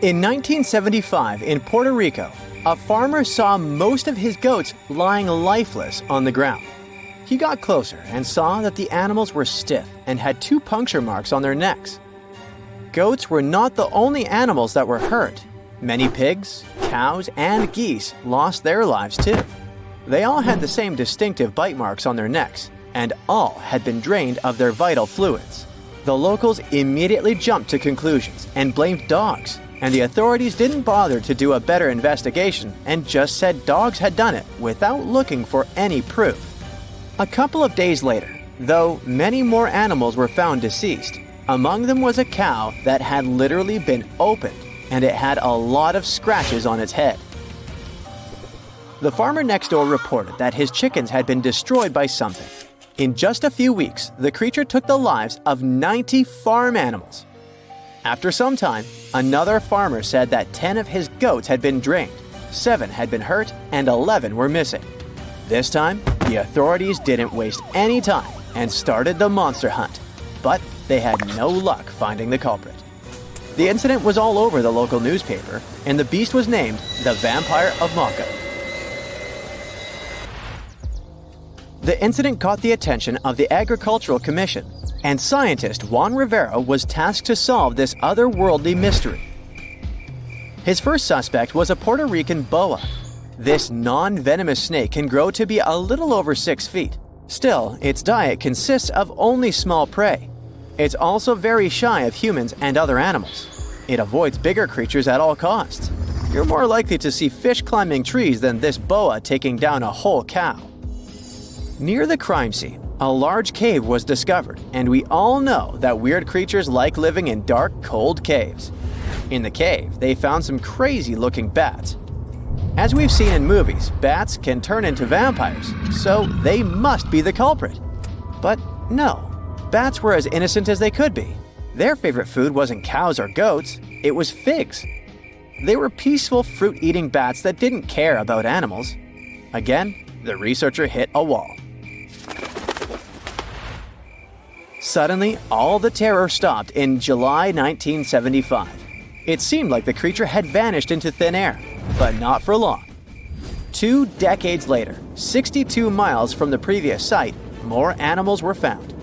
In 1975 in Puerto Rico, a farmer saw most of his goats lying lifeless on the ground. He got closer and saw that the animals were stiff and had 2 puncture marks on their necks. Goats were not the only animals that were hurt. Many pigs, cows, and geese lost their lives too. They all had the same distinctive bite marks on their necks, and all had been drained of their vital fluids. The locals immediately jumped to conclusions and blamed dogs, and the authorities didn't bother to do a better investigation and just said dogs had done it without looking for any proof. A couple of days later, though, many more animals were found deceased. Among them was a cow that had literally been opened, and it had a lot of scratches on its head. The farmer next door reported that his chickens had been destroyed by something. In just a few weeks, the creature took the lives of 90 farm animals. After some time, another farmer said that 10 of his goats had been drained, 7 had been hurt, and 11 were missing. This time, the authorities didn't waste any time and started the monster hunt, but they had no luck finding the culprit. The incident was all over the local newspaper, and the beast was named the Vampire of Mocha. The incident caught the attention of the Agricultural Commission, and scientist Juan Rivera was tasked to solve this otherworldly mystery. His first suspect was a Puerto Rican boa. This non-venomous snake can grow to be a little over 6 feet. Still, its diet consists of only small prey. It's also very shy of humans and other animals. It avoids bigger creatures at all costs. You're more likely to see fish climbing trees than this boa taking down a whole cow. Near the crime scene, a large cave was discovered, and we all know that weird creatures like living in dark, cold caves. In the cave, they found some crazy-looking bats. As we've seen in movies, bats can turn into vampires, so they must be the culprit. But no, bats were as innocent as they could be. Their favorite food wasn't cows or goats, it was figs. They were peaceful fruit-eating bats that didn't care about animals. Again, the researcher hit a wall. Suddenly, all the terror stopped in July 1975. It seemed like the creature had vanished into thin air, but not for long. 2 decades later, 62 miles from the previous site, more animals were found.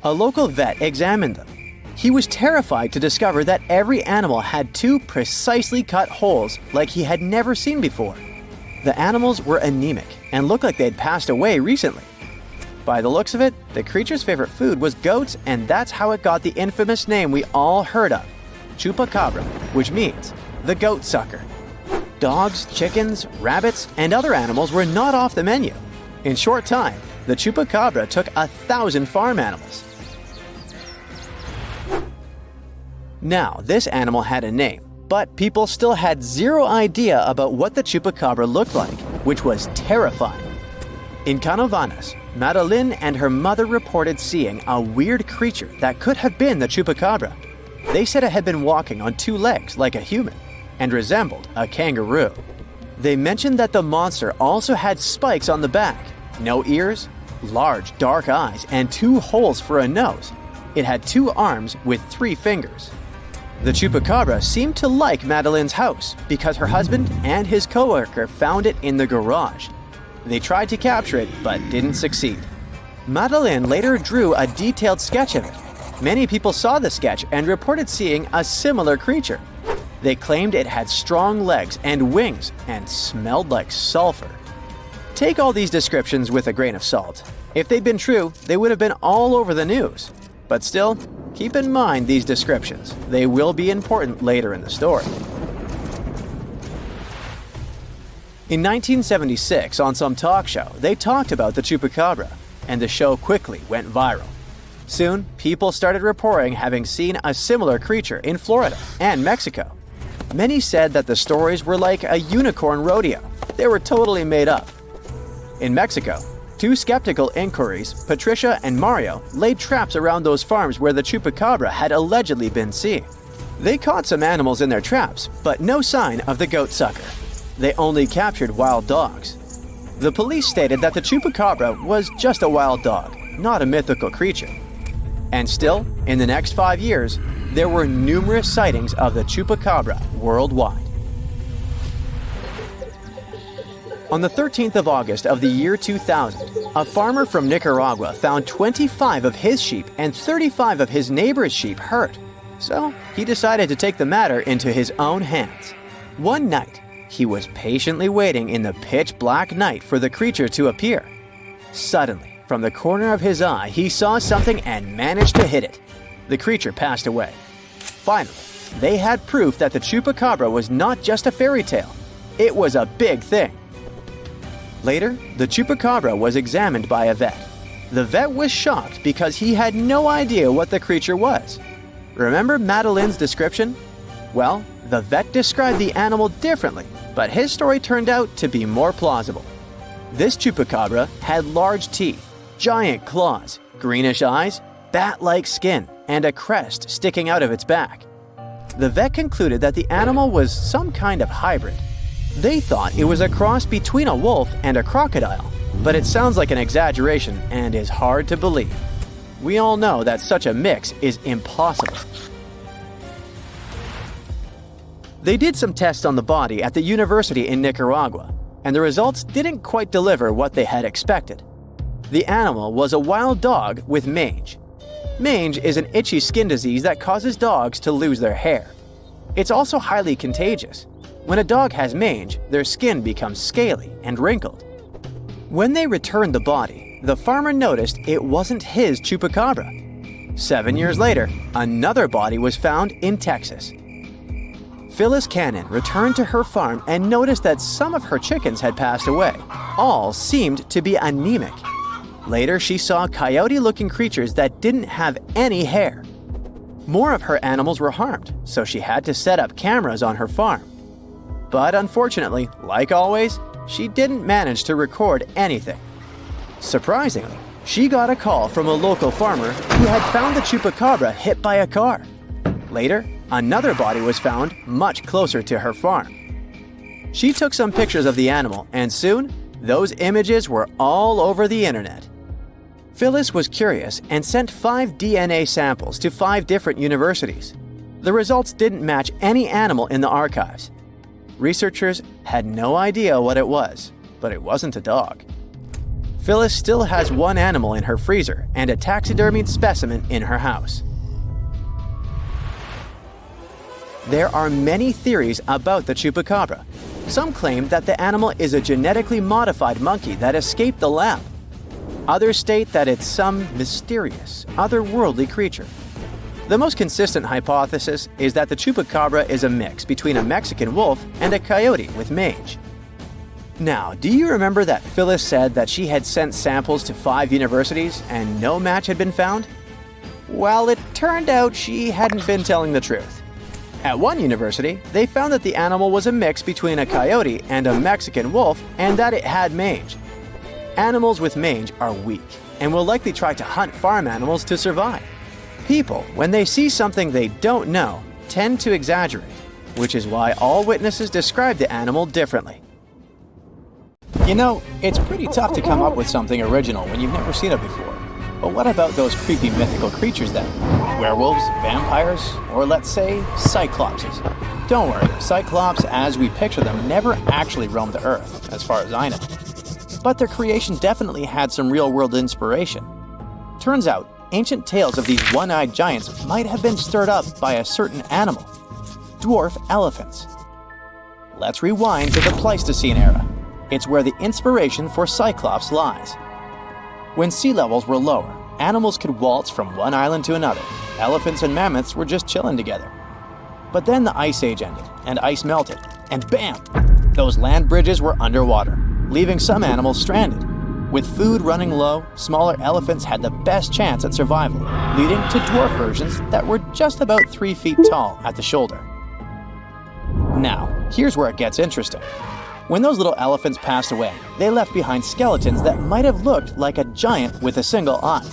A local vet examined them. He was terrified to discover that every animal had 2 precisely cut holes like he had never seen before. The animals were anemic and looked like they'd passed away recently. By the looks of it, the creature's favorite food was goats, and that's how it got the infamous name we all heard of, chupacabra, which means the goat sucker. Dogs, chickens, rabbits, and other animals were not off the menu. In short time, the chupacabra took 1,000 farm animals. Now, this animal had a name, but people still had zero idea about what the chupacabra looked like, which was terrifying. In Canovanas, Madeline and her mother reported seeing a weird creature that could have been the chupacabra. They said it had been walking on 2 legs like a human and resembled a kangaroo. They mentioned that the monster also had spikes on the back, no ears, large dark eyes, and 2 holes for a nose. It had 2 arms with 3 fingers. The chupacabra seemed to like Madeline's house because her husband and his coworker found it in the garage. They tried to capture it, but didn't succeed. Madeline later drew a detailed sketch of it. Many people saw the sketch and reported seeing a similar creature. They claimed it had strong legs and wings and smelled like sulfur. Take all these descriptions with a grain of salt. If they'd been true, they would have been all over the news. But still, keep in mind these descriptions. They will be important later in the story. In 1976, on some talk show, they talked about the chupacabra, and the show quickly went viral. Soon, people started reporting having seen a similar creature in Florida and Mexico. Many said that the stories were like a unicorn rodeo. They were totally made up. In Mexico, 2 skeptical inquiries, Patricia and Mario, laid traps around those farms where the chupacabra had allegedly been seen. They caught some animals in their traps, but no sign of the goat sucker. They only captured wild dogs. The police stated that the chupacabra was just a wild dog, not a mythical creature. And still, in the next 5 years, there were numerous sightings of the chupacabra worldwide. On the 13th of August of the year 2000, a farmer from Nicaragua found 25 of his sheep and 35 of his neighbor's sheep hurt. So he decided to take the matter into his own hands. One night, he was patiently waiting in the pitch black night for the creature to appear. Suddenly, from the corner of his eye, he saw something and managed to hit it. The creature passed away. Finally, they had proof that the chupacabra was not just a fairy tale. It was a big thing. Later, the chupacabra was examined by a vet. The vet was shocked because he had no idea what the creature was. Remember Madeleine's description? Well, the vet described the animal differently, but his story turned out to be more plausible. This chupacabra had large teeth, giant claws, greenish eyes, bat-like skin, and a crest sticking out of its back. The vet concluded that the animal was some kind of hybrid. They thought it was a cross between a wolf and a crocodile, but it sounds like an exaggeration and is hard to believe. We all know that such a mix is impossible. They did some tests on the body at the university in Nicaragua, and the results didn't quite deliver what they had expected. The animal was a wild dog with mange. Mange is an itchy skin disease that causes dogs to lose their hair. It's also highly contagious. When a dog has mange, their skin becomes scaly and wrinkled. When they returned the body, the farmer noticed it wasn't his chupacabra. 7 years later, another body was found in Texas. Phyllis Cannon returned to her farm and noticed that some of her chickens had passed away. All seemed to be anemic. Later, she saw coyote-looking creatures that didn't have any hair. More of her animals were harmed, so she had to set up cameras on her farm. But unfortunately, like always, she didn't manage to record anything. Surprisingly, she got a call from a local farmer who had found the chupacabra hit by a car. Later, another body was found much closer to her farm. She took some pictures of the animal, and soon, those images were all over the internet. Phyllis was curious and sent 5 DNA samples to 5 different universities. The results didn't match any animal in the archives. Researchers had no idea what it was, but it wasn't a dog. Phyllis still has one animal in her freezer and a taxidermied specimen in her house. There are many theories about the chupacabra. Some claim that the animal is a genetically modified monkey that escaped the lab. Others state that it's some mysterious, otherworldly creature. The most consistent hypothesis is that the chupacabra is a mix between a Mexican wolf and a coyote with mange. Now, do you remember that Phyllis said that she had sent samples to 5 universities and no match had been found? Well, it turned out she hadn't been telling the truth. At one university, they found that the animal was a mix between a coyote and a Mexican wolf and that it had mange. Animals with mange are weak and will likely try to hunt farm animals to survive. People, when they see something they don't know, tend to exaggerate, which is why all witnesses describe the animal differently. You know, it's pretty tough to come up with something original when you've never seen it before. But what about those creepy mythical creatures then? Werewolves, vampires, or let's say, cyclopses? Don't worry, cyclops as we picture them never actually roamed the earth, as far as I know. But their creation definitely had some real-world inspiration. Turns out, ancient tales of these one-eyed giants might have been stirred up by a certain animal, dwarf elephants. Let's rewind to the Pleistocene era. It's where the inspiration for Cyclops lies. When sea levels were lower, animals could waltz from one island to another. Elephants and mammoths were just chilling together. But then the Ice Age ended, and ice melted, and bam! Those land bridges were underwater, leaving some animals stranded. With food running low, smaller elephants had the best chance at survival, leading to dwarf versions that were just about 3 feet tall at the shoulder. Now, here's where it gets interesting. When those little elephants passed away, they left behind skeletons that might have looked like a giant with a single eye.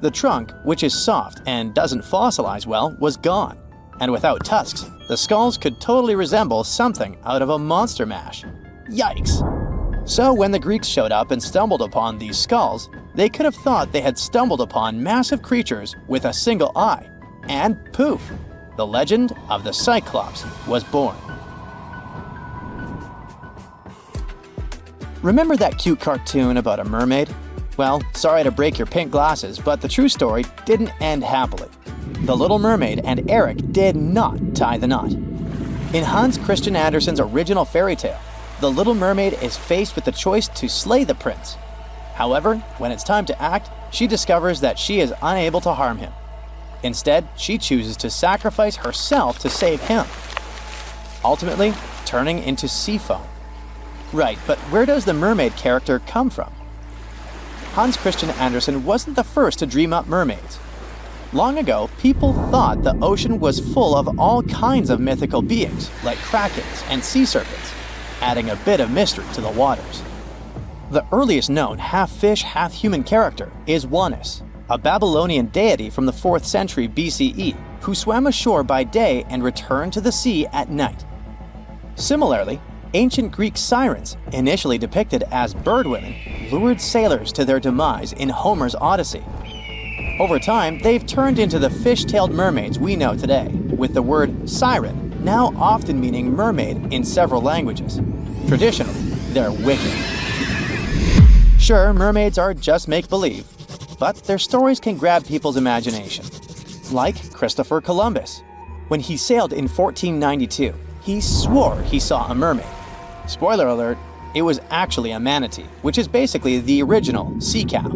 The trunk, which is soft and doesn't fossilize well, was gone. And without tusks, the skulls could totally resemble something out of a monster mash. Yikes! So when the Greeks showed up and stumbled upon these skulls, they could have thought they had stumbled upon massive creatures with a single eye, and poof, the legend of the Cyclops was born. Remember that cute cartoon about a mermaid? Well, sorry to break your pink glasses, but the true story didn't end happily. The Little Mermaid and Eric did not tie the knot. In Hans Christian Andersen's original fairy tale, the Little Mermaid is faced with the choice to slay the prince. However, when it's time to act, she discovers that she is unable to harm him. Instead, she chooses to sacrifice herself to save him, ultimately turning into sea foam. Right, but where does the mermaid character come from? Hans Christian Andersen wasn't the first to dream up mermaids. Long ago, people thought the ocean was full of all kinds of mythical beings, like krakens and sea serpents, adding a bit of mystery to the waters. The earliest known half-fish, half-human character is Wanus, a Babylonian deity from the 4th century BCE who swam ashore by day and returned to the sea at night. Similarly, ancient Greek sirens, initially depicted as birdwomen, lured sailors to their demise in Homer's Odyssey. Over time, they've turned into the fish-tailed mermaids we know today, with the word siren now often meaning mermaid in several languages. Traditionally, they're wicked. Sure, mermaids are just make-believe, but their stories can grab people's imagination. Like Christopher Columbus. When he sailed in 1492, he swore he saw a mermaid. Spoiler alert, it was actually a manatee, which is basically the original sea cow.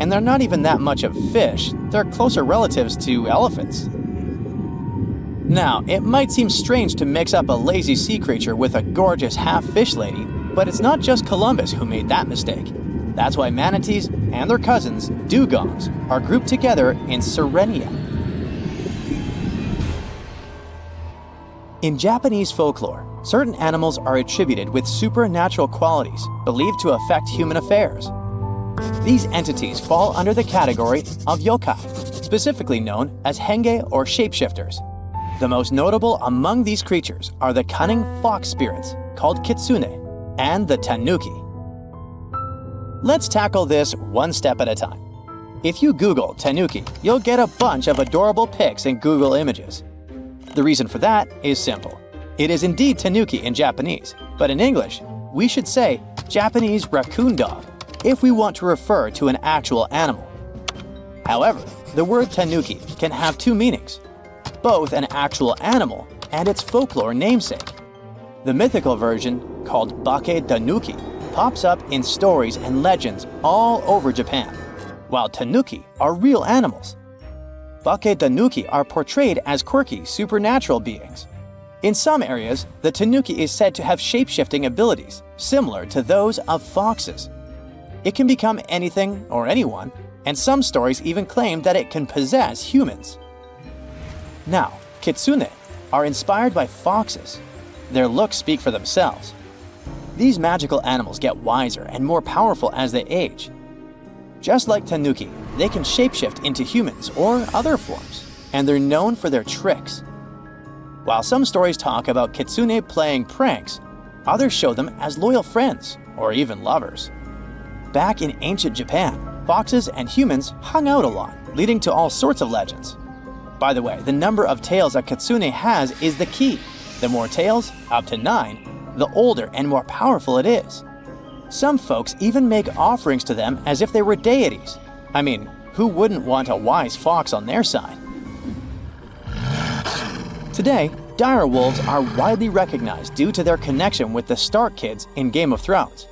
And they're not even that much of fish, they're closer relatives to elephants. Now, it might seem strange to mix up a lazy sea creature with a gorgeous half-fish lady, but it's not just Columbus who made that mistake. That's why manatees and their cousins, dugongs, are grouped together in Sirenia. In Japanese folklore, certain animals are attributed with supernatural qualities believed to affect human affairs. These entities fall under the category of yokai, specifically known as henge or shapeshifters. The most notable among these creatures are the cunning fox spirits called kitsune and the tanuki. Let's tackle this one step at a time. If you Google tanuki, you'll get a bunch of adorable pics in Google Images. The reason for that is simple. It is indeed tanuki in Japanese, but in English, we should say Japanese raccoon dog if we want to refer to an actual animal. However, the word tanuki can have two meanings, both an actual animal and its folklore namesake. The mythical version, called bake tanuki, pops up in stories and legends all over Japan, while tanuki are real animals. Bake tanuki are portrayed as quirky, supernatural beings. In some areas, the tanuki is said to have shape-shifting abilities, similar to those of foxes. It can become anything or anyone, and some stories even claim that it can possess humans. Now, kitsune are inspired by foxes. Their looks speak for themselves. These magical animals get wiser and more powerful as they age. Just like tanuki, they can shapeshift into humans or other forms, and they're known for their tricks. While some stories talk about kitsune playing pranks, others show them as loyal friends or even lovers. Back in ancient Japan, foxes and humans hung out a lot, leading to all sorts of legends. By the way, the number of tails a kitsune has is the key. The more tails, up to 9, the older and more powerful it is. Some folks even make offerings to them as if they were deities. I mean, who wouldn't want a wise fox on their side? Today, dire wolves are widely recognized due to their connection with the Stark kids in Game of Thrones.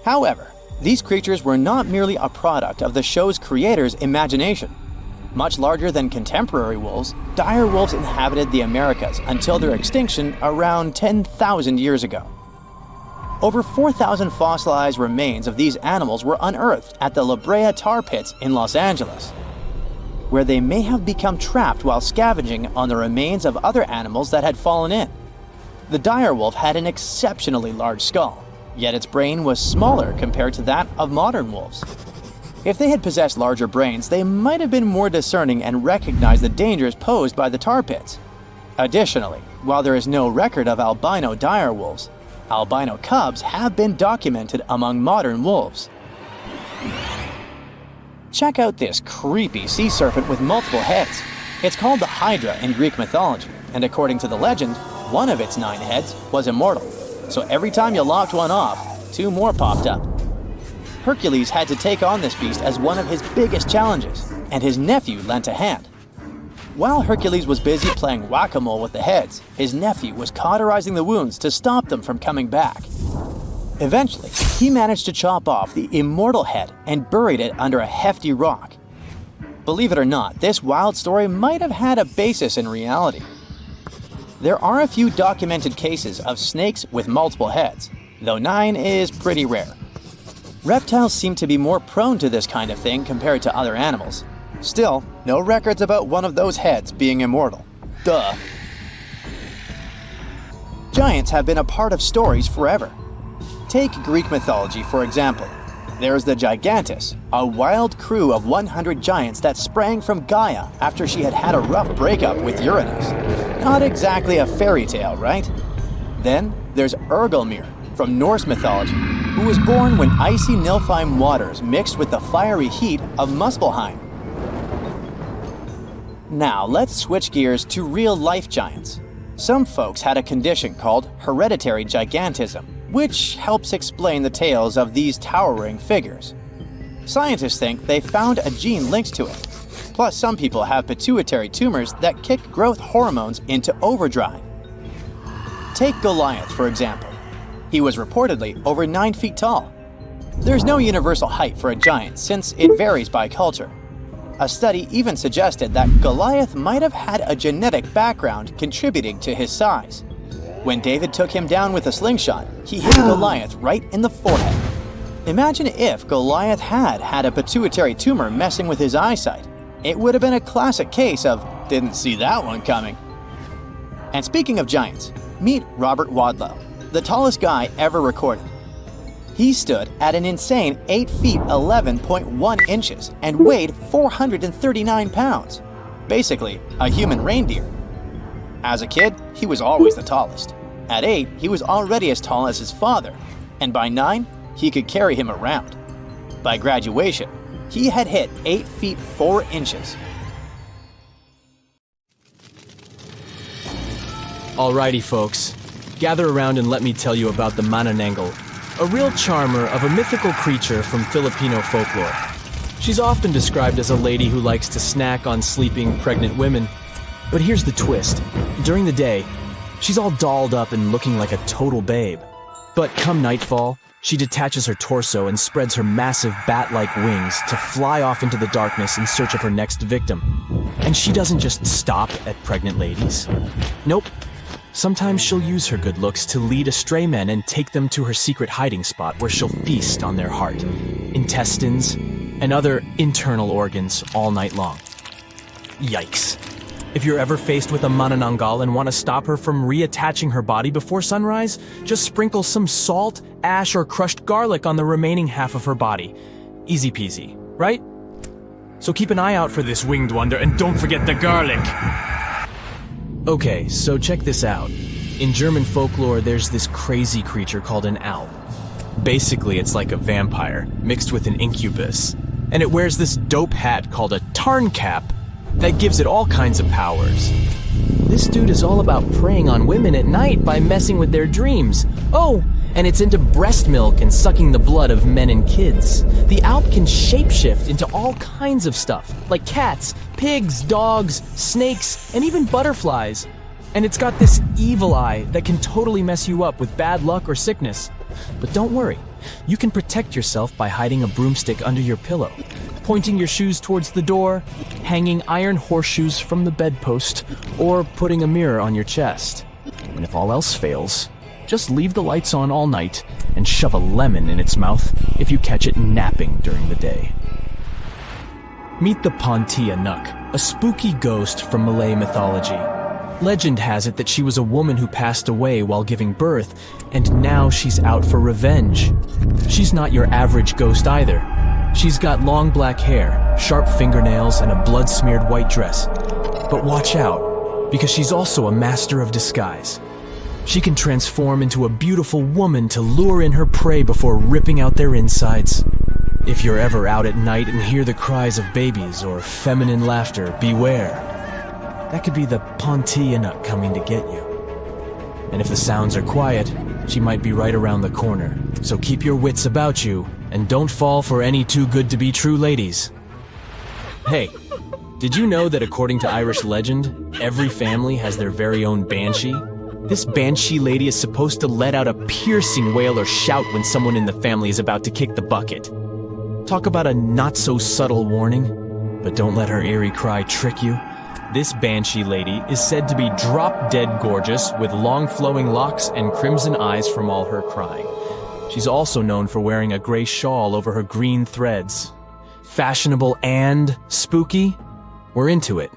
However, these creatures were not merely a product of the show's creators' imagination. Much larger than contemporary wolves, dire wolves inhabited the Americas until their extinction around 10,000 years ago. Over 4,000 fossilized remains of these animals were unearthed at the La Brea tar pits in Los Angeles, where they may have become trapped while scavenging on the remains of other animals that had fallen in. The dire wolf had an exceptionally large skull, yet its brain was smaller compared to that of modern wolves. If they had possessed larger brains, they might have been more discerning and recognized the dangers posed by the tar pits. Additionally, while there is no record of albino dire wolves, albino cubs have been documented among modern wolves. Check out this creepy sea serpent with multiple heads. It's called the Hydra in Greek mythology, and according to the legend, one of its 9 heads was immortal. So every time you locked one off, 2 more popped up. Hercules had to take on this beast as one of his biggest challenges, and his nephew lent a hand. While Hercules was busy playing whack-a-mole with the heads, his nephew was cauterizing the wounds to stop them from coming back. Eventually, he managed to chop off the immortal head and buried it under a hefty rock. Believe it or not, this wild story might have had a basis in reality. There are a few documented cases of snakes with multiple heads, though 9 is pretty rare. Reptiles seem to be more prone to this kind of thing compared to other animals. Still, no records about one of those heads being immortal. Duh. Giants have been a part of stories forever. Take Greek mythology, for example. There's the Gigantus, a wild crew of 100 giants that sprang from Gaia after she had had a rough breakup with Uranus. Not exactly a fairy tale, right? Then there's Urgelmir from Norse mythology, who was born when icy Niflheim waters mixed with the fiery heat of Muspelheim. Now let's switch gears to real-life giants. Some folks had a condition called hereditary gigantism, which helps explain the tales of these towering figures. Scientists think they found a gene linked to it. Plus, some people have pituitary tumors that kick growth hormones into overdrive. Take Goliath, for example. He was reportedly over 9 feet tall. There's no universal height for a giant since it varies by culture. A study even suggested that Goliath might have had a genetic background contributing to his size. When David took him down with a slingshot, he hit Goliath right in the forehead. Imagine if Goliath had a pituitary tumor messing with his eyesight. It would have been a classic case of didn't see that one coming. And speaking of giants, meet Robert Wadlow, the tallest guy ever recorded. He stood at an insane 8 feet 11.1 inches and weighed 439 pounds. Basically, a human reindeer. As a kid, he was always the tallest. At 8, he was already as tall as his father, and by 9, he could carry him around. By graduation, he had hit 8 feet 4 inches. Alrighty folks, gather around and let me tell you about the Manananggal, a real charmer of a mythical creature from Filipino folklore. She's often described as a lady who likes to snack on sleeping pregnant women. But here's the twist. During the day, she's all dolled up and looking like a total babe. But come nightfall, she detaches her torso and spreads her massive bat-like wings to fly off into the darkness in search of her next victim. And she doesn't just stop at pregnant ladies. Nope. Sometimes she'll use her good looks to lead astray men and take them to her secret hiding spot where she'll feast on their heart, intestines, and other internal organs all night long. Yikes. If you're ever faced with a Manananggal and want to stop her from reattaching her body before sunrise, just sprinkle some salt, ash, or crushed garlic on the remaining half of her body. Easy peasy, right? So keep an eye out for this winged wonder and don't forget the garlic! Okay, so check this out. In German folklore, there's this crazy creature called an Alp. Basically, it's like a vampire, mixed with an incubus. And it wears this dope hat called a Tarncap that gives it all kinds of powers. This dude is all about preying on women at night by messing with their dreams. Oh, and it's into breast milk and sucking the blood of men and kids. The Alp can shapeshift into all kinds of stuff, like cats, pigs, dogs, snakes, and even butterflies. And it's got this evil eye that can totally mess you up with bad luck or sickness. But don't worry, you can protect yourself by hiding a broomstick under your pillow, pointing your shoes towards the door, hanging iron horseshoes from the bedpost, or putting a mirror on your chest. And if all else fails, just leave the lights on all night and shove a lemon in its mouth if you catch it napping during the day. Meet the Pontia Nuk, a spooky ghost from Malay mythology. Legend has it that she was a woman who passed away while giving birth, and now she's out for revenge. She's not your average ghost either. She's got long black hair, sharp fingernails, and a blood-smeared white dress. But watch out, because she's also a master of disguise. She can transform into a beautiful woman to lure in her prey before ripping out their insides. If you're ever out at night and hear the cries of babies or feminine laughter, beware. That could be the Pontianak coming to get you. And if the sounds are quiet, she might be right around the corner. So keep your wits about you, and don't fall for any too-good-to-be-true ladies. Hey, did you know that according to Irish legend, every family has their very own banshee? This banshee lady is supposed to let out a piercing wail or shout when someone in the family is about to kick the bucket. Talk about a not-so-subtle warning, but don't let her eerie cry trick you. This banshee lady is said to be drop-dead gorgeous with long flowing locks and crimson eyes from all her crying. She's also known for wearing a gray shawl over her green threads. Fashionable and spooky? We're into it.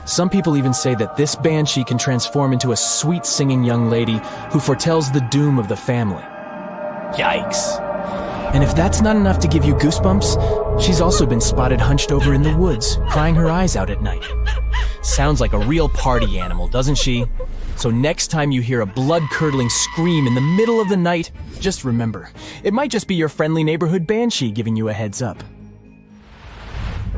Some people even say that this banshee can transform into a sweet-singing young lady who foretells the doom of the family. Yikes. And if that's not enough to give you goosebumps, she's also been spotted hunched over in the woods, crying her eyes out at night. Sounds like a real party animal, doesn't she? So next time you hear a blood-curdling scream in the middle of the night, just remember, it might just be your friendly neighborhood banshee giving you a heads up.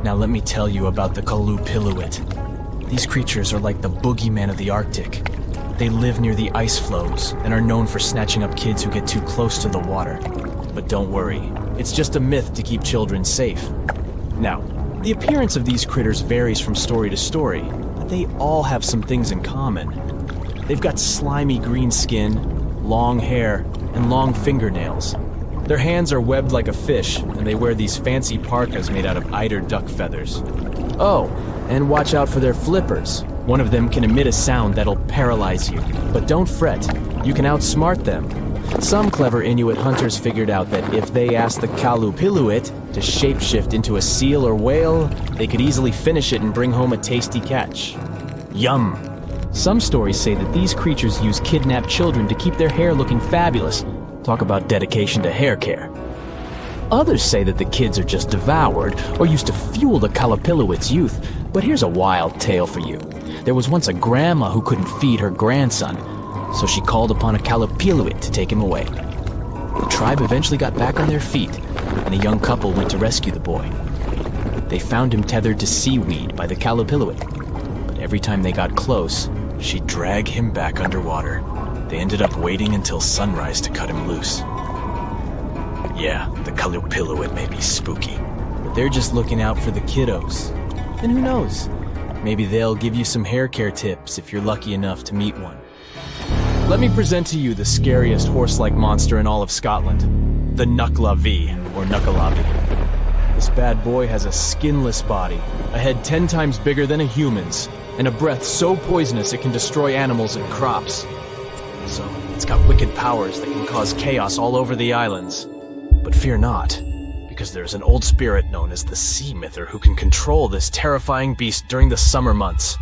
Now let me tell you about the cryptid. These creatures are like the boogeyman of the Arctic. They live near the ice floes and are known for snatching up kids who get too close to the water. But don't worry, it's just a myth to keep children safe. Now, the appearance of these critters varies from story to story, but they all have some things in common. They've got slimy green skin, long hair, and long fingernails. Their hands are webbed like a fish, and they wear these fancy parkas made out of eider duck feathers. Oh, and watch out for their flippers. One of them can emit a sound that'll paralyze you. But don't fret, you can outsmart them. Some clever Inuit hunters figured out that if they asked the callupilluit to shapeshift into a seal or whale, they could easily finish it and bring home a tasty catch. Yum! Some stories say that these creatures use kidnapped children to keep their hair looking fabulous. Talk about dedication to hair care. Others say that the kids are just devoured or used to fuel the callupilluit's youth. But here's a wild tale for you. There was once a grandma who couldn't feed her grandson, so she called upon a callupilluit to take him away. The tribe eventually got back on their feet, and a young couple went to rescue the boy. They found him tethered to seaweed by the callupilluit, but every time they got close, she'd drag him back underwater. They ended up waiting until sunrise to cut him loose. Yeah, the callupilluit may be spooky, but they're just looking out for the kiddos. And who knows? Maybe they'll give you some hair care tips if you're lucky enough to meet one. Let me present to you the scariest horse-like monster in all of Scotland, the Nucklavi, or Nuckalavie. This bad boy has a skinless body, a head 10 times bigger than a human's, and a breath so poisonous it can destroy animals and crops. So, it's got wicked powers that can cause chaos all over the islands. But fear not, because there's an old spirit known as the Sea Mither who can control this terrifying beast during the summer months.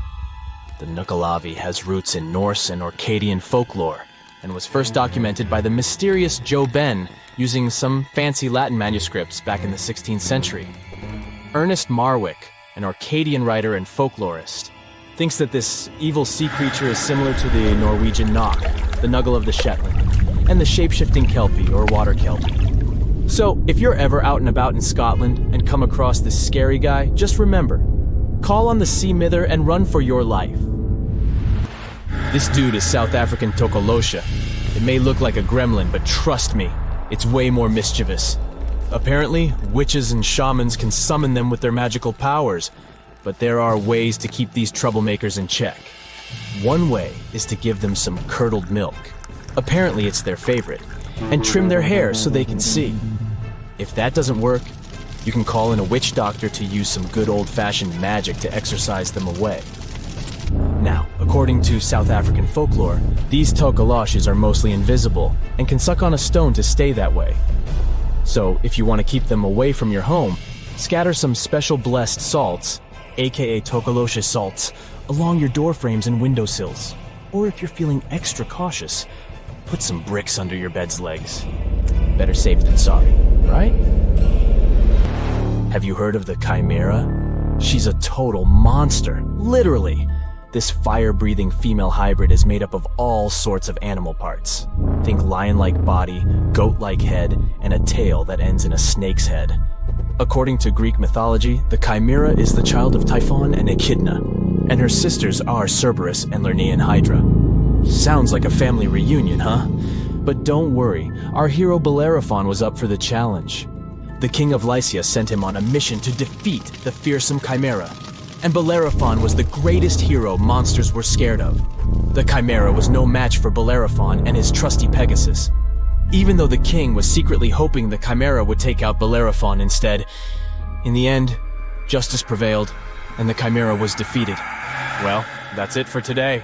The Nuckalavie has roots in Norse and Orcadian folklore, and was first documented by the mysterious Joe Ben using some fancy Latin manuscripts back in the 16th century. Ernest Marwick, an Orcadian writer and folklorist, thinks that this evil sea creature is similar to the Norwegian Knock, the Nuggle of the Shetland, and the shape-shifting Kelpie or water Kelpie. So, if you're ever out and about in Scotland and come across this scary guy, just remember, call on the Sea Mither and run for your life. This dude is South African Tokolosha. It may look like a gremlin, but trust me, it's way more mischievous. Apparently, witches and shamans can summon them with their magical powers, but there are ways to keep these troublemakers in check. One way is to give them some curdled milk. Apparently it's their favorite, and trim their hair so they can see. If that doesn't work, you can call in a witch doctor to use some good old-fashioned magic to exorcise them away. Now, according to South African folklore, these tokoloshes are mostly invisible and can suck on a stone to stay that way. So, if you want to keep them away from your home, scatter some special blessed salts, aka tokoloshe salts, along your door frames and windowsills. Or if you're feeling extra cautious, put some bricks under your bed's legs. Better safe than sorry, right? Have you heard of the Chimera? She's a total monster, literally. This fire-breathing female hybrid is made up of all sorts of animal parts. Think lion-like body, goat-like head, and a tail that ends in a snake's head. According to Greek mythology, the Chimera is the child of Typhon and Echidna, and her sisters are Cerberus and Lernaean Hydra. Sounds like a family reunion, huh? But don't worry, our hero Bellerophon was up for the challenge. The king of Lycia sent him on a mission to defeat the fearsome Chimera, and Bellerophon was the greatest hero monsters were scared of. The Chimera was no match for Bellerophon and his trusty Pegasus. Even though the king was secretly hoping the Chimera would take out Bellerophon instead, in the end, justice prevailed, and the Chimera was defeated. Well, that's it for today.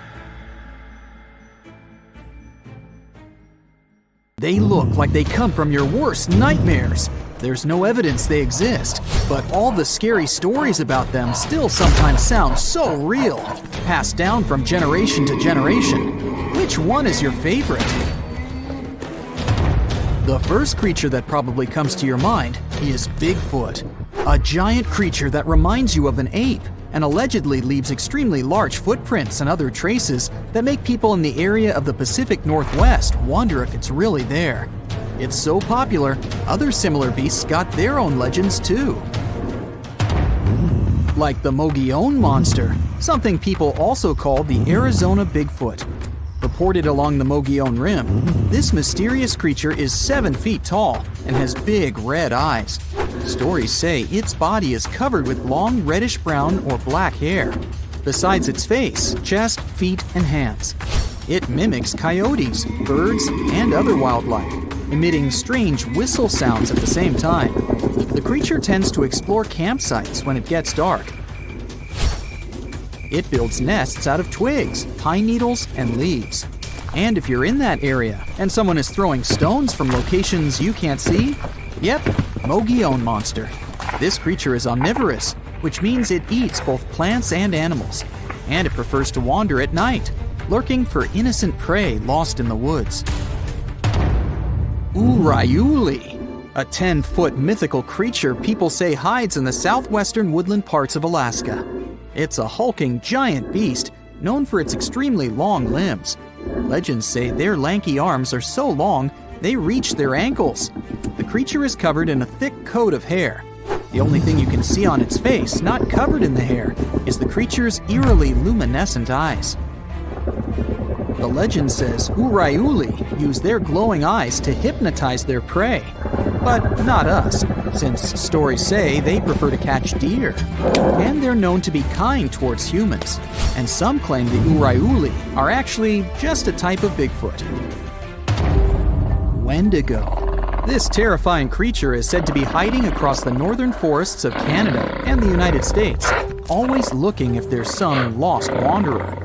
They look like they come from your worst nightmares. There's no evidence they exist, but all the scary stories about them still sometimes sound so real, passed down from generation to generation. Which one is your favorite? The first creature that probably comes to your mind is Bigfoot, a giant creature that reminds you of an ape and allegedly leaves extremely large footprints and other traces that make people in the area of the Pacific Northwest wonder if it's really there. It's so popular, other similar beasts got their own legends too. Like the Mogollon Monster, something people also call the Arizona Bigfoot. Reported along the Mogollon Rim, this mysterious creature is 7 feet tall and has big red eyes. Stories say its body is covered with long reddish-brown or black hair, besides its face, chest, feet, and hands. It mimics coyotes, birds, and other wildlife, emitting strange whistle sounds at the same time. The creature tends to explore campsites when it gets dark. It builds nests out of twigs, pine needles, and leaves. And if you're in that area and someone is throwing stones from locations you can't see, yep, Mogollon Monster. This creature is omnivorous, which means it eats both plants and animals. And it prefers to wander at night, lurking for innocent prey lost in the woods. Urayuli, a 10-foot mythical creature people say hides in the southwestern woodland parts of Alaska. It's a hulking giant beast known for its extremely long limbs. Legends say their lanky arms are so long they reach their ankles. The creature is covered in a thick coat of hair. The only thing you can see on its face, not covered in the hair, is the creature's eerily luminescent eyes. The legend says Urayuli use their glowing eyes to hypnotize their prey. But not us, since stories say they prefer to catch deer. And they're known to be kind towards humans. And some claim the Urayuli are actually just a type of Bigfoot. Wendigo. This terrifying creature is said to be hiding across the northern forests of Canada and the United States, always looking if there's some lost wanderer.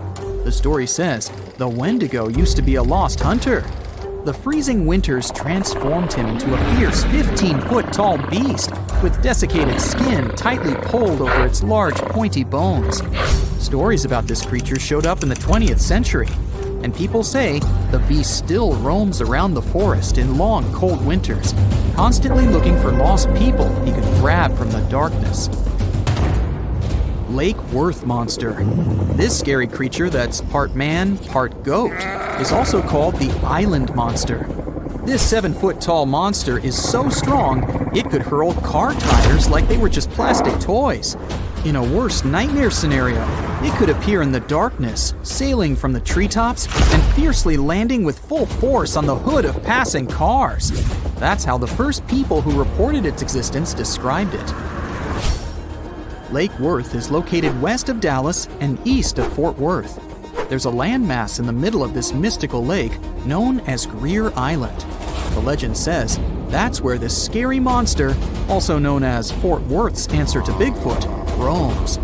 The story says the Wendigo used to be a lost hunter. The freezing winters transformed him into a fierce 15-foot-tall beast with desiccated skin tightly pulled over its large, pointy bones. Stories about this creature showed up in the 20th century, and people say the beast still roams around the forest in long, cold winters, constantly looking for lost people he could grab from the darkness. Lake Worth Monster. This scary creature that's part man, part goat is also called the Island Monster. This 7-foot-tall monster is so strong it could hurl car tires like they were just plastic toys. In a worst nightmare scenario, it could appear in the darkness, sailing from the treetops and fiercely landing with full force on the hood of passing cars. That's how the first people who reported its existence described it. Lake Worth is located west of Dallas and east of Fort Worth. There's a landmass in the middle of this mystical lake known as Greer Island. The legend says that's where this scary monster, also known as Fort Worth's answer to Bigfoot, roams.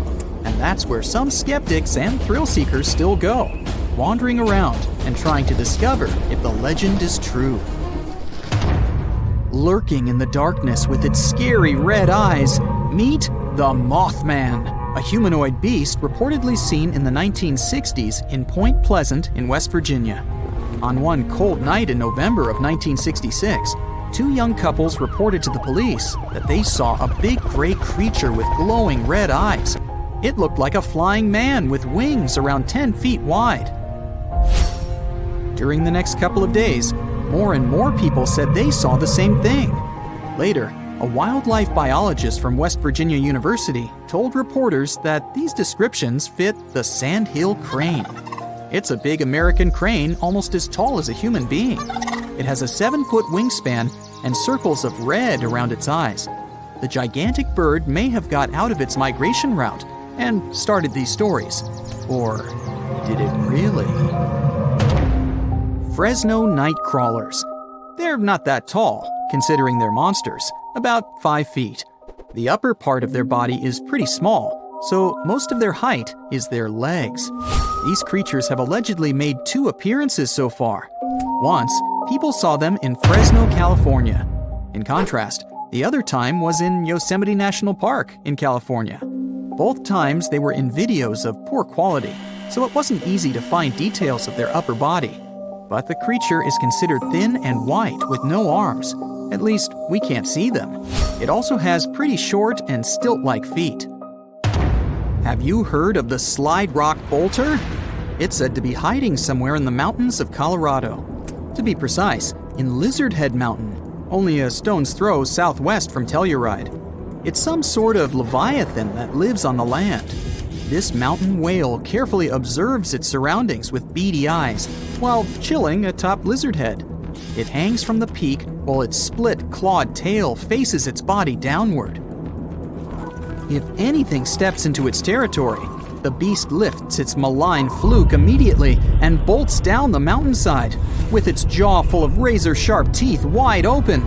And that's where some skeptics and thrill seekers still go, wandering around and trying to discover if the legend is true. Lurking in the darkness with its scary red eyes, meet the Mothman, a humanoid beast reportedly seen in the 1960s in Point Pleasant in West Virginia. On one cold night in November of 1966, two young couples reported to the police that they saw a big gray creature with glowing red eyes. It looked like a flying man with wings around 10 feet wide. During the next couple of days, more and more people said they saw the same thing. Later, A wildlife biologist from West Virginia University told reporters that these descriptions fit the sandhill crane. It's a big American crane almost as tall as a human being. It has a 7-foot wingspan and circles of red around its eyes. The gigantic bird may have got out of its migration route and started these stories. Or did it really? Fresno night crawlers. They're not that tall, considering they're monsters, about 5 feet. The upper part of their body is pretty small, so most of their height is their legs. These creatures have allegedly made 2 appearances so far. Once, people saw them in Fresno, California. In contrast, the other time was in Yosemite National Park in California. Both times they were in videos of poor quality, so it wasn't easy to find details of their upper body. But the creature is considered thin and white with no arms. At least, we can't see them. It also has pretty short and stilt-like feet. Have you heard of the slide rock bolter? It's said to be hiding somewhere in the mountains of Colorado. To be precise, in Lizard Head Mountain, only a stone's throw southwest from Telluride. It's some sort of leviathan that lives on the land. This mountain whale carefully observes its surroundings with beady eyes while chilling atop Lizard Head. It hangs from the peak while its split, clawed tail faces its body downward. If anything steps into its territory, the beast lifts its malign fluke immediately and bolts down the mountainside. With its jaw full of razor-sharp teeth wide open,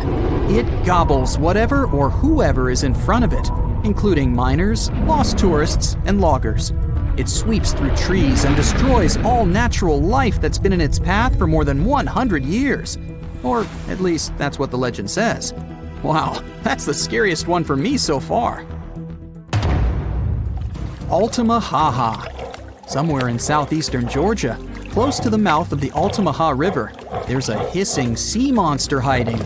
it gobbles whatever or whoever is in front of it, including miners, lost tourists, and loggers. It sweeps through trees and destroys all natural life that's been in its path for more than 100 years. Or at least that's what the legend says. Wow, that's the scariest one for me so far. Altamaha. Somewhere in southeastern Georgia, close to the mouth of the Altamaha River, there's a hissing sea monster hiding.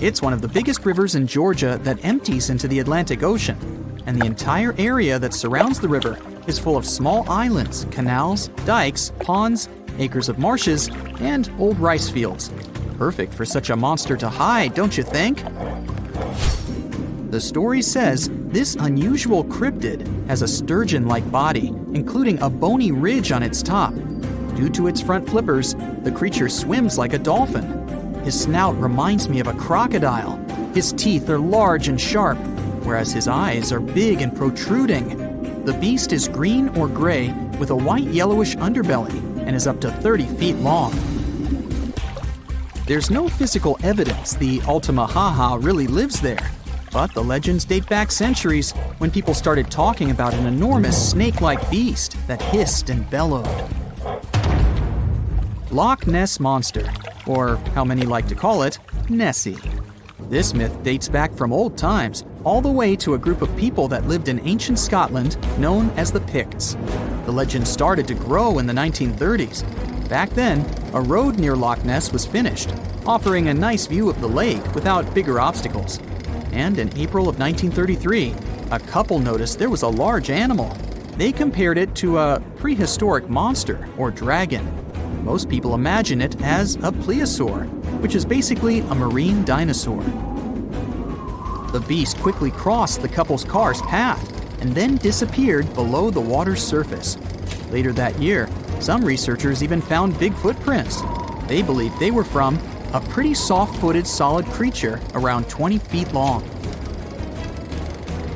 It's one of the biggest rivers in Georgia that empties into the Atlantic Ocean, and the entire area that surrounds the river is full of small islands, canals, dikes, ponds, acres of marshes, and old rice fields. Perfect for such a monster to hide, don't you think? The story says this unusual cryptid has a sturgeon-like body, including a bony ridge on its top. Due to its front flippers, the creature swims like a dolphin. His snout reminds me of a crocodile. His teeth are large and sharp, whereas his eyes are big and protruding. The beast is green or gray with a white-yellowish underbelly and is up to 30 feet long. There's no physical evidence the Altamaha really lives there, but the legends date back centuries when people started talking about an enormous snake-like beast that hissed and bellowed. Loch Ness Monster, or how many like to call it, Nessie. This myth dates back from old times, all the way to a group of people that lived in ancient Scotland known as the Picts. The legend started to grow in the 1930s. Back then, a road near Loch Ness was finished, offering a nice view of the lake without bigger obstacles. And in April of 1933, a couple noticed there was a large animal. They compared it to a prehistoric monster or dragon. Most people imagine it as a plesiosaur, which is basically a marine dinosaur. The beast quickly crossed the couple's car's path and then disappeared below the water's surface. Later that year, some researchers even found big footprints. They believed they were from a pretty soft-footed solid creature around 20 feet long.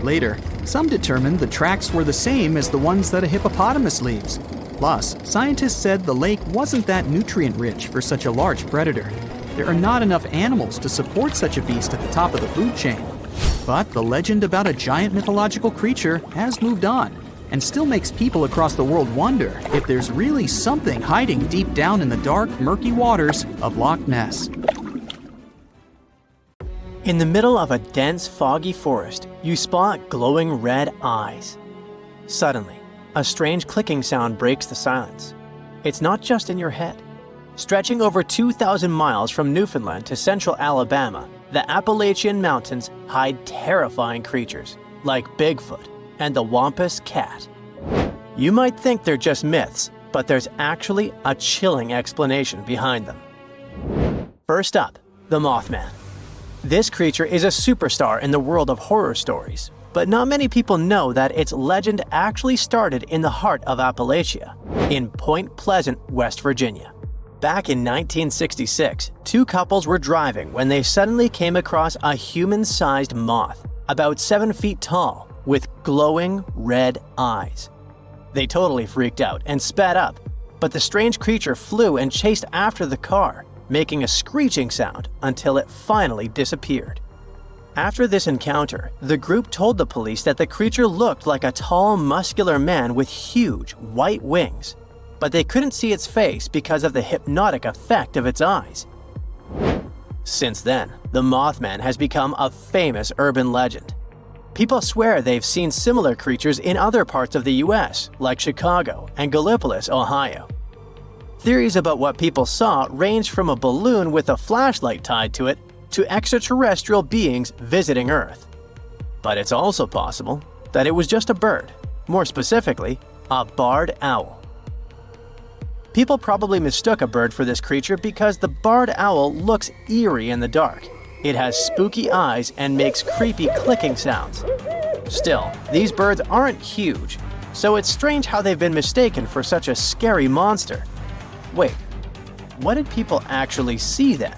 Later, some determined the tracks were the same as the ones that a hippopotamus leaves. Plus, scientists said the lake wasn't that nutrient-rich for such a large predator. There are not enough animals to support such a beast at the top of the food chain. But the legend about a giant mythological creature has moved on and still makes people across the world wonder if there's really something hiding deep down in the dark, murky waters of Loch Ness. In the middle of a dense, foggy forest, you spot glowing red eyes. Suddenly, a strange clicking sound breaks the silence. It's not just in your head. Stretching over 2,000 miles from Newfoundland to central Alabama, the Appalachian Mountains hide terrifying creatures like Bigfoot and the Wampus cat. You might think they're just myths, but there's actually a chilling explanation behind them. First up, the Mothman. This creature is a superstar in the world of horror stories, but not many people know that its legend actually started in the heart of Appalachia, in Point Pleasant, West Virginia. Back in 1966, two couples were driving when they suddenly came across a human-sized moth, about 7 feet tall, with glowing red eyes. They totally freaked out and sped up, but the strange creature flew and chased after the car, making a screeching sound until it finally disappeared. After this encounter, the group told the police that the creature looked like a tall, muscular man with huge, white wings, but they couldn't see its face because of the hypnotic effect of its eyes. Since then, the Mothman has become a famous urban legend. People swear they've seen similar creatures in other parts of the US, like Chicago and Gallipolis, Ohio. Theories about what people saw range from a balloon with a flashlight tied to it to extraterrestrial beings visiting Earth. But it's also possible that it was just a bird, more specifically, a barred owl. People probably mistook a bird for this creature because the barred owl looks eerie in the dark. It has spooky eyes and makes creepy clicking sounds. Still, these birds aren't huge, so it's strange how they've been mistaken for such a scary monster. Wait, what did people actually see then?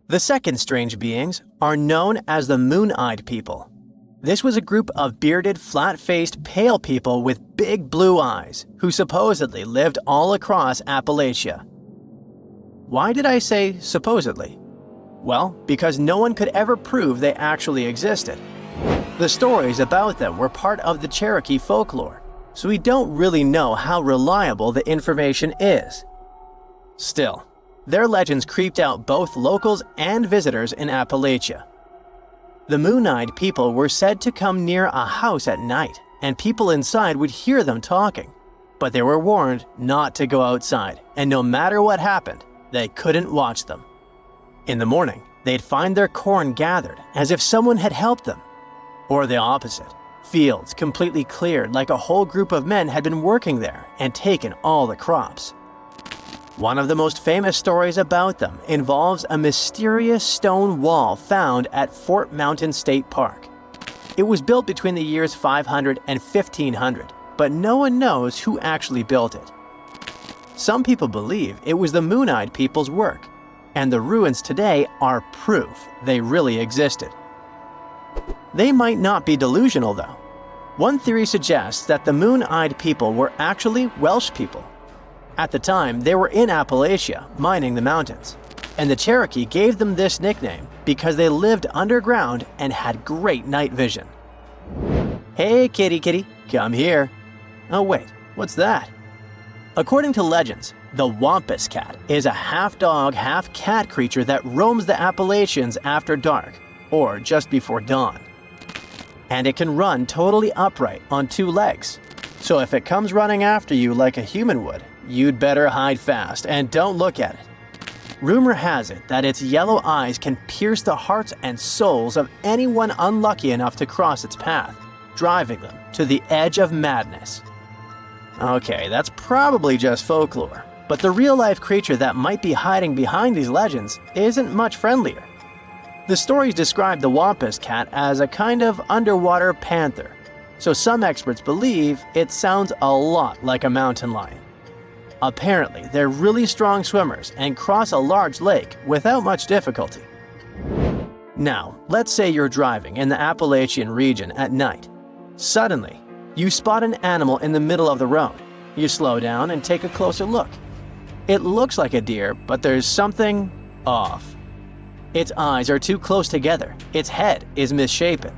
The second strange beings are known as the moon-eyed people. This was a group of bearded, flat-faced, pale people with big blue eyes who supposedly lived all across Appalachia. Why did I say supposedly? Well, because no one could ever prove they actually existed. The stories about them were part of the Cherokee folklore, so we don't really know how reliable the information is. Still, their legends creeped out both locals and visitors in Appalachia. The moon-eyed people were said to come near a house at night, and people inside would hear them talking. But they were warned not to go outside, and no matter what happened, they couldn't watch them. In the morning, they'd find their corn gathered as if someone had helped them. Or the opposite, fields completely cleared like a whole group of men had been working there and taken all the crops. One of the most famous stories about them involves a mysterious stone wall found at Fort Mountain State Park. It was built between the years 500 and 1500, but no one knows who actually built it. Some people believe it was the moon-eyed people's work, and the ruins today are proof they really existed. They might not be delusional, though. One theory suggests that the moon-eyed people were actually Welsh people. At the time, they were in Appalachia, mining the mountains, and the Cherokee gave them this nickname because they lived underground and had great night vision. Hey kitty kitty, come here. Oh wait, what's that? According to legends, the Wampus cat is a half-dog, half-cat creature that roams the Appalachians after dark, or just before dawn. And it can run totally upright on 2 legs. So if it comes running after you like a human would, you'd better hide fast and don't look at it. Rumor has it that its yellow eyes can pierce the hearts and souls of anyone unlucky enough to cross its path, driving them to the edge of madness. Okay, that's probably just folklore, but the real-life creature that might be hiding behind these legends isn't much friendlier. The stories describe the Wampus cat as a kind of underwater panther, so some experts believe it sounds a lot like a mountain lion. Apparently, they're really strong swimmers and cross a large lake without much difficulty. Now, let's say you're driving in the Appalachian region at night. Suddenly, you spot an animal in the middle of the road. You slow down and take a closer look. It looks like a deer, but there's something off. Its eyes are too close together, its head is misshapen,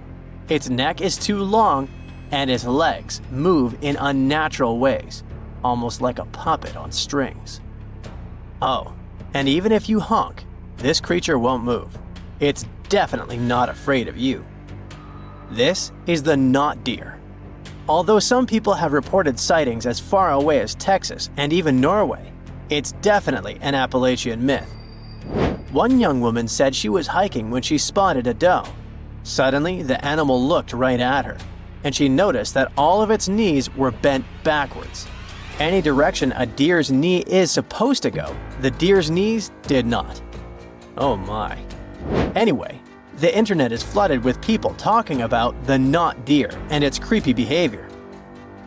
its neck is too long, and its legs move in unnatural ways, almost like a puppet on strings. Oh, and even if you honk, this creature won't move. It's definitely not afraid of you. This is the not deer. Although some people have reported sightings as far away as Texas and even Norway, it's definitely an Appalachian myth. One young woman said she was hiking when she spotted a doe. Suddenly, the animal looked right at her, and she noticed that all of its knees were bent backwards. Any direction a deer's knee is supposed to go, the deer's knees did not. Oh my. Anyway, the internet is flooded with people talking about the not deer and its creepy behavior.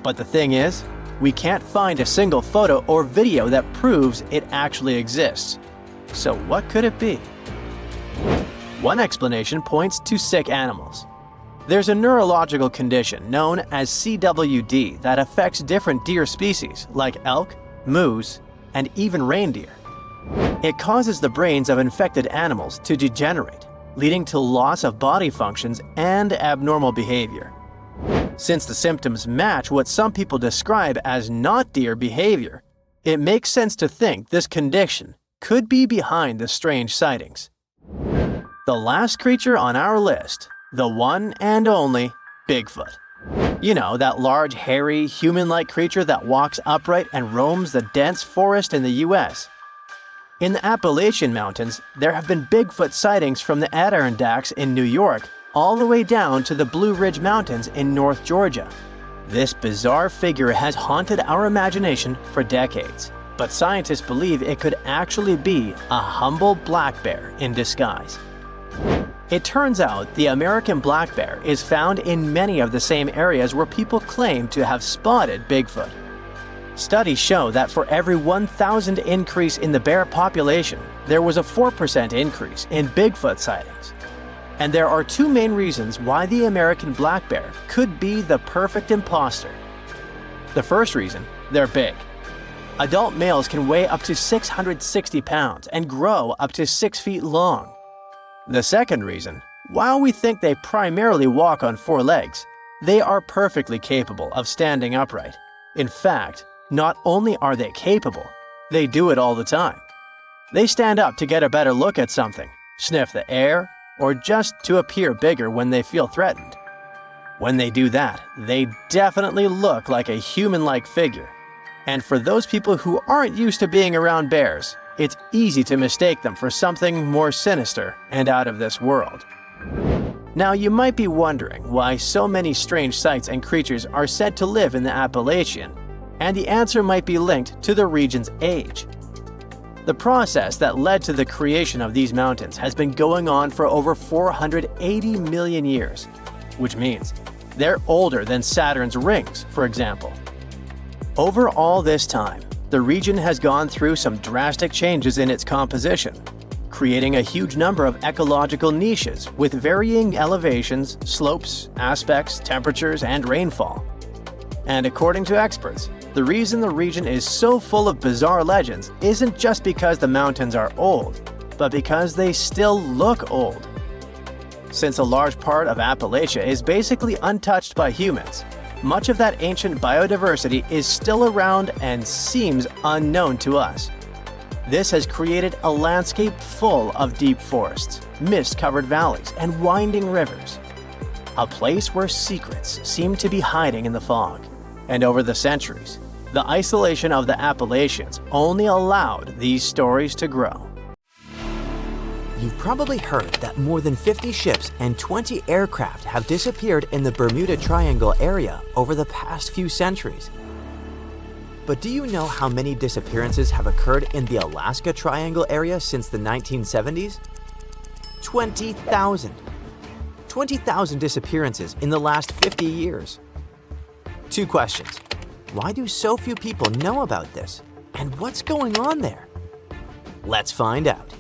But the thing is, we can't find a single photo or video that proves it actually exists. So what could it be? One explanation points to sick animals. There's a neurological condition known as CWD that affects different deer species like elk, moose, and even reindeer. It causes the brains of infected animals to degenerate, leading to loss of body functions and abnormal behavior. Since the symptoms match what some people describe as not deer behavior, it makes sense to think this condition could be behind the strange sightings. The last creature on our list, the one and only Bigfoot. You know, that large, hairy, human-like creature that walks upright and roams the dense forest in the US. In the Appalachian Mountains, there have been Bigfoot sightings from the Adirondacks in New York all the way down to the Blue Ridge Mountains in North Georgia. This bizarre figure has haunted our imagination for decades, but scientists believe it could actually be a humble black bear in disguise. It turns out the American black bear is found in many of the same areas where people claim to have spotted Bigfoot. Studies show that for every 1,000 increase in the bear population, there was a 4% increase in Bigfoot sightings. And there are two main reasons why the American black bear could be the perfect imposter. The first reason, they're big. Adult males can weigh up to 660 pounds and grow up to 6 feet long. The second reason, while we think they primarily walk on 4 legs, they are perfectly capable of standing upright. In fact, not only are they capable, they do it all the time. They stand up to get a better look at something, sniff the air, or just to appear bigger when they feel threatened. When they do that, they definitely look like a human-like figure. And for those people who aren't used to being around bears, it's easy to mistake them for something more sinister and out of this world. Now, you might be wondering why so many strange sights and creatures are said to live in the Appalachian, and the answer might be linked to the region's age. The process that led to the creation of these mountains has been going on for over 480 million years, which means they're older than Saturn's rings, for example. Over all this time, the region has gone through some drastic changes in its composition, creating a huge number of ecological niches with varying elevations, slopes, aspects, temperatures, and rainfall. And according to experts, the reason the region is so full of bizarre legends isn't just because the mountains are old, but because they still look old. Since a large part of Appalachia is basically untouched by humans, much of that ancient biodiversity is still around and seems unknown to us. This has created a landscape full of deep forests, mist-covered valleys, and winding rivers. A place where secrets seem to be hiding in the fog. And over the centuries, the isolation of the Appalachians only allowed these stories to grow. You've probably heard that more than 50 ships and 20 aircraft have disappeared in the Bermuda Triangle area over the past few centuries. But do you know how many disappearances have occurred in the Alaska Triangle area since the 1970s? 20,000. 20,000 disappearances in the last 50 years. 2 questions. Why do so few people know about this? And what's going on there? Let's find out.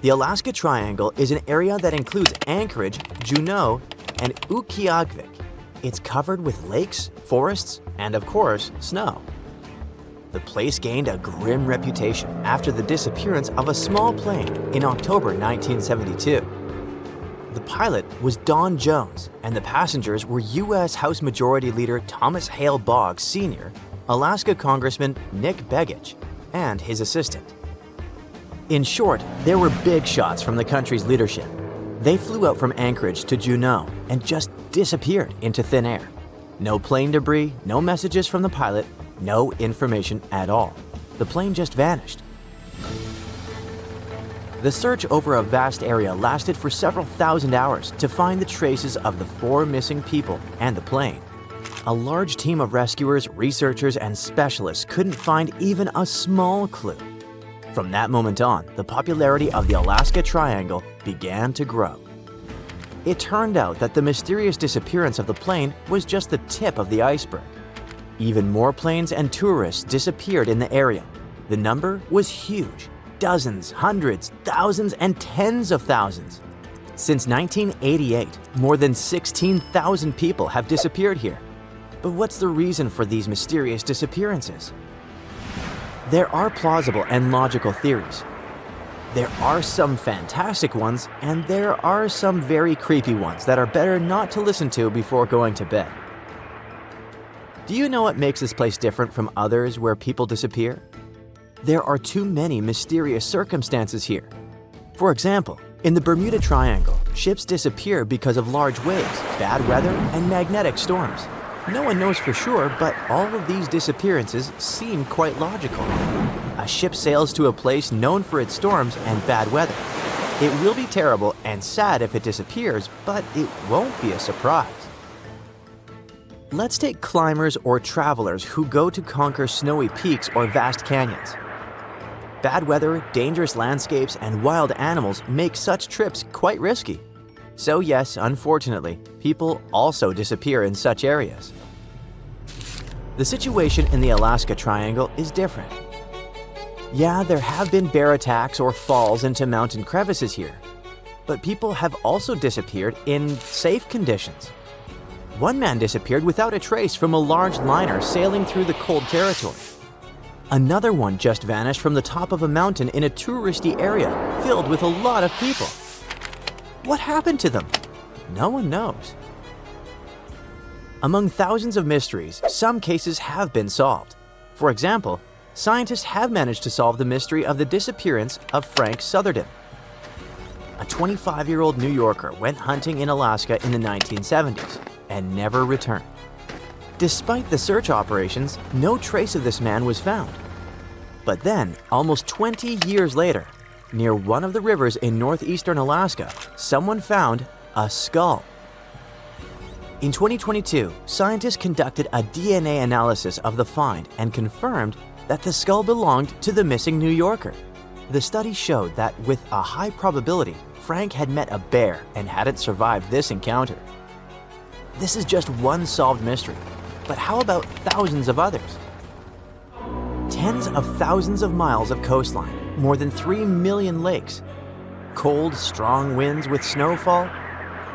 The Alaska Triangle is an area that includes Anchorage, Juneau, and Utqiagvik. It's covered with lakes, forests, and of course, snow. The place gained a grim reputation after the disappearance of a small plane in October 1972. The pilot was Don Jones, and the passengers were U.S. House Majority Leader Thomas Hale Boggs Sr., Alaska Congressman Nick Begich, and his assistant. In short, there were big shots from the country's leadership. They flew out from Anchorage to Juneau and just disappeared into thin air. No plane debris, no messages from the pilot, no information at all. The plane just vanished. The search over a vast area lasted for several thousand hours to find the traces of the 4 missing people and the plane. A large team of rescuers, researchers, and specialists couldn't find even a small clue. From that moment on, the popularity of the Alaska Triangle began to grow. It turned out that the mysterious disappearance of the plane was just the tip of the iceberg. Even more planes and tourists disappeared in the area. The number was huge. Dozens, hundreds, thousands, and tens of thousands. Since 1988, more than 16,000 people have disappeared here. But what's the reason for these mysterious disappearances? There are plausible and logical theories. There are some fantastic ones, and there are some very creepy ones that are better not to listen to before going to bed. Do you know what makes this place different from others where people disappear? There are too many mysterious circumstances here. For example, in the Bermuda Triangle, ships disappear because of large waves, bad weather, and magnetic storms. No one knows for sure, but all of these disappearances seem quite logical. A ship sails to a place known for its storms and bad weather. It will be terrible and sad if it disappears, but it won't be a surprise. Let's take climbers or travelers who go to conquer snowy peaks or vast canyons. Bad weather, dangerous landscapes, and wild animals make such trips quite risky. So yes, unfortunately, people also disappear in such areas. The situation in the Alaska Triangle is different. Yeah, there have been bear attacks or falls into mountain crevices here, but people have also disappeared in safe conditions. One man disappeared without a trace from a large liner sailing through the cold territory. Another one just vanished from the top of a mountain in a touristy area filled with a lot of people. What happened to them? No one knows. Among thousands of mysteries, some cases have been solved. For example, scientists have managed to solve the mystery of the disappearance of Frank Southerden. A 25-year-old New Yorker went hunting in Alaska in the 1970s and never returned. Despite the search operations, no trace of this man was found. But then, almost 20 years later, near one of the rivers in northeastern Alaska, someone found a skull. In 2022, scientists conducted a DNA analysis of the find and confirmed that the skull belonged to the missing New Yorker. The study showed that with a high probability, Frank had met a bear and hadn't survived this encounter. This is just one solved mystery, but how about thousands of others? Tens of thousands of miles of coastline, more than 3 million lakes, cold, strong winds with snowfall,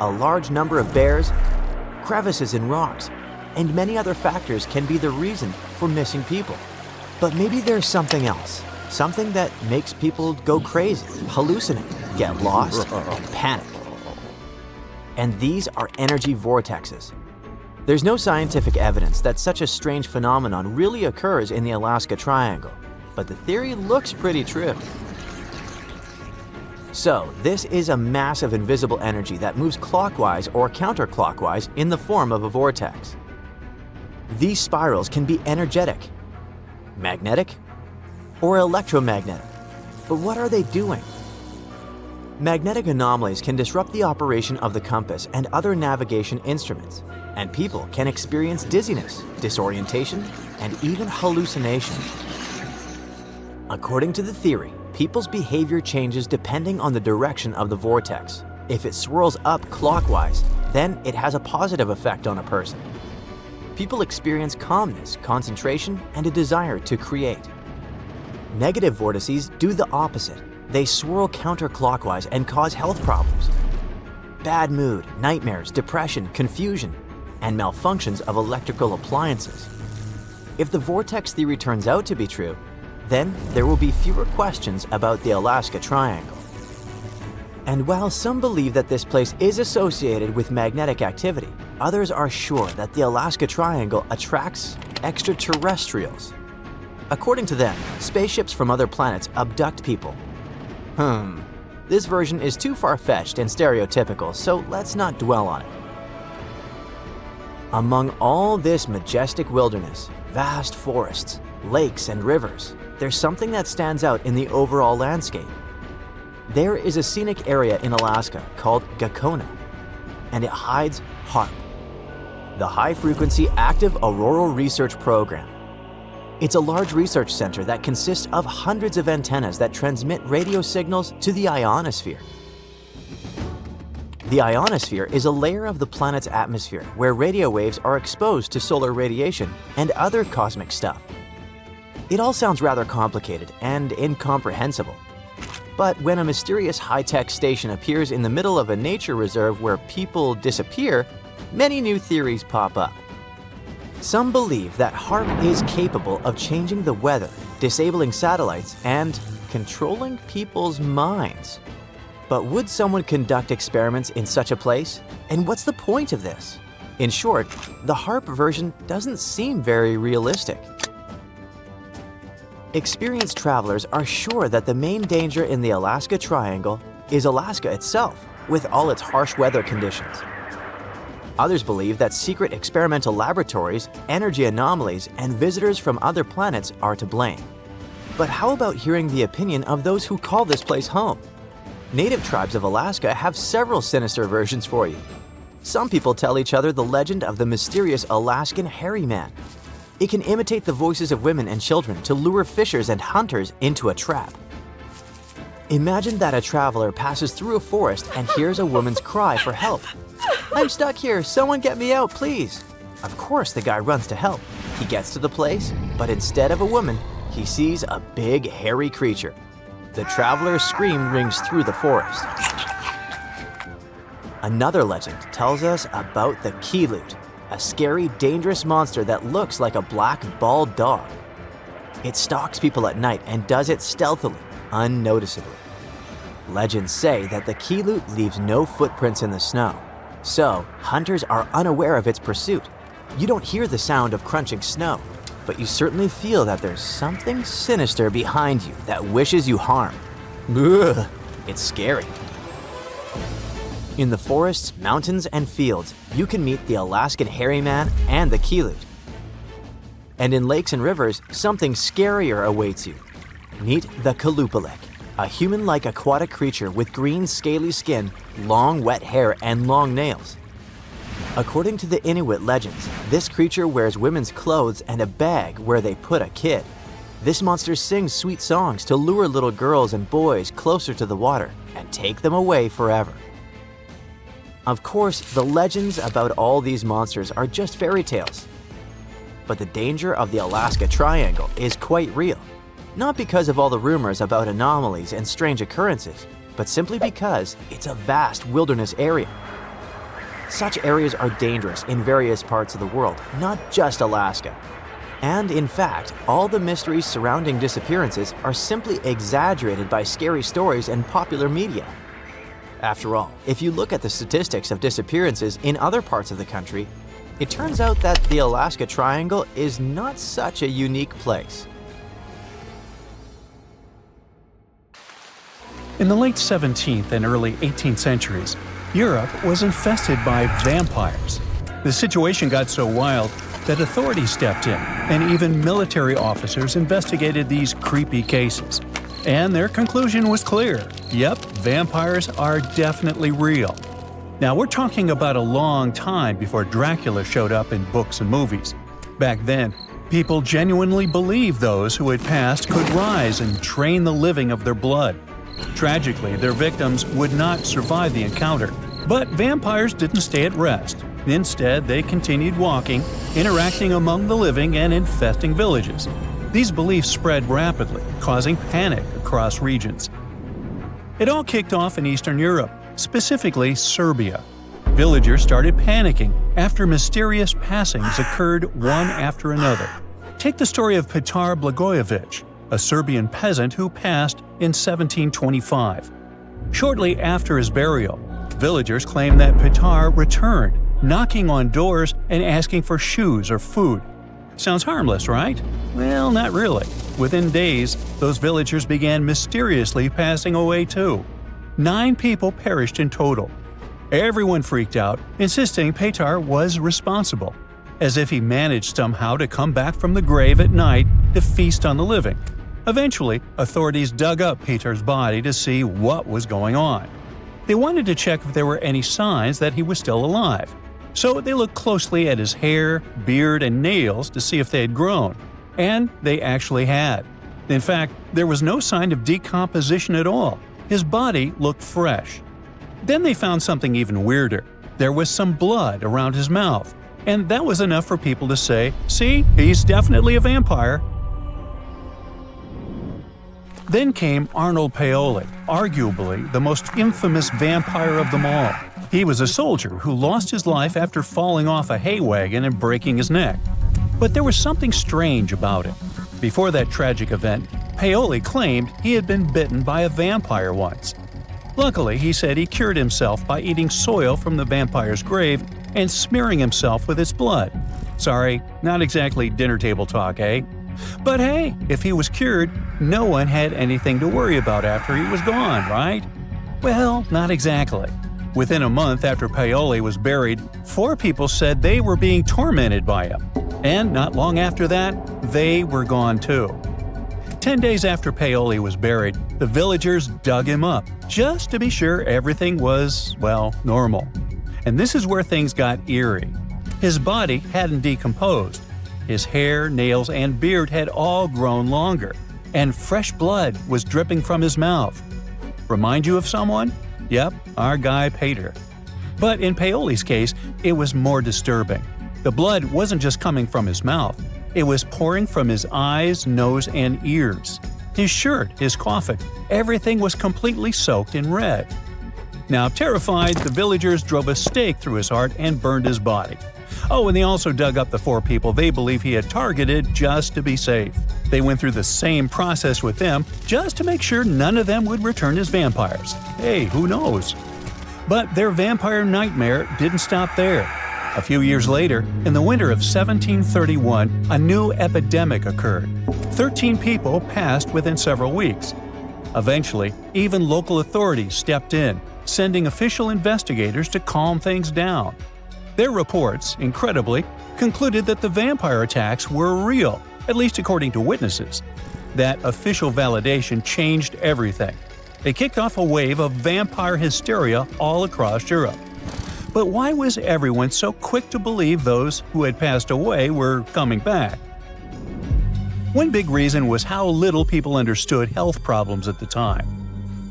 a large number of bears, crevices in rocks, and many other factors can be the reason for missing people. But maybe there's something else, something that makes people go crazy, hallucinate, get lost, and panic. And these are energy vortexes. There's no scientific evidence that such a strange phenomenon really occurs in the Alaska Triangle, but the theory looks pretty true. So, this is a mass of invisible energy that moves clockwise or counterclockwise in the form of a vortex. These spirals can be energetic, magnetic, or electromagnetic. But what are they doing? Magnetic anomalies can disrupt the operation of the compass and other navigation instruments, and people can experience dizziness, disorientation, and even hallucination. According to the theory, people's behavior changes depending on the direction of the vortex. If it swirls up clockwise, then it has a positive effect on a person. People experience calmness, concentration, and a desire to create. Negative vortices do the opposite. They swirl counterclockwise and cause health problems. Bad mood, nightmares, depression, confusion, and malfunctions of electrical appliances. If the vortex theory turns out to be true, then there will be fewer questions about the Alaska Triangle. And while some believe that this place is associated with magnetic activity, others are sure that the Alaska Triangle attracts extraterrestrials. According to them, spaceships from other planets abduct people. This version is too far-fetched and stereotypical, so let's not dwell on it. Among all this majestic wilderness, vast forests, lakes, and rivers, there's something that stands out in the overall landscape. There is a scenic area in Alaska called Gakona, and it hides HAARP, the High Frequency Active Auroral Research Program. It's a large research center that consists of hundreds of antennas that transmit radio signals to the ionosphere. The ionosphere is a layer of the planet's atmosphere where radio waves are exposed to solar radiation and other cosmic stuff. It all sounds rather complicated and incomprehensible. But when a mysterious high-tech station appears in the middle of a nature reserve where people disappear, many new theories pop up. Some believe that HAARP is capable of changing the weather, disabling satellites, and controlling people's minds. But would someone conduct experiments in such a place? And what's the point of this? In short, the HAARP version doesn't seem very realistic. Experienced travelers are sure that the main danger in the Alaska Triangle is Alaska itself, with all its harsh weather conditions. Others believe that secret experimental laboratories, energy anomalies, and visitors from other planets are to blame. But how about hearing the opinion of those who call this place home? Native tribes of Alaska have several sinister versions for you. Some people tell each other the legend of the mysterious Alaskan hairy man. It can imitate the voices of women and children to lure fishers and hunters into a trap. Imagine that a traveler passes through a forest and hears a woman's cry for help. "I'm stuck here, someone get me out, please." Of course, the guy runs to help. He gets to the place, but instead of a woman, he sees a big, hairy creature. The traveler's scream rings through the forest. Another legend tells us about the Keelut, a scary, dangerous monster that looks like a black, bald dog. It stalks people at night and does it stealthily, unnoticeably. Legends say that the Keelut leaves no footprints in the snow, so hunters are unaware of its pursuit. You don't hear the sound of crunching snow, but you certainly feel that there's something sinister behind you that wishes you harm. Ugh, it's scary. In the forests, mountains, and fields, you can meet the Alaskan hairy man and the Keelut. And in lakes and rivers, something scarier awaits you. Meet the Kalupalik, a human-like aquatic creature with green, scaly skin, long, wet hair, and long nails. According to the Inuit legends, this creature wears women's clothes and a bag where they put a kid. This monster sings sweet songs to lure little girls and boys closer to the water and take them away forever. Of course, the legends about all these monsters are just fairy tales. But the danger of the Alaska Triangle is quite real. Not because of all the rumors about anomalies and strange occurrences, but simply because it's a vast wilderness area. Such areas are dangerous in various parts of the world, not just Alaska. And in fact, all the mysteries surrounding disappearances are simply exaggerated by scary stories and popular media. After all, if you look at the statistics of disappearances in other parts of the country, it turns out that the Alaska Triangle is not such a unique place. In the late 17th and early 18th centuries, Europe was infested by vampires. The situation got so wild that authorities stepped in, and even military officers investigated these creepy cases. And their conclusion was clear. Yep, vampires are definitely real. Now, we're talking about a long time before Dracula showed up in books and movies. Back then, people genuinely believed those who had passed could rise and drain the living of their blood. Tragically, their victims would not survive the encounter. But vampires didn't stay at rest. Instead, they continued walking, interacting among the living and infesting villages. These beliefs spread rapidly, causing panic across regions. It all kicked off in Eastern Europe, specifically Serbia. Villagers started panicking after mysterious passings occurred one after another. Take the story of Petar Blagojevic, a Serbian peasant who passed in 1725. Shortly after his burial, villagers claimed that Petar returned, knocking on doors and asking for shoes or food. Sounds harmless, right? Well, not really. Within days, those villagers began mysteriously passing away too. 9 people perished in total. Everyone freaked out, insisting Petar was responsible, as if he managed somehow to come back from the grave at night to feast on the living. Eventually, authorities dug up Petar's body to see what was going on. They wanted to check if there were any signs that he was still alive. So they looked closely at his hair, beard, and nails to see if they had grown. And they actually had. In fact, there was no sign of decomposition at all. His body looked fresh. Then they found something even weirder. There was some blood around his mouth. And that was enough for people to say, "See, he's definitely a vampire." Then came Arnold Paoli, arguably the most infamous vampire of them all. He was a soldier who lost his life after falling off a hay wagon and breaking his neck. But there was something strange about him. Before that tragic event, Paoli claimed he had been bitten by a vampire once. Luckily, he said he cured himself by eating soil from the vampire's grave and smearing himself with its blood. Sorry, not exactly dinner table talk, eh? But hey, if he was cured, no one had anything to worry about after he was gone, right? Well, not exactly. Within a month after Paoli was buried, 4 people said they were being tormented by him. And not long after that, they were gone too. 10 days after Paoli was buried, the villagers dug him up, just to be sure everything was, well, normal. And this is where things got eerie. His body hadn't decomposed. His hair, nails, and beard had all grown longer, and fresh blood was dripping from his mouth. Remind you of someone? Yep, our guy Peter. But in Paoli's case, it was more disturbing. The blood wasn't just coming from his mouth. It was pouring from his eyes, nose, and ears. His shirt, his coffin, everything was completely soaked in red. Now, terrified, the villagers drove a stake through his heart and burned his body. Oh, and they also dug up the 4 people they believe he had targeted just to be safe. They went through the same process with them just to make sure none of them would return as vampires. Hey, who knows? But their vampire nightmare didn't stop there. A few years later, in the winter of 1731, a new epidemic occurred. 13 people passed within several weeks. Eventually, even local authorities stepped in, sending official investigators to calm things down. Their reports, incredibly, concluded that the vampire attacks were real, at least according to witnesses. That official validation changed everything. It kicked off a wave of vampire hysteria all across Europe. But why was everyone so quick to believe those who had passed away were coming back? One big reason was how little people understood health problems at the time.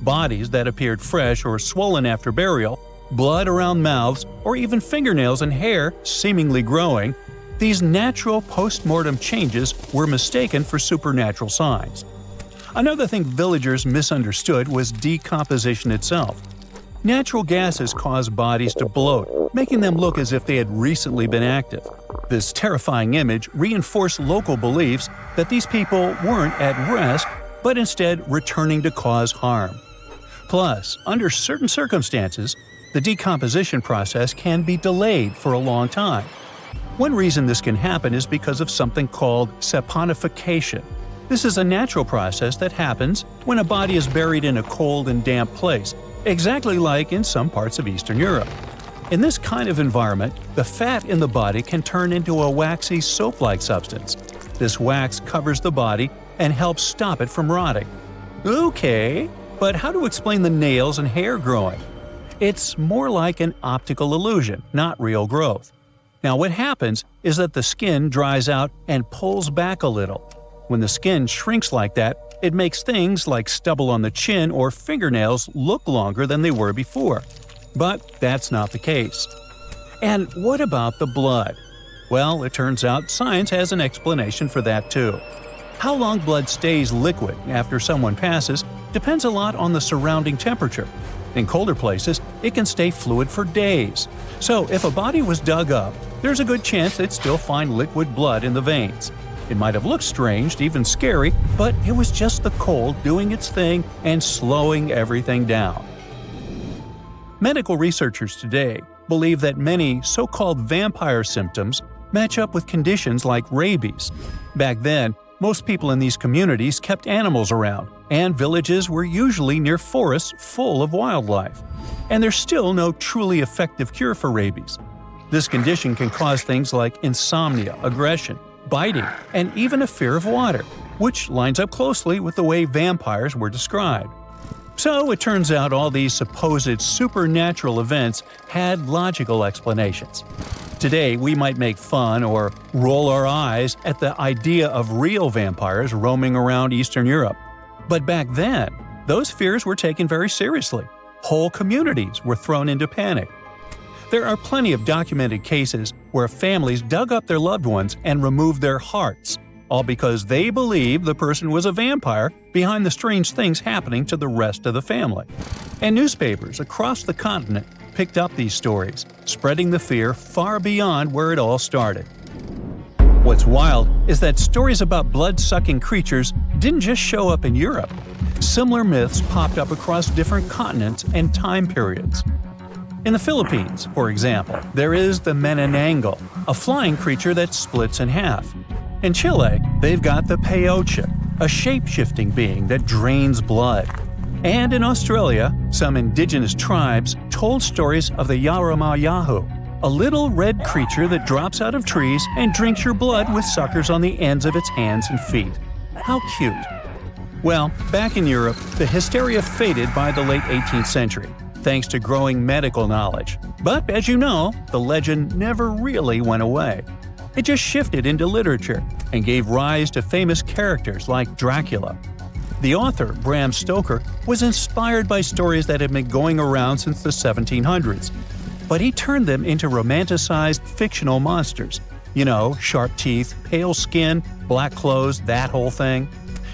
Bodies that appeared fresh or swollen after burial, blood around mouths, or even fingernails and hair seemingly growing, these natural post-mortem changes were mistaken for supernatural signs. Another thing villagers misunderstood was decomposition itself. Natural gases cause bodies to bloat, making them look as if they had recently been active. This terrifying image reinforced local beliefs that these people weren't at rest, but instead returning to cause harm. Plus, under certain circumstances, the decomposition process can be delayed for a long time. One reason this can happen is because of something called saponification. This is a natural process that happens when a body is buried in a cold and damp place, exactly like in some parts of Eastern Europe. In this kind of environment, the fat in the body can turn into a waxy soap-like substance. This wax covers the body and helps stop it from rotting. Okay, but how to explain the nails and hair growing? It's more like an optical illusion, not real growth. Now what happens is that the skin dries out and pulls back a little. When the skin shrinks like that, it makes things like stubble on the chin or fingernails look longer than they were before. But that's not the case. And what about the blood? Well, it turns out science has an explanation for that too. How long blood stays liquid after someone passes depends a lot on the surrounding temperature. In colder places, it can stay fluid for days. So if a body was dug up, there's a good chance they'd still find liquid blood in the veins. It might have looked strange, even scary, but it was just the cold doing its thing and slowing everything down. Medical researchers today believe that many so-called vampire symptoms match up with conditions like rabies. Back then, most people in these communities kept animals around, and villages were usually near forests full of wildlife. And there's still no truly effective cure for rabies. This condition can cause things like insomnia, aggression, biting, and even a fear of water, which lines up closely with the way vampires were described. So it turns out all these supposed supernatural events had logical explanations. Today, we might make fun or roll our eyes at the idea of real vampires roaming around Eastern Europe. But back then, those fears were taken very seriously. Whole communities were thrown into panic. There are plenty of documented cases where families dug up their loved ones and removed their hearts, all because they believed the person was a vampire behind the strange things happening to the rest of the family. And newspapers across the continent picked up these stories, spreading the fear far beyond where it all started. What's wild is that stories about blood-sucking creatures didn't just show up in Europe. Similar myths popped up across different continents and time periods. In the Philippines, for example, there is the manananggal, a flying creature that splits in half. In Chile, they've got the peyote, a shape-shifting being that drains blood. And in Australia, some indigenous tribes told stories of the Yaramayahu, a little red creature that drops out of trees and drinks your blood with suckers on the ends of its hands and feet. How cute. Well, back in Europe, the hysteria faded by the late 18th century, thanks to growing medical knowledge. But as you know, the legend never really went away. It just shifted into literature and gave rise to famous characters like Dracula. The author, Bram Stoker, was inspired by stories that had been going around since the 1700s. But he turned them into romanticized fictional monsters. You know, sharp teeth, pale skin, black clothes, that whole thing.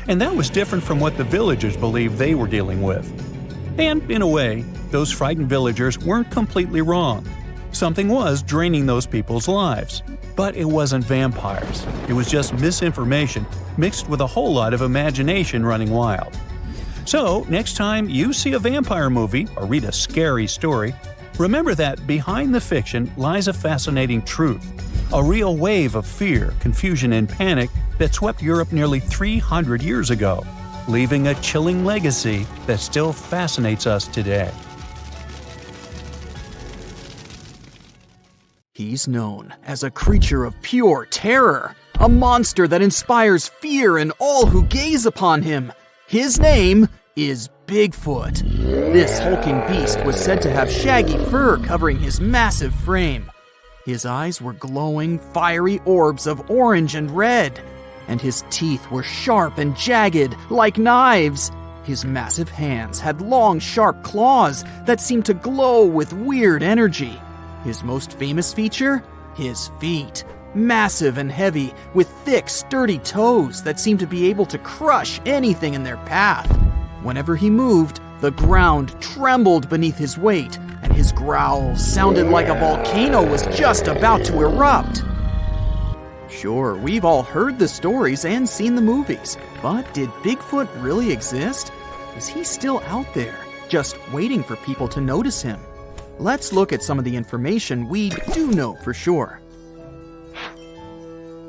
And that was different from what the villagers believed they were dealing with. And, in a way, those frightened villagers weren't completely wrong. Something was draining those people's lives. But it wasn't vampires. It was just misinformation mixed with a whole lot of imagination running wild. So, next time you see a vampire movie or read a scary story, remember that behind the fiction lies a fascinating truth. A real wave of fear, confusion, and panic that swept Europe nearly 300 years ago, leaving a chilling legacy that still fascinates us today. He's known as a creature of pure terror, a monster that inspires fear in all who gaze upon him. His name is Bigfoot. This hulking beast was said to have shaggy fur covering his massive frame. His eyes were glowing, fiery orbs of orange and red, and his teeth were sharp and jagged like knives. His massive hands had long, sharp claws that seemed to glow with weird energy. His most famous feature? His feet. Massive and heavy, with thick, sturdy toes that seemed to be able to crush anything in their path. Whenever he moved, the ground trembled beneath his weight, and his growls sounded like a volcano was just about to erupt. Sure, we've all heard the stories and seen the movies, but did Bigfoot really exist? Is he still out there, just waiting for people to notice him? Let's look at some of the information we do know for sure.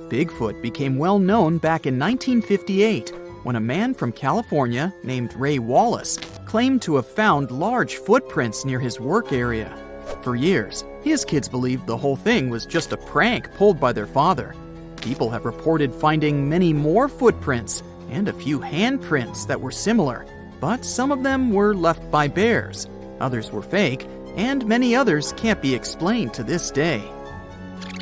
Bigfoot became well known back in 1958 when a man from California named Ray Wallace claimed to have found large footprints near his work area. For years, his kids believed the whole thing was just a prank pulled by their father. People have reported finding many more footprints and a few handprints that were similar, but some of them were left by bears, others were fake, and many others can't be explained to this day.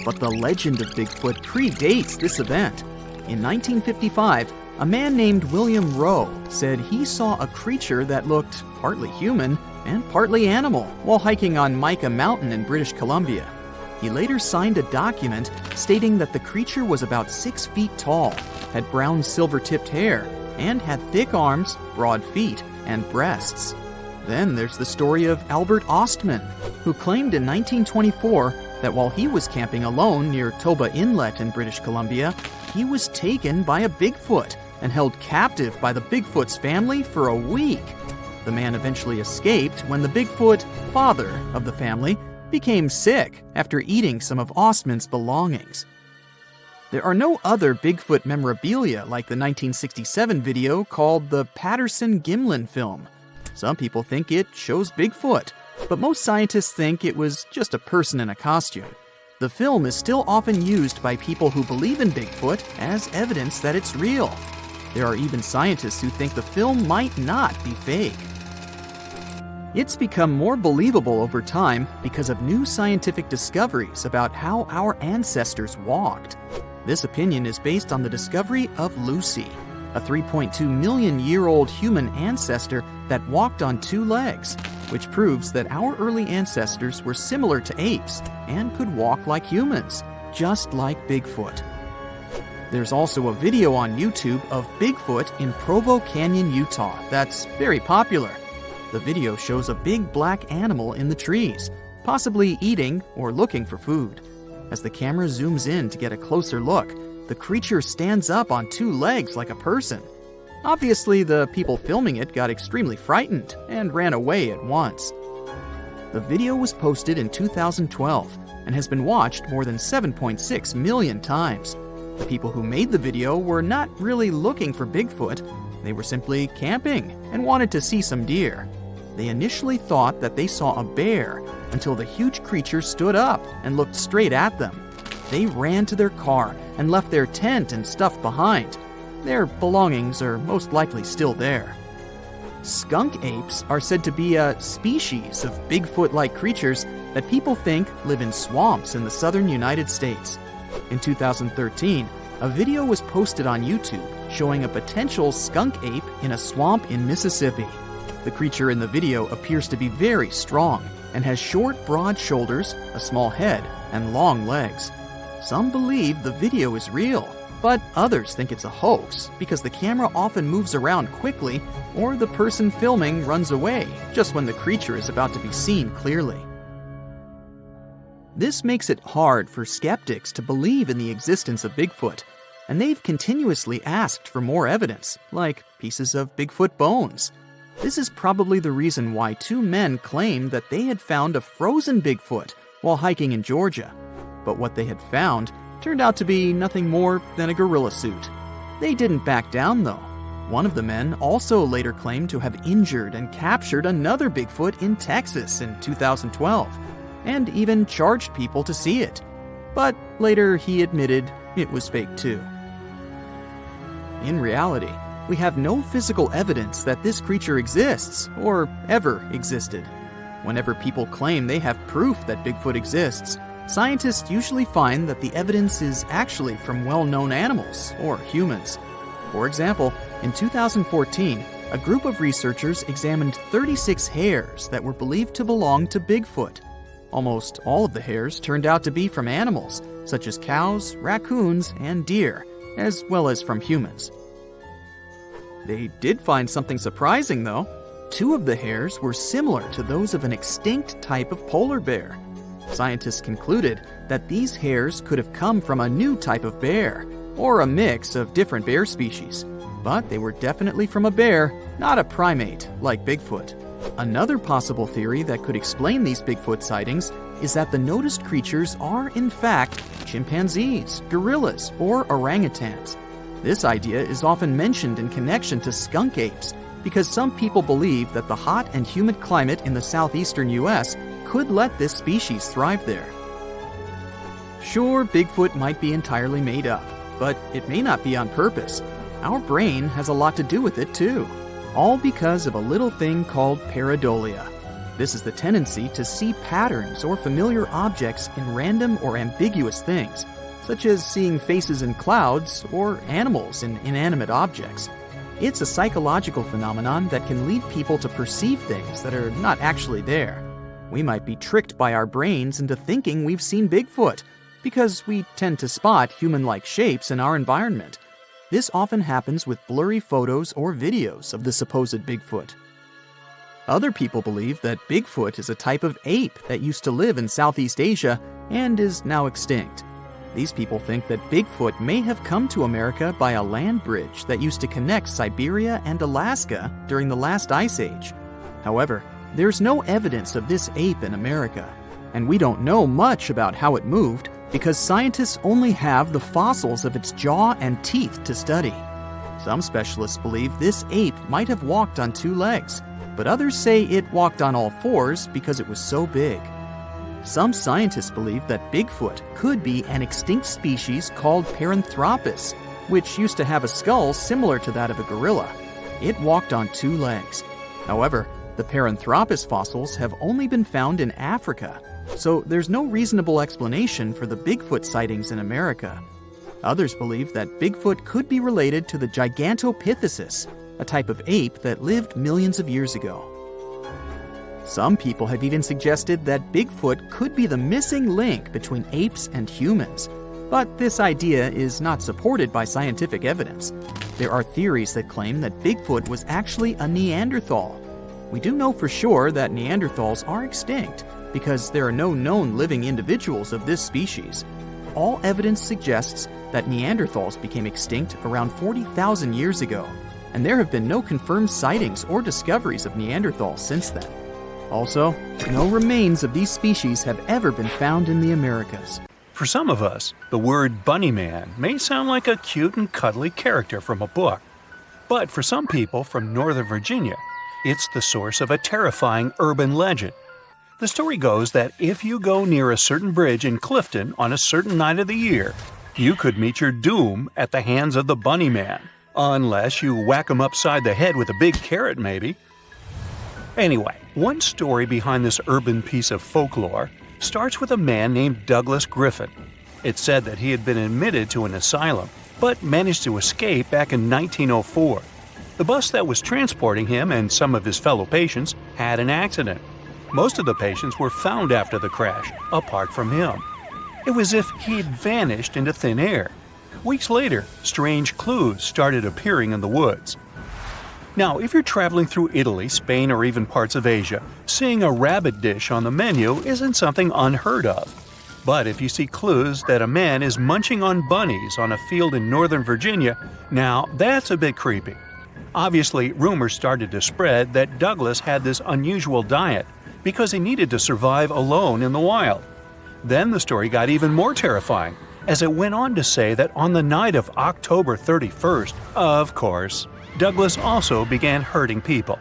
But the legend of Bigfoot predates this event. In 1955, a man named William Rowe said he saw a creature that looked partly human and partly animal while hiking on Mica Mountain in British Columbia. He later signed a document stating that the creature was about 6 feet tall, had brown silver-tipped hair, and had thick arms, broad feet, and breasts. Then there's the story of Albert Ostman, who claimed in 1924 that while he was camping alone near Toba Inlet in British Columbia, he was taken by a Bigfoot and held captive by the Bigfoot's family for a week. The man eventually escaped when the Bigfoot, father of the family, became sick after eating some of Ostman's belongings. There are no other Bigfoot memorabilia like the 1967 video called the Patterson-Gimlin film. Some people think it shows Bigfoot, but most scientists think it was just a person in a costume. The film is still often used by people who believe in Bigfoot as evidence that it's real. There are even scientists who think the film might not be fake. It's become more believable over time because of new scientific discoveries about how our ancestors walked. This opinion is based on the discovery of Lucy, a 3.2 million year old human ancestor that walked on two legs, which proves that our early ancestors were similar to apes and could walk like humans, just like Bigfoot. There's also a video on YouTube of Bigfoot in Provo Canyon, Utah that's very popular. The video shows a big black animal in the trees, possibly eating or looking for food. As the camera zooms in to get a closer look, the creature stands up on two legs like a person. Obviously, the people filming it got extremely frightened and ran away at once. The video was posted in 2012 and has been watched more than 7.6 million times. The people who made the video were not really looking for Bigfoot. They were simply camping and wanted to see some deer. They initially thought that they saw a bear until the huge creature stood up and looked straight at them. They ran to their car and left their tent and stuff behind. Their belongings are most likely still there. Skunk apes are said to be a species of Bigfoot-like creatures that people think live in swamps in the southern United States. In 2013, a video was posted on YouTube showing a potential skunk ape in a swamp in Mississippi. The creature in the video appears to be very strong and has short, broad shoulders, a small head, and long legs. Some believe the video is real, but others think it's a hoax because the camera often moves around quickly or the person filming runs away just when the creature is about to be seen clearly. This makes it hard for skeptics to believe in the existence of Bigfoot, and they've continuously asked for more evidence, like pieces of Bigfoot bones. This is probably the reason why two men claimed that they had found a frozen Bigfoot while hiking in Georgia. But what they had found turned out to be nothing more than a gorilla suit. They didn't back down, though. One of the men also later claimed to have injured and captured another Bigfoot in Texas in 2012, and even charged people to see it. But later he admitted it was fake too. In reality, we have no physical evidence that this creature exists or ever existed. Whenever people claim they have proof that Bigfoot exists, scientists usually find that the evidence is actually from well-known animals or humans. For example, in 2014, a group of researchers examined 36 hairs that were believed to belong to Bigfoot. Almost all of the hairs turned out to be from animals, such as cows, raccoons, and deer, as well as from humans. They did find something surprising, though. Two of the hairs were similar to those of an extinct type of polar bear. Scientists concluded that these hairs could have come from a new type of bear, or a mix of different bear species. But they were definitely from a bear, not a primate like Bigfoot. Another possible theory that could explain these Bigfoot sightings is that the noticed creatures are, in fact, chimpanzees, gorillas, or orangutans. This idea is often mentioned in connection to skunk apes because some people believe that the hot and humid climate in the southeastern U.S. could let this species thrive there. Sure, Bigfoot might be entirely made up, but it may not be on purpose. Our brain has a lot to do with it too, all because of a little thing called pareidolia. This is the tendency to see patterns or familiar objects in random or ambiguous things, such as seeing faces in clouds or animals in inanimate objects. It's a psychological phenomenon that can lead people to perceive things that are not actually there. We might be tricked by our brains into thinking we've seen Bigfoot, because we tend to spot human-like shapes in our environment. This often happens with blurry photos or videos of the supposed Bigfoot. Other people believe that Bigfoot is a type of ape that used to live in Southeast Asia and is now extinct. These people think that Bigfoot may have come to America by a land bridge that used to connect Siberia and Alaska during the last ice age. However, there's no evidence of this ape in America, and we don't know much about how it moved because scientists only have the fossils of its jaw and teeth to study. Some specialists believe this ape might have walked on two legs, but others say it walked on all fours because it was so big. Some scientists believe that Bigfoot could be an extinct species called Paranthropus, which used to have a skull similar to that of a gorilla. It walked on two legs. However, The Paranthropus fossils have only been found in Africa, so there's no reasonable explanation for the Bigfoot sightings in America. Others believe that Bigfoot could be related to the Gigantopithecus, a type of ape that lived millions of years ago. Some people have even suggested that Bigfoot could be the missing link between apes and humans, but this idea is not supported by scientific evidence. There are theories that claim that Bigfoot was actually a Neanderthal. We do know for sure that Neanderthals are extinct because there are no known living individuals of this species. All evidence suggests that Neanderthals became extinct around 40,000 years ago, and there have been no confirmed sightings or discoveries of Neanderthals since then. Also, no remains of these species have ever been found in the Americas. For some of us, the word bunny man may sound like a cute and cuddly character from a book. But for some people from Northern Virginia, it's the source of a terrifying urban legend. The story goes that if you go near a certain bridge in Clifton on a certain night of the year, you could meet your doom at the hands of the bunny man. Unless you whack him upside the head with a big carrot, maybe. Anyway, one story behind this urban piece of folklore starts with a man named Douglas Griffin. It's said that he had been admitted to an asylum, but managed to escape back in 1904. The bus that was transporting him and some of his fellow patients had an accident. Most of the patients were found after the crash, apart from him. It was as if he had vanished into thin air. Weeks later, strange clues started appearing in the woods. Now, if you're traveling through Italy, Spain, or even parts of Asia, seeing a rabbit dish on the menu isn't something unheard of. But if you see clues that a man is munching on bunnies on a field in Northern Virginia, now that's a bit creepy. Obviously, rumors started to spread that Douglas had this unusual diet because he needed to survive alone in the wild. Then the story got even more terrifying, as it went on to say that on the night of October 31st, of course, Douglas also began hurting people.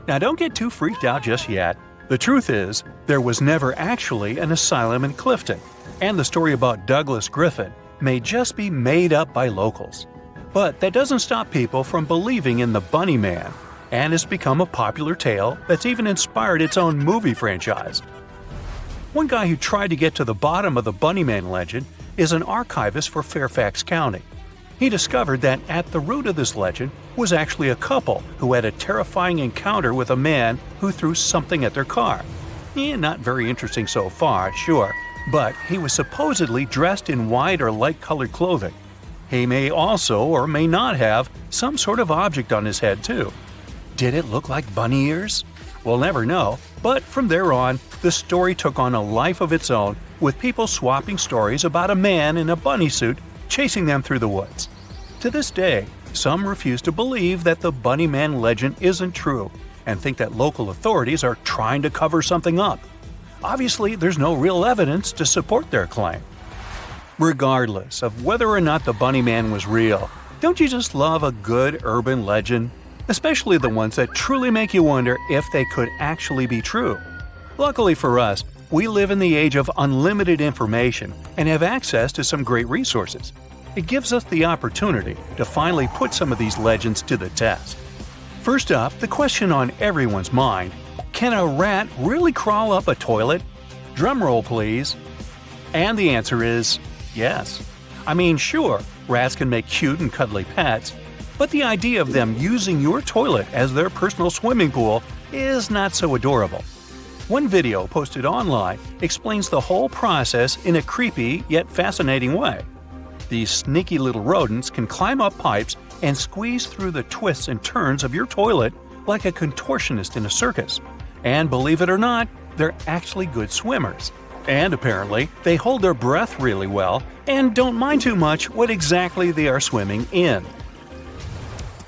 Now don't get too freaked out just yet. The truth is, there was never actually an asylum in Clifton, and the story about Douglas Griffin may just be made up by locals. But that doesn't stop people from believing in the Bunny Man, and it's become a popular tale that's even inspired its own movie franchise. One guy who tried to get to the bottom of the Bunny Man legend is an archivist for Fairfax County. He discovered that at the root of this legend was actually a couple who had a terrifying encounter with a man who threw something at their car. Not very interesting so far, sure, but he was supposedly dressed in white or light-colored clothing. He may also or may not have some sort of object on his head, too. Did it look like bunny ears? We'll never know, but from there on, the story took on a life of its own, with people swapping stories about a man in a bunny suit chasing them through the woods. To this day, some refuse to believe that the Bunny Man legend isn't true and think that local authorities are trying to cover something up. Obviously, there's no real evidence to support their claim. Regardless of whether or not the Bunny Man was real, don't you just love a good urban legend? Especially the ones that truly make you wonder if they could actually be true. Luckily for us, we live in the age of unlimited information and have access to some great resources. It gives us the opportunity to finally put some of these legends to the test. First up, the question on everyone's mind: can a rat really crawl up a toilet? Drumroll, please. And the answer is yes. I mean, sure, rats can make cute and cuddly pets, but the idea of them using your toilet as their personal swimming pool is not so adorable. One video posted online explains the whole process in a creepy yet fascinating way. These sneaky little rodents can climb up pipes and squeeze through the twists and turns of your toilet like a contortionist in a circus. And believe it or not, they're actually good swimmers. And apparently, they hold their breath really well and don't mind too much what exactly they are swimming in.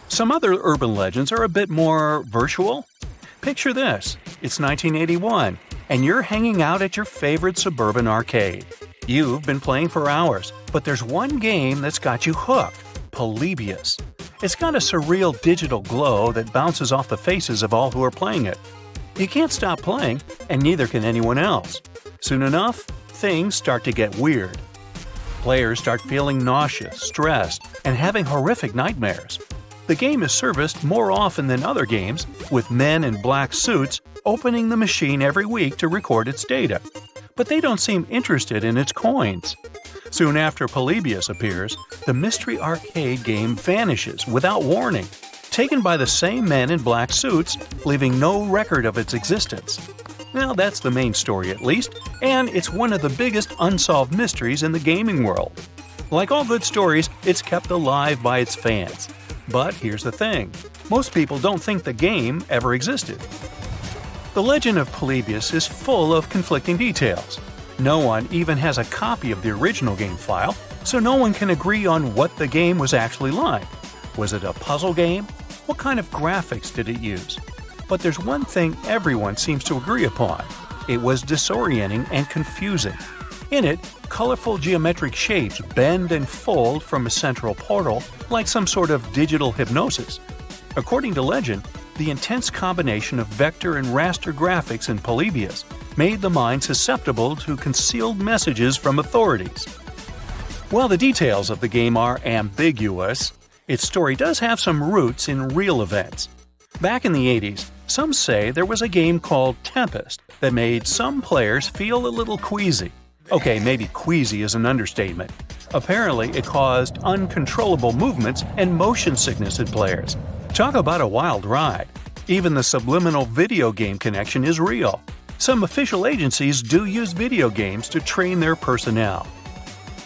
Some other urban legends are a bit more virtual. Picture this: it's 1981, and you're hanging out at your favorite suburban arcade. You've been playing for hours, but there's one game that's got you hooked: Polybius. It's got a surreal digital glow that bounces off the faces of all who are playing it. You can't stop playing, and neither can anyone else. Soon enough, things start to get weird. Players start feeling nauseous, stressed, and having horrific nightmares. The game is serviced more often than other games, with men in black suits opening the machine every week to record its data. But they don't seem interested in its coins. Soon after Polybius appears, the mystery arcade game vanishes without warning, taken by the same men in black suits, leaving no record of its existence. Well, that's the main story at least, and it's one of the biggest unsolved mysteries in the gaming world. Like all good stories, it's kept alive by its fans. But here's the thing, most people don't think the game ever existed. The legend of Polybius is full of conflicting details. No one even has a copy of the original game file, so no one can agree on what the game was actually like. Was it a puzzle game? What kind of graphics did it use? But there's one thing everyone seems to agree upon. It was disorienting and confusing. In it, colorful geometric shapes bend and fold from a central portal like some sort of digital hypnosis. According to legend, the intense combination of vector and raster graphics in Polybius made the mind susceptible to concealed messages from authorities. While the details of the game are ambiguous, its story does have some roots in real events. Back in the 80s, some say there was a game called Tempest that made some players feel a little queasy. Okay, maybe queasy is an understatement. Apparently, it caused uncontrollable movements and motion sickness in players. Talk about a wild ride. Even the subliminal video game connection is real. Some official agencies do use video games to train their personnel.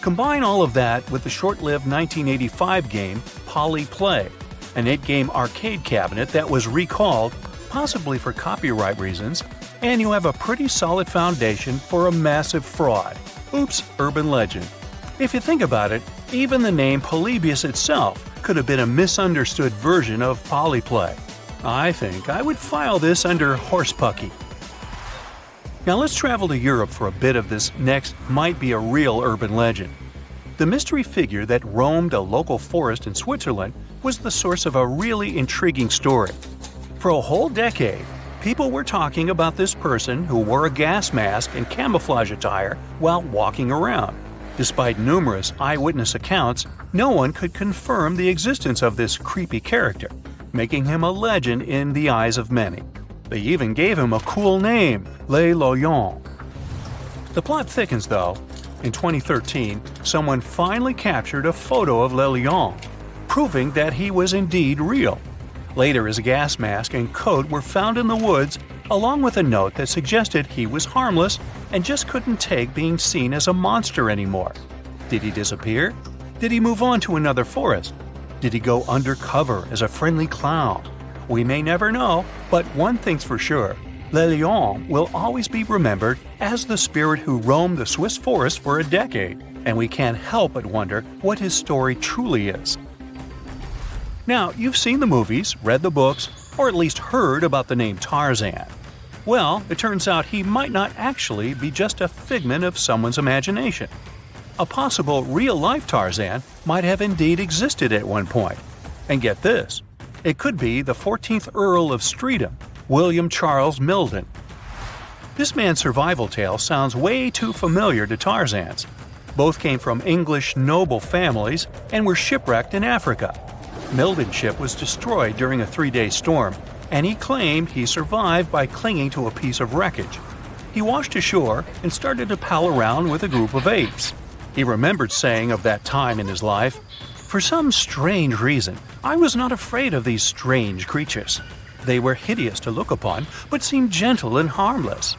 Combine all of that with the short-lived 1985 game Polyplay, an 8-game arcade cabinet that was recalled, possibly for copyright reasons, and you have a pretty solid foundation for a massive fraud. Oops, urban legend. If you think about it, even the name Polybius itself could have been a misunderstood version of Polyplay. I think I would file this under horsepucky. Now let's travel to Europe for a bit of this next might be a real urban legend. The mystery figure that roamed a local forest in Switzerland was the source of a really intriguing story. For a whole decade, people were talking about this person who wore a gas mask and camouflage attire while walking around. Despite numerous eyewitness accounts, no one could confirm the existence of this creepy character, making him a legend in the eyes of many. They even gave him a cool name, Le Lion. The plot thickens though. In 2013, someone finally captured a photo of Le Lion, proving that he was indeed real. Later, his gas mask and coat were found in the woods, along with a note that suggested he was harmless and just couldn't take being seen as a monster anymore. Did he disappear? Did he move on to another forest? Did he go undercover as a friendly clown? We may never know, but one thing's for sure. Le Lion will always be remembered as the spirit who roamed the Swiss forest for a decade, and we can't help but wonder what his story truly is. Now, you've seen the movies, read the books, or at least heard about the name Tarzan. Well, it turns out he might not actually be just a figment of someone's imagination. A possible real-life Tarzan might have indeed existed at one point. And get this, it could be the 14th Earl of Streatham, William Charles Milden. This man's survival tale sounds way too familiar to Tarzan's. Both came from English noble families and were shipwrecked in Africa. Milden's ship was destroyed during a 3-day storm, and he claimed he survived by clinging to a piece of wreckage. He washed ashore and started to pal around with a group of apes. He remembered saying of that time in his life, "For some strange reason, I was not afraid of these strange creatures. They were hideous to look upon, but seemed gentle and harmless."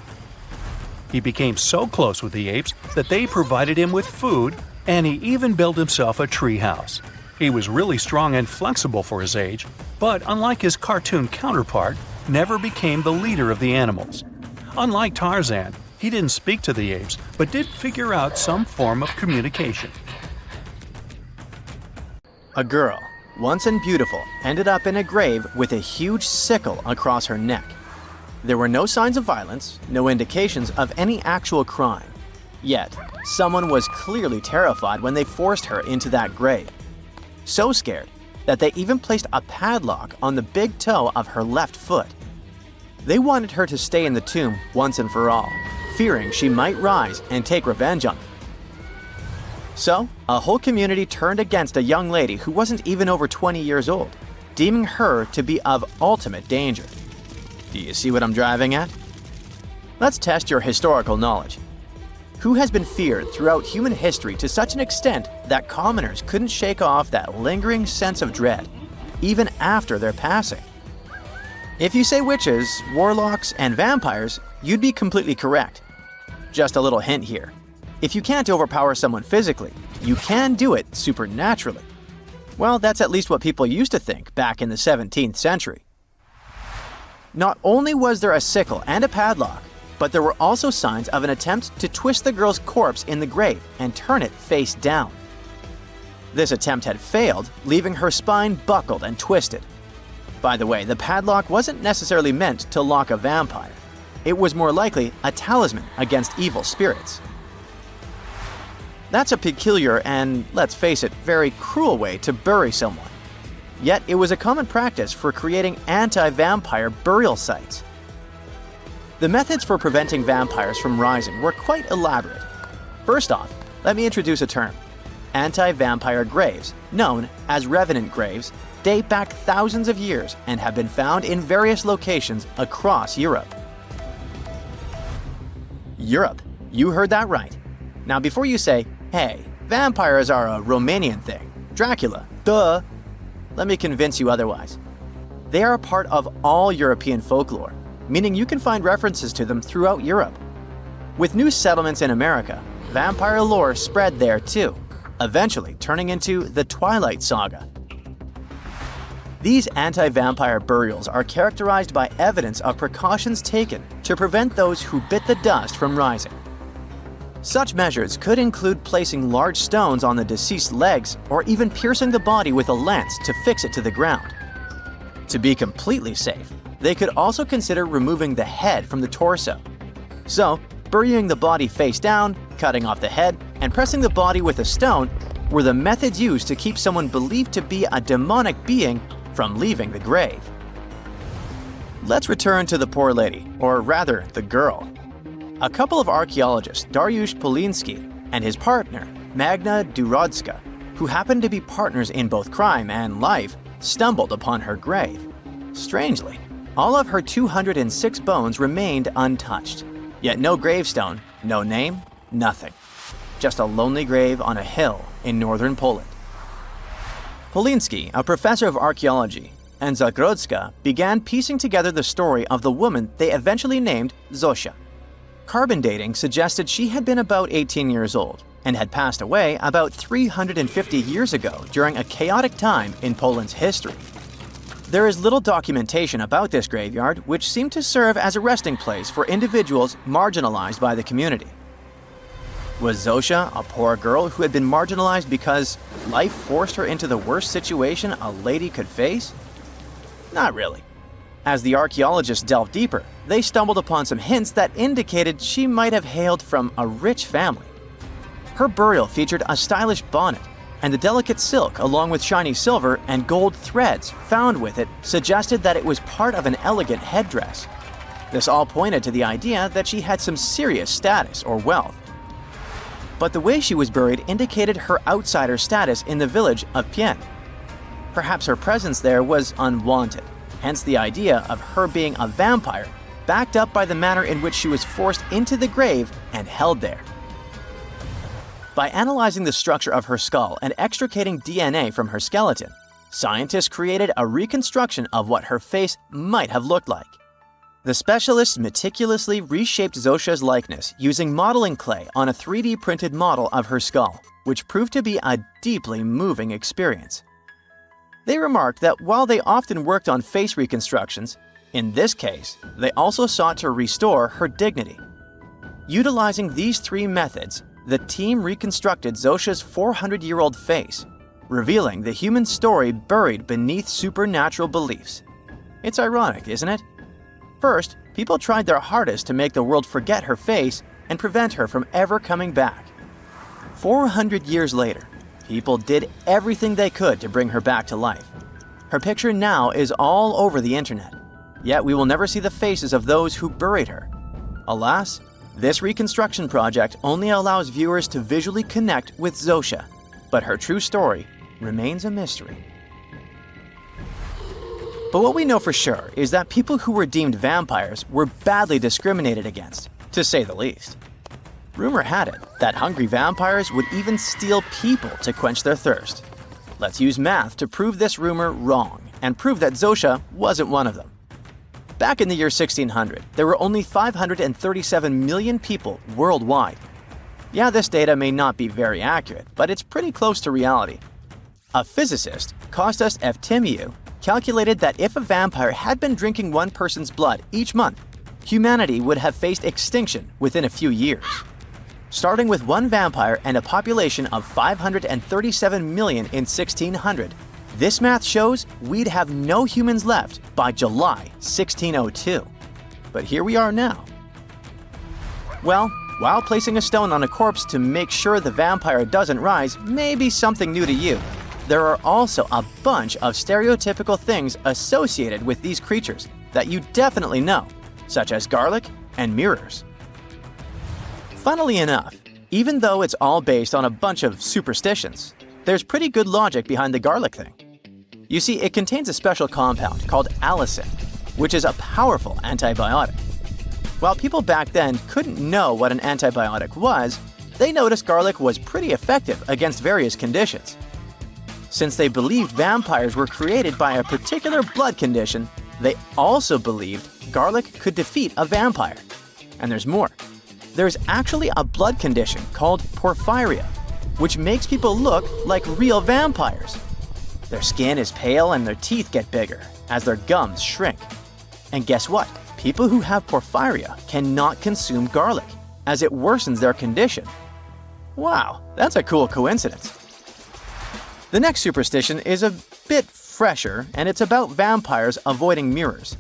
He became so close with the apes that they provided him with food, and he even built himself a tree house. He was really strong and flexible for his age, but unlike his cartoon counterpart, never became the leader of the animals. Unlike Tarzan, he didn't speak to the apes, but did figure out some form of communication. A girl, once and beautiful, ended up in a grave with a huge sickle across her neck. There were no signs of violence, no indications of any actual crime. Yet, someone was clearly terrified when they forced her into that grave. So scared that they even placed a padlock on the big toe of her left foot. They wanted her to stay in the tomb once and for all, fearing she might rise and take revenge on them. So, a whole community turned against a young lady who wasn't even over 20 years old. deeming her to be of ultimate danger. Do you see what I'm driving at? Let's test your historical knowledge. Who has been feared throughout human history to such an extent that commoners couldn't shake off that lingering sense of dread, even after their passing? If you say witches, warlocks, and vampires, you'd be completely correct. Just a little hint here. If you can't overpower someone physically, you can do it supernaturally. Well, that's at least what people used to think back in the 17th century. Not only was there a sickle and a padlock, but there were also signs of an attempt to twist the girl's corpse in the grave and turn it face down. This attempt had failed, leaving her spine buckled and twisted. By the way, the padlock wasn't necessarily meant to lock a vampire. It was more likely a talisman against evil spirits. That's a peculiar and, let's face it, very cruel way to bury someone. Yet it was a common practice for creating anti-vampire burial sites. The methods for preventing vampires from rising were quite elaborate. First off, let me introduce a term. Anti-vampire graves, known as revenant graves, date back thousands of years and have been found in various locations across Europe. Europe, you heard that right. Now before you say, hey, vampires are a Romanian thing, Dracula, duh, let me convince you otherwise. They are a part of all European folklore, meaning you can find references to them throughout Europe. With new settlements in America, vampire lore spread there too, eventually turning into the Twilight Saga. These anti-vampire burials are characterized by evidence of precautions taken to prevent those who bit the dust from rising. Such measures could include placing large stones on the deceased's legs or even piercing the body with a lance to fix it to the ground. To be completely safe, they could also consider removing the head from the torso. So, burying the body face down, cutting off the head, and pressing the body with a stone were the methods used to keep someone believed to be a demonic being from leaving the grave. Let's return to the poor lady, or rather, the girl. A couple of archaeologists, Dariusz Poliński and his partner, Magna Durodzka, who happened to be partners in both crime and life, stumbled upon her grave. Strangely, all of her 206 bones remained untouched. Yet no gravestone, no name, nothing. Just a lonely grave on a hill in northern Poland. Poliński, a professor of archaeology, and Zagrodzka began piecing together the story of the woman they eventually named Zosia. Carbon dating suggested she had been about 18 years old and had passed away about 350 years ago during a chaotic time in Poland's history. There is little documentation about this graveyard, which seemed to serve as a resting place for individuals marginalized by the community. Was Zosia a poor girl who had been marginalized because life forced her into the worst situation a lady could face? Not really. As the archaeologists delved deeper, they stumbled upon some hints that indicated she might have hailed from a rich family. Her burial featured a stylish bonnet, and the delicate silk along with shiny silver and gold threads found with it suggested that it was part of an elegant headdress. This all pointed to the idea that she had some serious status or wealth. But the way she was buried indicated her outsider status in the village of Pien. Perhaps her presence there was unwanted, hence the idea of her being a vampire, backed up by the manner in which she was forced into the grave and held there. By analyzing the structure of her skull and extricating DNA from her skeleton, scientists created a reconstruction of what her face might have looked like. The specialists meticulously reshaped Zosia's likeness using modeling clay on a 3D printed model of her skull, which proved to be a deeply moving experience. They remarked that while they often worked on face reconstructions, in this case, they also sought to restore her dignity. Utilizing these three methods, the team reconstructed Zosia's 400-year-old face, revealing the human story buried beneath supernatural beliefs. It's ironic, isn't it? First, people tried their hardest to make the world forget her face and prevent her from ever coming back. 400 years later, people did everything they could to bring her back to life. Her picture now is all over the internet, yet we will never see the faces of those who buried her. Alas, this reconstruction project only allows viewers to visually connect with Zosia, but her true story remains a mystery. But what we know for sure is that people who were deemed vampires were badly discriminated against, to say the least. Rumor had it that hungry vampires would even steal people to quench their thirst. Let's use math to prove this rumor wrong and prove that Zosha wasn't one of them. Back in the year 1600, there were only 537 million people worldwide. Yeah, this data may not be very accurate, but it's pretty close to reality. A physicist, Kostas Eftimiou, calculated that if a vampire had been drinking one person's blood each month, humanity would have faced extinction within a few years. Starting with one vampire and a population of 537 million in 1600, this math shows we'd have no humans left by July 1602. But here we are now. Well, while placing a stone on a corpse to make sure the vampire doesn't rise may be something new to you, there are also a bunch of stereotypical things associated with these creatures that you definitely know, such as garlic and mirrors. Funnily enough, even though it's all based on a bunch of superstitions, there's pretty good logic behind the garlic thing. You see, it contains a special compound called allicin, which is a powerful antibiotic. While people back then couldn't know what an antibiotic was, they noticed garlic was pretty effective against various conditions. Since they believed vampires were created by a particular blood condition, they also believed garlic could defeat a vampire. And there's more. There's actually a blood condition called porphyria, which makes people look like real vampires. Their skin is pale and their teeth get bigger as their gums shrink. And guess what? People who have porphyria cannot consume garlic, as it worsens their condition. Wow, that's a cool coincidence. The next superstition is a bit fresher, and it's about vampires avoiding mirrors.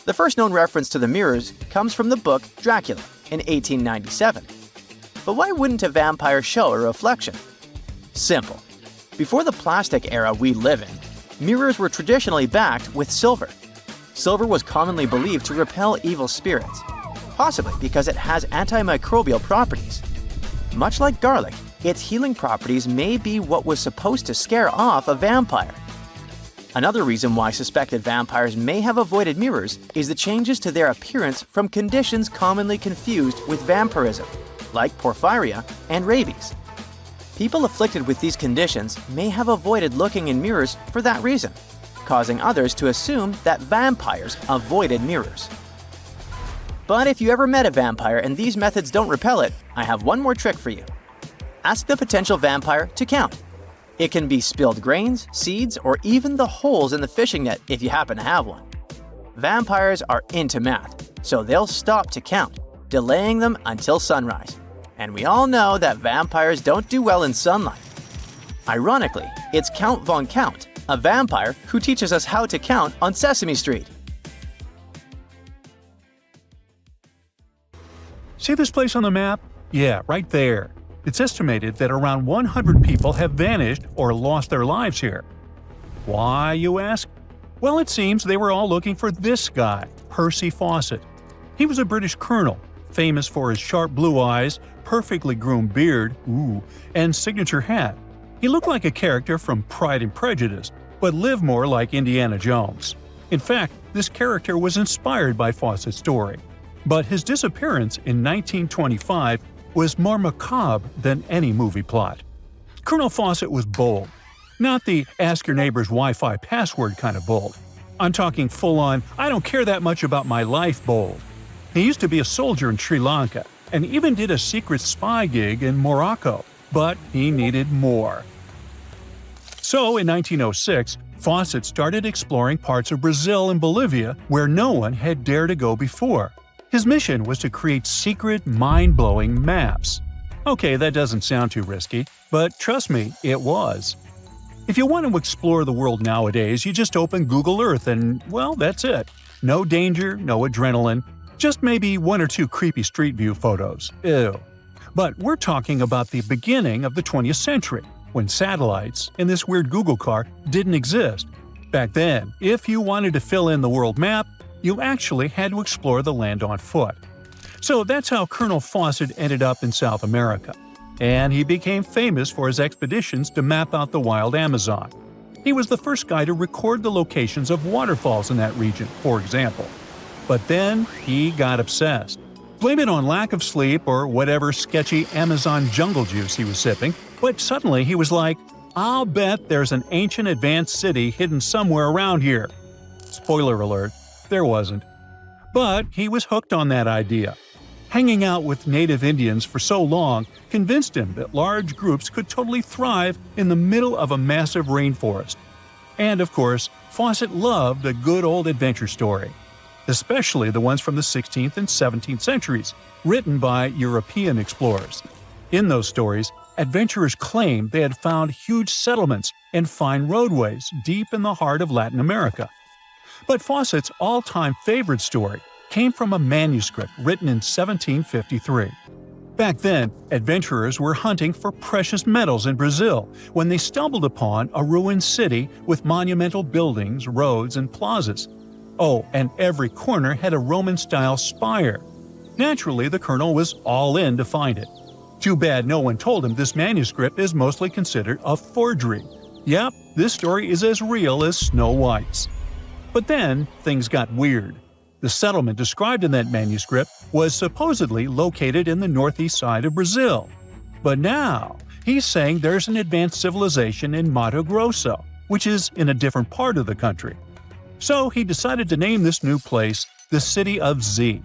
The first known reference to the mirrors comes from the book Dracula in 1897. But why wouldn't a vampire show a reflection? Simple. Before the plastic era we live in, mirrors were traditionally backed with silver. Silver was commonly believed to repel evil spirits, possibly because it has antimicrobial properties. Much like garlic, its healing properties may be what was supposed to scare off a vampire. Another reason why suspected vampires may have avoided mirrors is the changes to their appearance from conditions commonly confused with vampirism, like porphyria and rabies. People afflicted with these conditions may have avoided looking in mirrors for that reason, causing others to assume that vampires avoided mirrors. But if you ever met a vampire and these methods don't repel it, I have one more trick for you. Ask the potential vampire to count. It can be spilled grains, seeds, or even the holes in the fishing net if you happen to have one. Vampires are into math, so they'll stop to count, delaying them until sunrise. And we all know that vampires don't do well in sunlight. Ironically, it's Count Von Count, a vampire who teaches us how to count on Sesame Street. See this place on the map? Yeah, right there. It's estimated that around 100 people have vanished or lost their lives here. Why, you ask? Well, it seems they were all looking for this guy, Percy Fawcett. He was a British colonel, famous for his sharp blue eyes, perfectly groomed beard, and signature hat. He looked like a character from Pride and Prejudice, but lived more like Indiana Jones. In fact, this character was inspired by Fawcett's story. But his disappearance in 1925 was more macabre than any movie plot. Colonel Fawcett was bold. Not the ask your neighbor's Wi-Fi password kind of bold. I'm talking full-on, I don't care that much about my life bold. He used to be a soldier in Sri Lanka and even did a secret spy gig in Morocco, but he needed more. So in 1906, Fawcett started exploring parts of Brazil and Bolivia where no one had dared to go before. His mission was to create secret, mind-blowing maps. Okay, that doesn't sound too risky, but trust me, it was. If you want to explore the world nowadays, you just open Google Earth and, well, that's it. No danger, no adrenaline, just maybe one or two creepy street view photos. Ew. But we're talking about the beginning of the 20th century, when satellites and this weird Google car didn't exist. Back then, if you wanted to fill in the world map, you actually had to explore the land on foot. So that's how Colonel Fawcett ended up in South America. And he became famous for his expeditions to map out the wild Amazon. He was the first guy to record the locations of waterfalls in that region, for example. But then he got obsessed. Blame it on lack of sleep or whatever sketchy Amazon jungle juice he was sipping, but suddenly he was like, I'll bet there's an ancient advanced city hidden somewhere around here. Spoiler alert, there wasn't. But he was hooked on that idea. Hanging out with native Indians for so long convinced him that large groups could totally thrive in the middle of a massive rainforest. And of course, Fawcett loved a good old adventure story, especially the ones from the 16th and 17th centuries, written by European explorers. In those stories, adventurers claimed they had found huge settlements and fine roadways deep in the heart of Latin America. But Fawcett's all-time favorite story came from a manuscript written in 1753. Back then, adventurers were hunting for precious metals in Brazil when they stumbled upon a ruined city with monumental buildings, roads, and plazas. Oh, and every corner had a Roman-style spire. Naturally, the colonel was all in to find it. Too bad no one told him this manuscript is mostly considered a forgery. Yep, this story is as real as Snow White's. But then, things got weird. The settlement described in that manuscript was supposedly located in the northeast side of Brazil. But now, he's saying there's an advanced civilization in Mato Grosso, which is in a different part of the country. So he decided to name this new place the City of Z.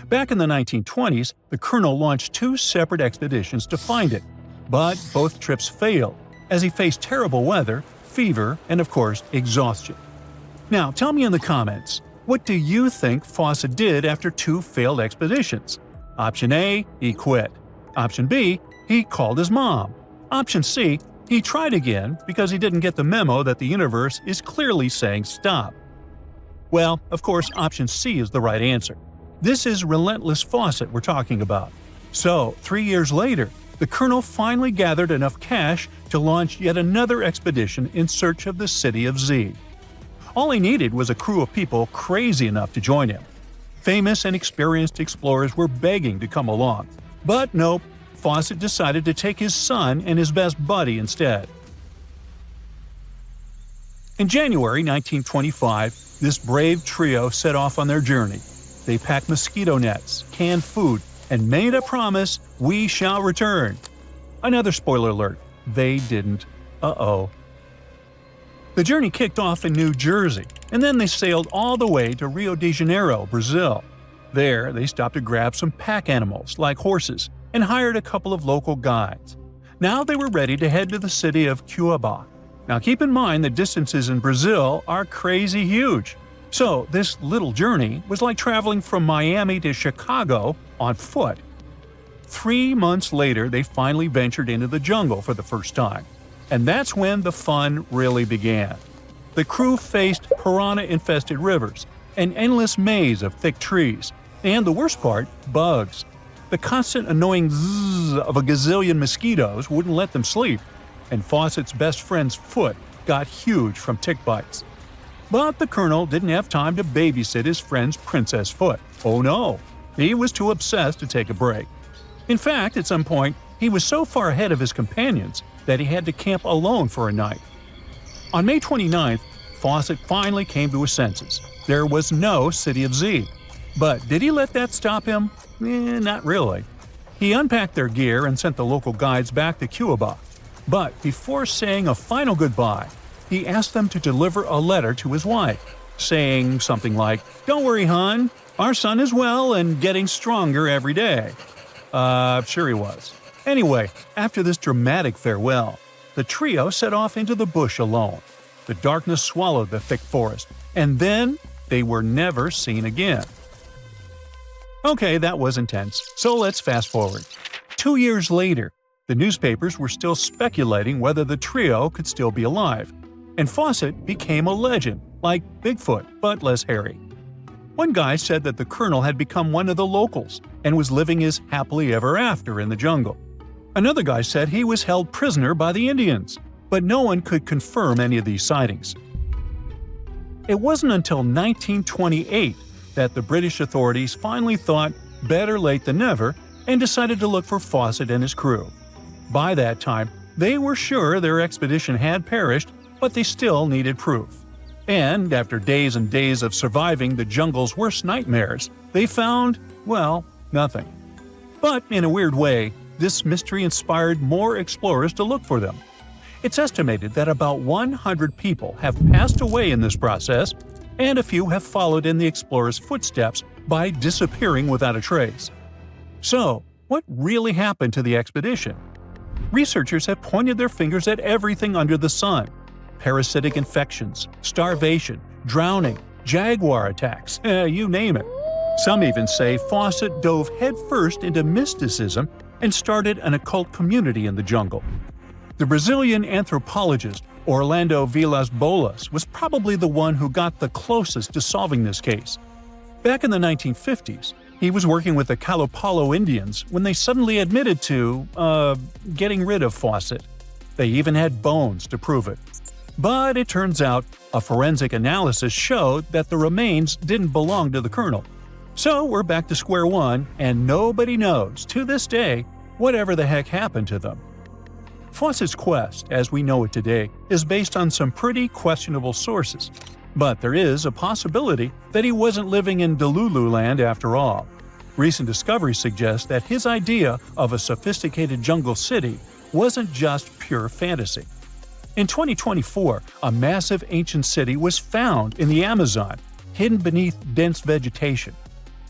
Back in the 1920s, the colonel launched 2 separate expeditions to find it, but both trips failed, as he faced terrible weather, fever, and of course, exhaustion. Now, tell me in the comments, what do you think Fawcett did after 2 failed expeditions? Option A, he quit. Option B, he called his mom. Option C, he tried again because he didn't get the memo that the universe is clearly saying stop. Well, of course, option C is the right answer. This is relentless Fawcett we're talking about. So, 3 years later, the colonel finally gathered enough cash to launch yet another expedition in search of the City of Z. All he needed was a crew of people crazy enough to join him. Famous and experienced explorers were begging to come along. But nope, Fawcett decided to take his son and his best buddy instead. In January 1925, this brave trio set off on their journey. They packed mosquito nets, canned food, and made a promise, we shall return. Another spoiler alert, they didn't. Uh-oh. The journey kicked off in New Jersey, and then they sailed all the way to Rio de Janeiro, Brazil. There, they stopped to grab some pack animals, like horses, and hired a couple of local guides. Now they were ready to head to the city of Cuiabá. Now keep in mind the distances in Brazil are crazy huge. So this little journey was like traveling from Miami to Chicago on foot. 3 months later, they finally ventured into the jungle for the first time. And that's when the fun really began. The crew faced piranha-infested rivers, an endless maze of thick trees, and the worst part, bugs. The constant annoying zzz of a gazillion mosquitoes wouldn't let them sleep, and Fawcett's best friend's foot got huge from tick bites. But the colonel didn't have time to babysit his friend's princess foot. Oh no, he was too obsessed to take a break. In fact, at some point, he was so far ahead of his companions that he had to camp alone for a night. On May 29th, Fawcett finally came to his senses. There was no City of Z. But did he let that stop him? Not really. He unpacked their gear and sent the local guides back to Cuiabá. But before saying a final goodbye, he asked them to deliver a letter to his wife, saying something like, "Don't worry, hon, our son is well and getting stronger every day." Sure he was. Anyway, after this dramatic farewell, the trio set off into the bush alone. The darkness swallowed the thick forest, and then they were never seen again. Okay, that was intense, so let's fast forward. 2 years later, the newspapers were still speculating whether the trio could still be alive, and Fawcett became a legend, like Bigfoot, but less hairy. One guy said that the colonel had become one of the locals and was living his happily ever after in the jungle. Another guy said he was held prisoner by the Indians, but no one could confirm any of these sightings. It wasn't until 1928 that the British authorities finally thought better late than never and decided to look for Fawcett and his crew. By that time, they were sure their expedition had perished but they still needed proof. And after days and days of surviving the jungle's worst nightmares, they found, well, nothing. But in a weird way, this mystery inspired more explorers to look for them. It's estimated that about 100 people have passed away in this process, and a few have followed in the explorers' footsteps by disappearing without a trace. So, what really happened to the expedition? Researchers have pointed their fingers at everything under the sun: parasitic infections, starvation, drowning, jaguar attacks, you name it. Some even say Fawcett dove headfirst into mysticism and started an occult community in the jungle. The Brazilian anthropologist Orlando Vilas-Boas was probably the one who got the closest to solving this case. Back in the 1950s, he was working with the Kalapalo Indians when they suddenly admitted to, getting rid of Fawcett. They even had bones to prove it. But it turns out a forensic analysis showed that the remains didn't belong to the colonel. So we're back to square one, and nobody knows, to this day, whatever the heck happened to them. Fawcett's quest, as we know it today, is based on some pretty questionable sources. But there is a possibility that he wasn't living in Delulu land after all. Recent discoveries suggest that his idea of a sophisticated jungle city wasn't just pure fantasy. In 2024, a massive ancient city was found in the Amazon, hidden beneath dense vegetation.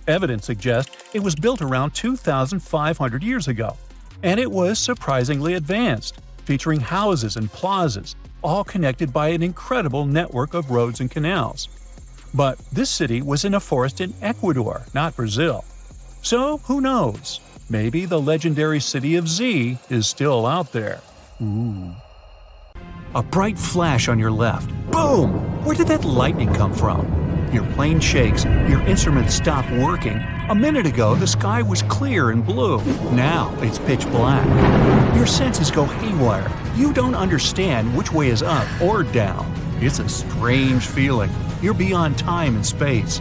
Evidence suggests it was built around 2,500 years ago, and it was surprisingly advanced, featuring houses and plazas, all connected by an incredible network of roads and canals. But this city was in a forest in Ecuador, not Brazil. So who knows? Maybe the legendary city of Z is still out there. Ooh. A bright flash on your left. Boom! Where did that lightning come from? Your plane shakes, your instruments stop working. A minute ago, the sky was clear and blue. Now, it's pitch black. Your senses go haywire. You don't understand which way is up or down. It's a strange feeling. You're beyond time and space.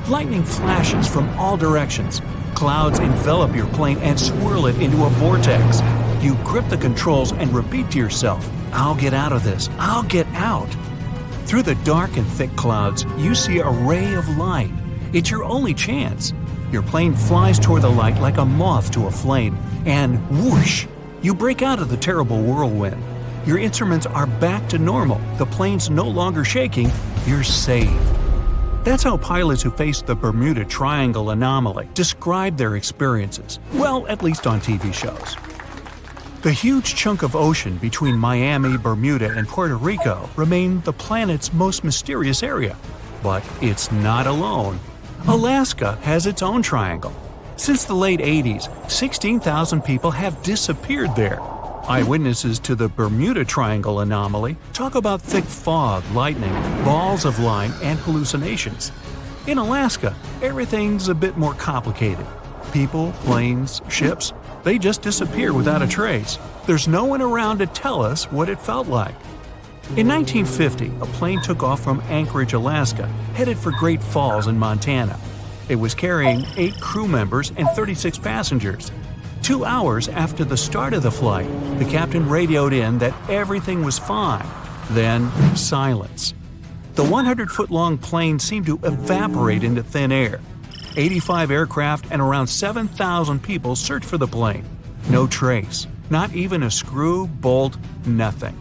Lightning flashes from all directions. Clouds envelop your plane and swirl it into a vortex. You grip the controls and repeat to yourself, "I'll get out of this. I'll get out." Through the dark and thick clouds, you see a ray of light. It's your only chance. Your plane flies toward the light like a moth to a flame, and whoosh! You break out of the terrible whirlwind. Your instruments are back to normal. The plane's no longer shaking. You're saved. That's how pilots who faced the Bermuda Triangle anomaly describe their experiences. Well, at least on TV shows. The huge chunk of ocean between Miami, Bermuda, and Puerto Rico remained the planet's most mysterious area. But it's not alone. Alaska has its own triangle. Since the late 80s, 16,000 people have disappeared there. Eyewitnesses to the Bermuda Triangle anomaly talk about thick fog, lightning, balls of light, and hallucinations. In Alaska, everything's a bit more complicated. People, planes, ships, they just disappear without a trace. There's no one around to tell us what it felt like. In 1950, a plane took off from Anchorage, Alaska, headed for Great Falls in Montana. It was carrying 8 crew members and 36 passengers. 2 hours after the start of the flight, the captain radioed in that everything was fine. Then, silence. The 100-foot-long plane seemed to evaporate into thin air. 85 aircraft and around 7,000 people searched for the plane. No trace. Not even a screw, bolt, nothing.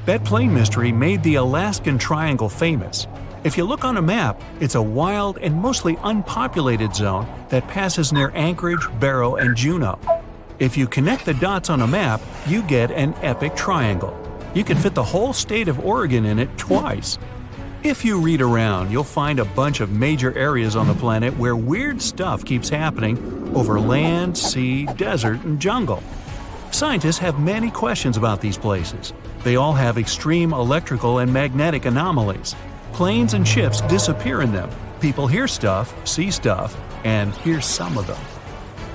That plane mystery made the Alaskan Triangle famous. If you look on a map, it's a wild and mostly unpopulated zone that passes near Anchorage, Barrow, and Juneau. If you connect the dots on a map, you get an epic triangle. You can fit the whole state of Oregon in it twice. If you read around, you'll find a bunch of major areas on the planet where weird stuff keeps happening over land, sea, desert, and jungle. Scientists have many questions about these places. They all have extreme electrical and magnetic anomalies. Planes and ships disappear in them. People hear stuff, see stuff, and here's some of them.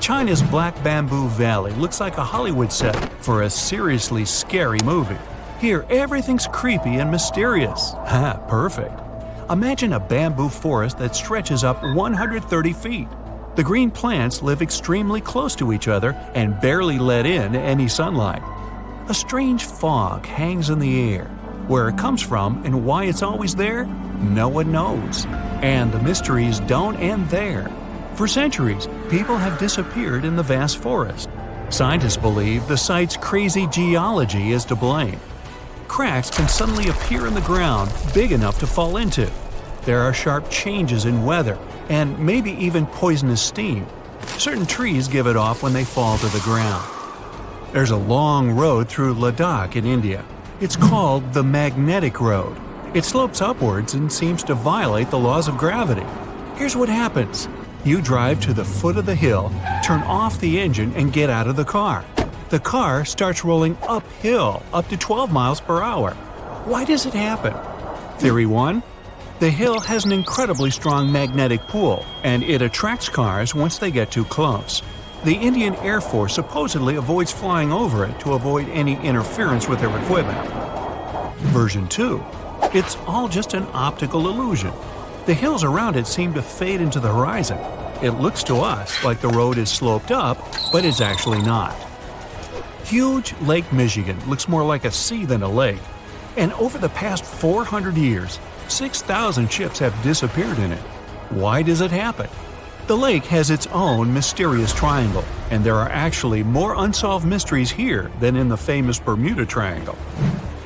China's Black Bamboo Valley looks like a Hollywood set for a seriously scary movie. Here, everything's creepy and mysterious. Ha, perfect. Imagine a bamboo forest that stretches up 130 feet. The green plants live extremely close to each other and barely let in any sunlight. A strange fog hangs in the air. Where it comes from and why it's always there, no one knows. And the mysteries don't end there. For centuries, people have disappeared in the vast forest. Scientists believe the site's crazy geology is to blame. Cracks can suddenly appear in the ground big enough to fall into. There are sharp changes in weather, and maybe even poisonous steam. Certain trees give it off when they fall to the ground. There's a long road through Ladakh in India. It's called the Magnetic Road. It slopes upwards and seems to violate the laws of gravity. Here's what happens. You drive to the foot of the hill, turn off the engine, and get out of the car. The car starts rolling uphill up to 12 miles per hour. Why does it happen? Theory 1. The hill has an incredibly strong magnetic pull, and it attracts cars once they get too close. The Indian Air Force supposedly avoids flying over it to avoid any interference with their equipment. Version 2. It's all just an optical illusion. The hills around it seem to fade into the horizon. It looks to us like the road is sloped up, but it's actually not. Huge Lake Michigan looks more like a sea than a lake. And over the past 400 years, 6,000 ships have disappeared in it. Why does it happen? The lake has its own mysterious triangle, and there are actually more unsolved mysteries here than in the famous Bermuda Triangle.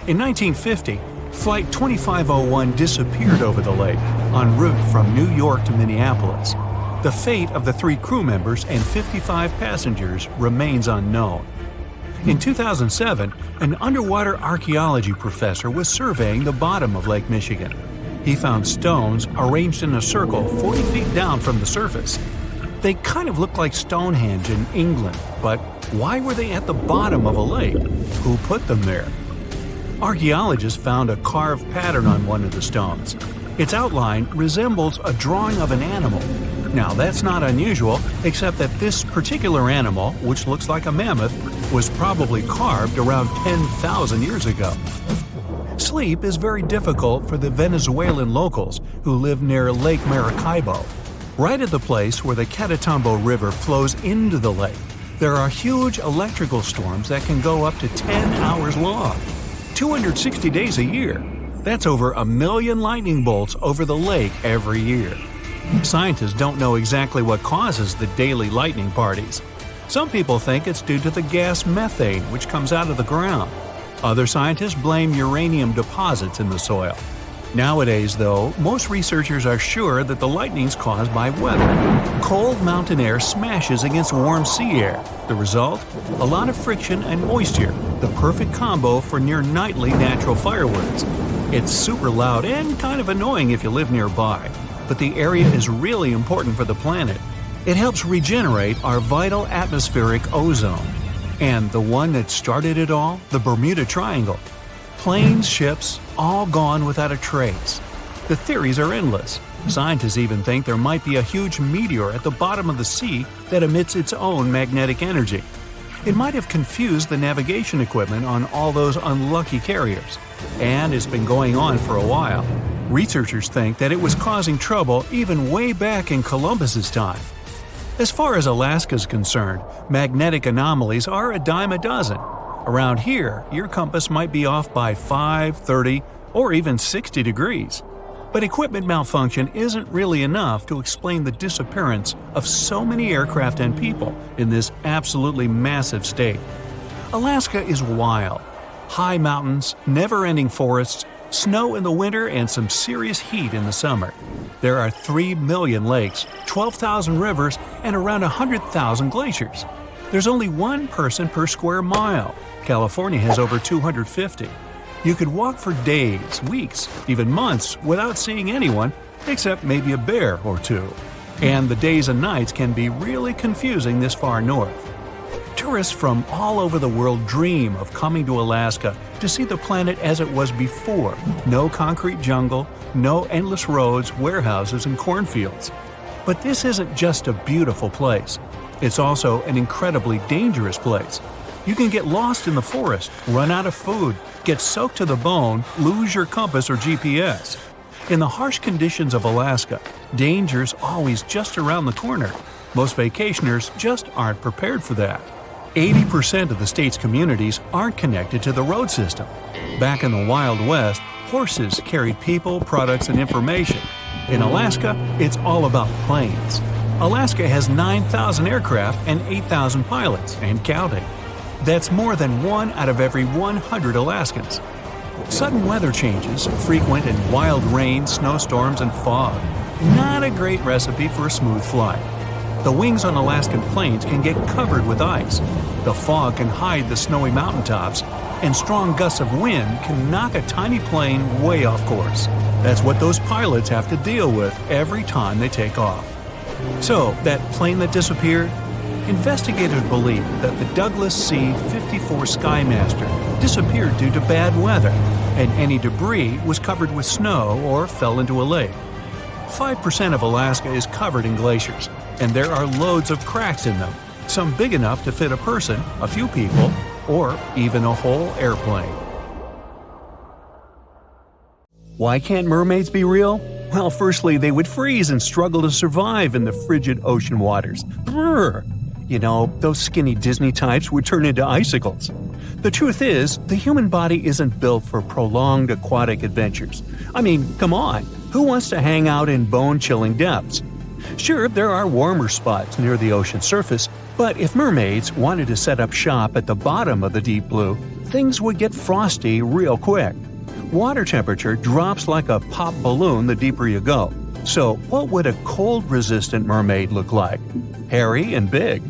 In 1950, Flight 2501 disappeared over the lake, en route from New York to Minneapolis. The fate of the 3 crew members and 55 passengers remains unknown. In 2007, an underwater archaeology professor was surveying the bottom of Lake Michigan. He found stones arranged in a circle 40 feet down from the surface. They kind of look like Stonehenge in England, but why were they at the bottom of a lake? Who put them there? Archaeologists found a carved pattern on one of the stones. Its outline resembles a drawing of an animal. Now, that's not unusual, except that this particular animal, which looks like a mammoth, was probably carved around 10,000 years ago. Sleep is very difficult for the Venezuelan locals who live near Lake Maracaibo. Right at the place where the Catatumbo River flows into the lake, there are huge electrical storms that can go up to 10 hours long. 260 days a year. That's over 1 million lightning bolts over the lake every year. Scientists don't know exactly what causes the daily lightning parties. Some people think it's due to the gas methane which comes out of the ground. Other scientists blame uranium deposits in the soil. Nowadays, though, most researchers are sure that the lightning's caused by weather. Cold mountain air smashes against warm sea air. The result? A lot of friction and moisture, the perfect combo for near-nightly natural fireworks. It's super loud and kind of annoying if you live nearby, but the area is really important for the planet. It helps regenerate our vital atmospheric ozone. And the one that started it all, the Bermuda Triangle. Planes, ships, all gone without a trace. The theories are endless. Scientists even think there might be a huge meteor at the bottom of the sea that emits its own magnetic energy. It might have confused the navigation equipment on all those unlucky carriers. And it's been going on for a while. Researchers think that it was causing trouble even way back in Columbus's time. As far as Alaska's concerned, magnetic anomalies are a dime a dozen. Around here, your compass might be off by 5, 30, or even 60 degrees. But equipment malfunction isn't really enough to explain the disappearance of so many aircraft and people in this absolutely massive state. Alaska is wild. High mountains, never-ending forests, snow in the winter, and some serious heat in the summer. There are 3 million lakes, 12,000 rivers, and around 100,000 glaciers. There's only 1 person per square mile. California has over 250. You could walk for days, weeks, even months without seeing anyone, except maybe a bear or two. And the days and nights can be really confusing this far north. Tourists from all over the world dream of coming to Alaska to see the planet as it was before. No concrete jungle, no endless roads, warehouses, and cornfields. But this isn't just a beautiful place. It's also an incredibly dangerous place. You can get lost in the forest, run out of food, get soaked to the bone, lose your compass or GPS. In the harsh conditions of Alaska, danger's always just around the corner. Most vacationers just aren't prepared for that. 80% of the state's communities aren't connected to the road system. Back in the Wild West, horses carried people, products, and information. In Alaska, it's all about planes. Alaska has 9,000 aircraft and 8,000 pilots, and counting. That's more than 1 out of every 100 Alaskans. Sudden weather changes, frequent and wild rain, snowstorms, and fog. Not a great recipe for a smooth flight. The wings on Alaskan plains can get covered with ice. The fog can hide the snowy mountaintops, and strong gusts of wind can knock a tiny plane way off course. That's what those pilots have to deal with every time they take off. So, that plane that disappeared? Investigators believe that the Douglas C-54 Skymaster disappeared due to bad weather, and any debris was covered with snow or fell into a lake. 5% of Alaska is covered in glaciers, and there are loads of cracks in them, some big enough to fit a person, a few people, or even a whole airplane. Why can't mermaids be real? Well, firstly, they would freeze and struggle to survive in the frigid ocean waters. Brrr! You know, those skinny Disney types would turn into icicles. The truth is, the human body isn't built for prolonged aquatic adventures. I mean, come on, who wants to hang out in bone-chilling depths? Sure, there are warmer spots near the ocean surface, but if mermaids wanted to set up shop at the bottom of the deep blue, things would get frosty real quick. Water temperature drops like a pop balloon the deeper you go. So what would a cold-resistant mermaid look like? Hairy and big.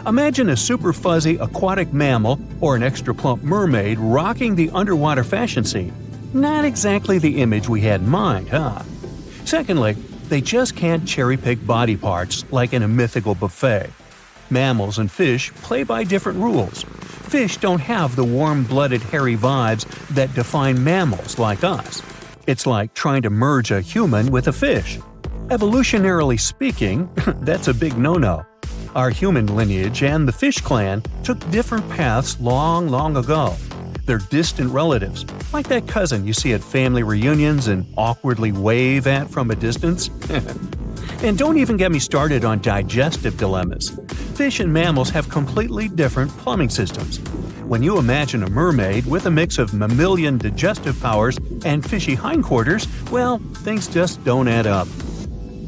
Imagine a super fuzzy aquatic mammal or an extra plump mermaid rocking the underwater fashion scene. Not exactly the image we had in mind, huh? Secondly, they just can't cherry-pick body parts like in a mythical buffet. Mammals and fish play by different rules. Fish don't have the warm-blooded hairy vibes that define mammals like us. It's like trying to merge a human with a fish. Evolutionarily speaking, that's a big no-no. Our human lineage and the fish clan took different paths long ago. They're distant relatives, like that cousin you see at family reunions and awkwardly wave at from a distance. And don't even get me started on digestive dilemmas. Fish and mammals have completely different plumbing systems. When you imagine a mermaid with a mix of mammalian digestive powers and fishy hindquarters, well, things just don't add up.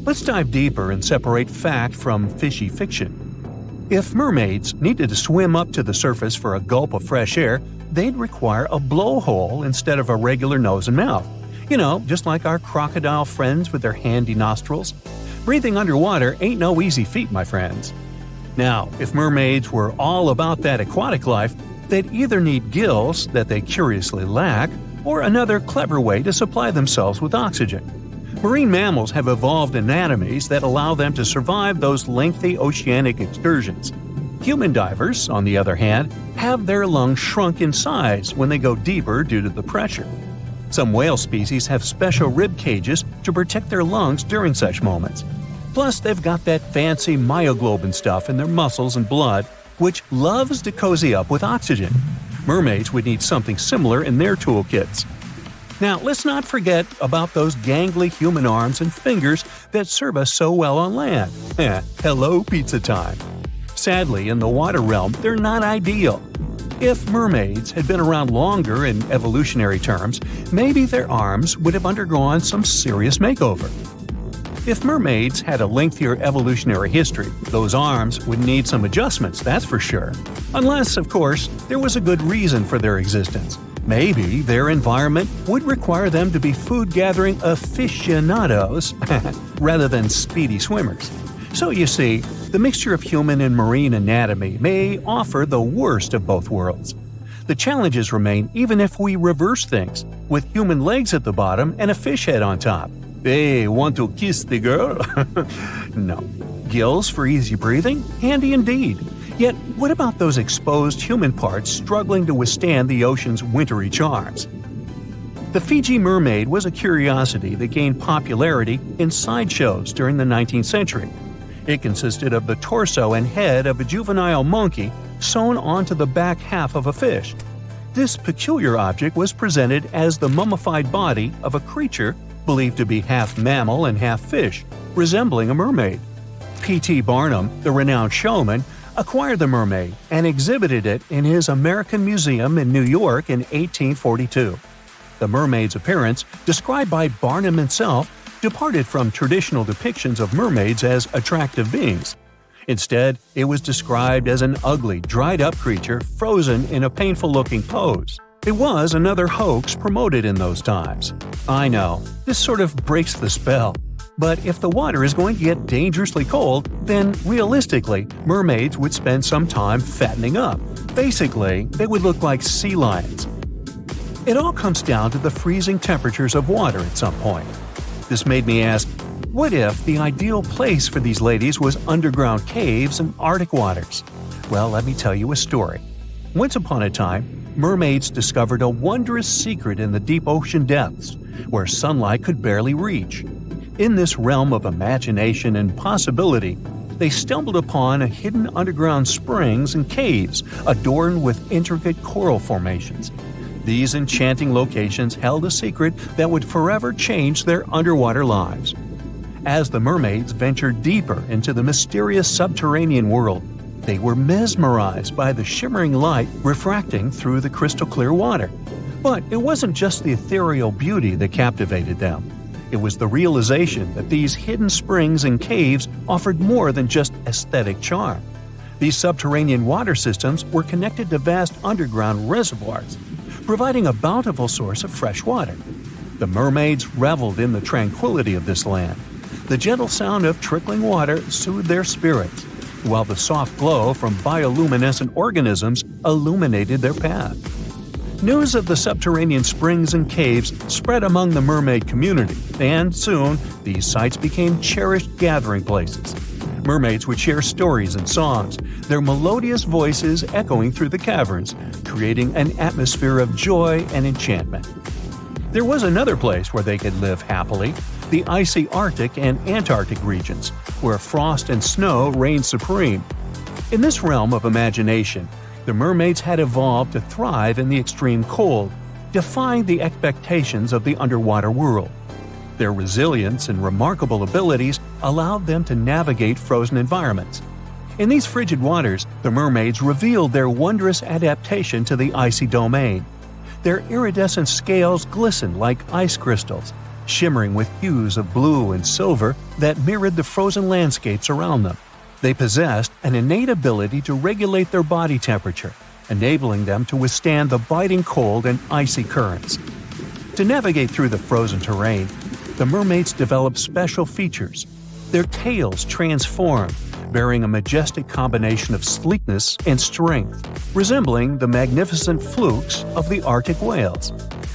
Let's dive deeper and separate fact from fishy fiction. If mermaids needed to swim up to the surface for a gulp of fresh air, they'd require a blowhole instead of a regular nose and mouth. You know, just like our crocodile friends with their handy nostrils. Breathing underwater ain't no easy feat, my friends. Now, if mermaids were all about that aquatic life, they'd either need gills that they curiously lack, or another clever way to supply themselves with oxygen. Marine mammals have evolved anatomies that allow them to survive those lengthy oceanic excursions. Human divers, on the other hand, have their lungs shrunk in size when they go deeper due to the pressure. Some whale species have special rib cages to protect their lungs during such moments. Plus, they've got that fancy myoglobin stuff in their muscles and blood, which loves to cozy up with oxygen. Mermaids would need something similar in their toolkits. Now, let's not forget about those gangly human arms and fingers that serve us so well on land. Hello, pizza time. Sadly, in the water realm, they're not ideal. If mermaids had been around longer in evolutionary terms, maybe their arms would have undergone some serious makeover. If mermaids had a lengthier evolutionary history, those arms would need some adjustments, that's for sure. Unless, of course, there was a good reason for their existence. Maybe their environment would require them to be food-gathering aficionados rather than speedy swimmers. So you see, the mixture of human and marine anatomy may offer the worst of both worlds. The challenges remain even if we reverse things, with human legs at the bottom and a fish head on top. Hey, want to kiss the girl? No. Gills for easy breathing? Handy indeed. Yet, what about those exposed human parts struggling to withstand the ocean's wintry charms? The Fiji mermaid was a curiosity that gained popularity in sideshows during the 19th century. It consisted of the torso and head of a juvenile monkey sewn onto the back half of a fish. This peculiar object was presented as the mummified body of a creature believed to be half mammal and half fish, resembling a mermaid. P.T. Barnum, the renowned showman, acquired the mermaid and exhibited it in his American Museum in New York in 1842. The mermaid's appearance, described by Barnum himself, departed from traditional depictions of mermaids as attractive beings. Instead, it was described as an ugly, dried-up creature frozen in a painful-looking pose. It was another hoax promoted in those times. I know, this sort of breaks the spell. But if the water is going to get dangerously cold, then realistically, mermaids would spend some time fattening up. Basically, they would look like sea lions. It all comes down to the freezing temperatures of water at some point. This made me ask, what if the ideal place for these ladies was underground caves and Arctic waters? Well, let me tell you a story. Once upon a time, mermaids discovered a wondrous secret in the deep ocean depths, where sunlight could barely reach. In this realm of imagination and possibility, they stumbled upon a hidden underground springs and caves adorned with intricate coral formations. These enchanting locations held a secret that would forever change their underwater lives. As the mermaids ventured deeper into the mysterious subterranean world, they were mesmerized by the shimmering light refracting through the crystal clear water. But it wasn't just the ethereal beauty that captivated them. It was the realization that these hidden springs and caves offered more than just aesthetic charm. These subterranean water systems were connected to vast underground reservoirs, providing a bountiful source of fresh water. The mermaids reveled in the tranquility of this land. The gentle sound of trickling water soothed their spirits, while the soft glow from bioluminescent organisms illuminated their path. News of the subterranean springs and caves spread among the mermaid community, and soon these sites became cherished gathering places. Mermaids would share stories and songs, their melodious voices echoing through the caverns, creating an atmosphere of joy and enchantment. There was another place where they could live happily, the icy Arctic and Antarctic regions, where frost and snow reigned supreme. In this realm of imagination, the mermaids had evolved to thrive in the extreme cold, defying the expectations of the underwater world. Their resilience and remarkable abilities allowed them to navigate frozen environments. In these frigid waters, the mermaids revealed their wondrous adaptation to the icy domain. Their iridescent scales glistened like ice crystals, shimmering with hues of blue and silver that mirrored the frozen landscapes around them. They possessed an innate ability to regulate their body temperature, enabling them to withstand the biting cold and icy currents. To navigate through the frozen terrain, the mermaids developed special features. Their tails transformed, bearing a majestic combination of sleekness and strength, resembling the magnificent flukes of the Arctic whales.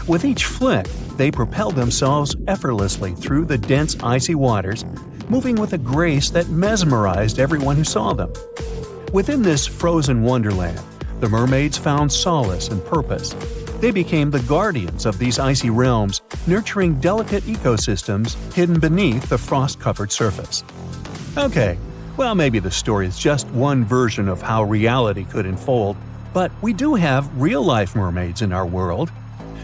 With each flick, they propelled themselves effortlessly through the dense icy waters, moving with a grace that mesmerized everyone who saw them. Within this frozen wonderland, the mermaids found solace and purpose. They became the guardians of these icy realms, nurturing delicate ecosystems hidden beneath the frost-covered surface. Okay, well, maybe the story is just one version of how reality could unfold, but we do have real-life mermaids in our world.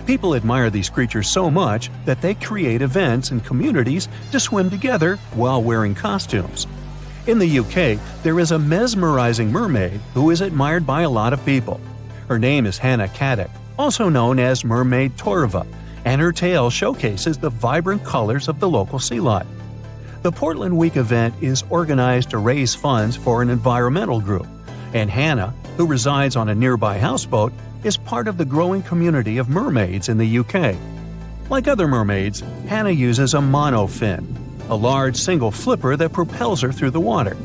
People admire these creatures so much that they create events and communities to swim together while wearing costumes. In the UK, there is a mesmerizing mermaid who is admired by a lot of people. Her name is Hannah Caddick, also known as Mermaid Torva, and her tale showcases the vibrant colors of the local sea life. The Portland Week event is organized to raise funds for an environmental group, and Hannah, who resides on a nearby houseboat, is part of the growing community of mermaids in the UK. Like other mermaids, Hannah uses a monofin, a large single flipper that propels her through the water.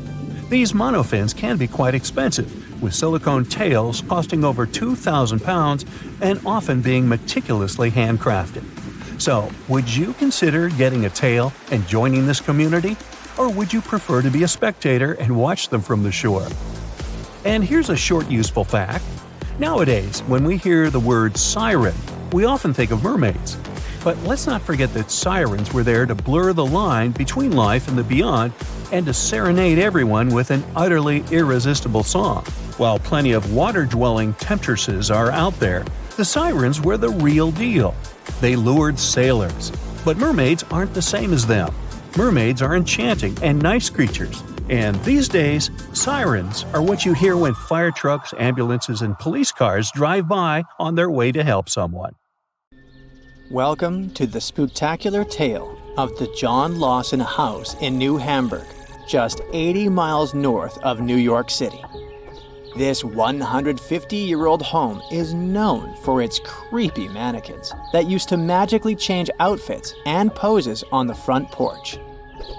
These monofins can be quite expensive, with silicone tails costing over £2,000 and often being meticulously handcrafted. So, would you consider getting a tail and joining this community? Or would you prefer to be a spectator and watch them from the shore? And here's a short useful fact. Nowadays, when we hear the word siren, we often think of mermaids. But let's not forget that sirens were there to blur the line between life and the beyond and to serenade everyone with an utterly irresistible song. While plenty of water-dwelling temptresses are out there, the sirens were the real deal. They lured sailors. But mermaids aren't the same as them. Mermaids are enchanting and nice creatures. And these days, sirens are what you hear when fire trucks, ambulances, and police cars drive by on their way to help someone. Welcome to the spooktacular tale of the John Lawson House in New Hamburg, just 80 miles north of New York City. This 150-year-old home is known for its creepy mannequins that used to magically change outfits and poses on the front porch.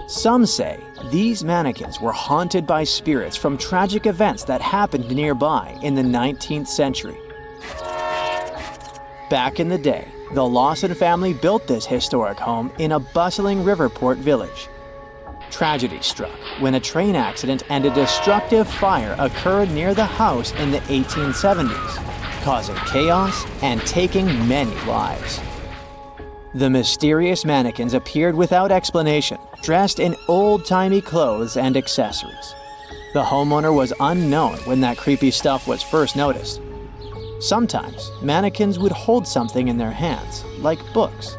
Some say these mannequins were haunted by spirits from tragic events that happened nearby in the 19th century. Back in the day, the Lawson family built this historic home in a bustling Riverport village. Tragedy struck when a train accident and a destructive fire occurred near the house in the 1870s, causing chaos and taking many lives. The mysterious mannequins appeared without explanation, dressed in old-timey clothes and accessories. The homeowner was unknown when that creepy stuff was first noticed. Sometimes, mannequins would hold something in their hands, like books.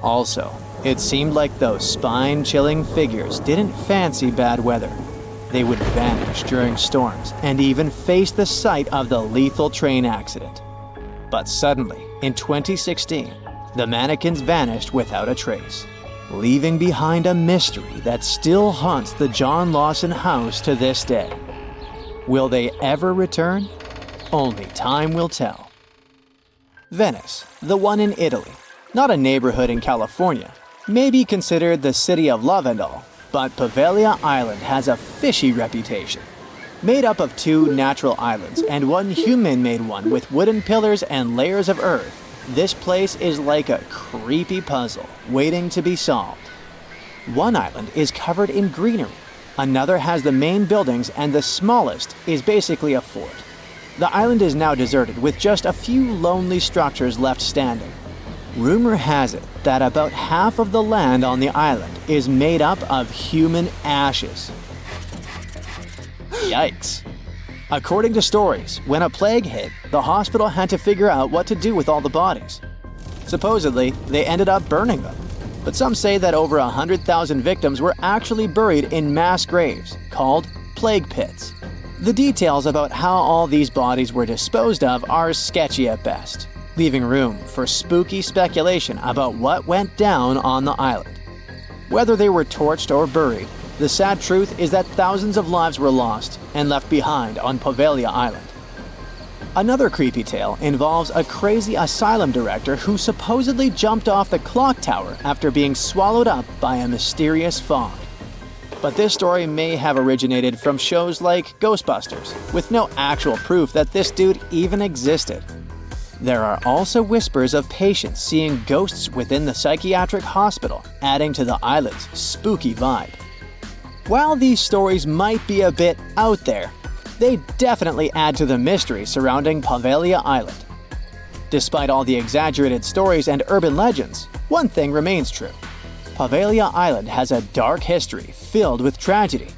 Also, it seemed like those spine-chilling figures didn't fancy bad weather. They would vanish during storms and even face the sight of the lethal train accident. But suddenly, in 2016, the mannequins vanished without a trace, leaving behind a mystery that still haunts the John Lawson house to this day. Will they ever return? Only time will tell. Venice, the one in Italy, not a neighborhood in California, may be considered the city of love and all, but Poveglia Island has a fishy reputation. Made up of 2 natural islands and 1 human-made one with wooden pillars and layers of earth, this place is like a creepy puzzle waiting to be solved. One island is covered in greenery, another has the main buildings, and the smallest is basically a fort. The island is now deserted with just a few lonely structures left standing. Rumor has it that about half of the land on the island is made up of human ashes. Yikes. According to stories, when a plague hit, the hospital had to figure out what to do with all the bodies. Supposedly, they ended up burning them. But some say that over 100,000 victims were actually buried in mass graves, called plague pits. The details about how all these bodies were disposed of are sketchy at best, leaving room for spooky speculation about what went down on the island. Whether they were torched or buried, the sad truth is that thousands of lives were lost and left behind on Poveglia Island. Another creepy tale involves a crazy asylum director who supposedly jumped off the clock tower after being swallowed up by a mysterious fog. But this story may have originated from shows like Ghostbusters, with no actual proof that this dude even existed. There are also whispers of patients seeing ghosts within the psychiatric hospital, adding to the island's spooky vibe. While these stories might be a bit out there, they definitely add to the mystery surrounding Poveglia Island. Despite all the exaggerated stories and urban legends, one thing remains true. Poveglia Island has a dark history filled with tragedy.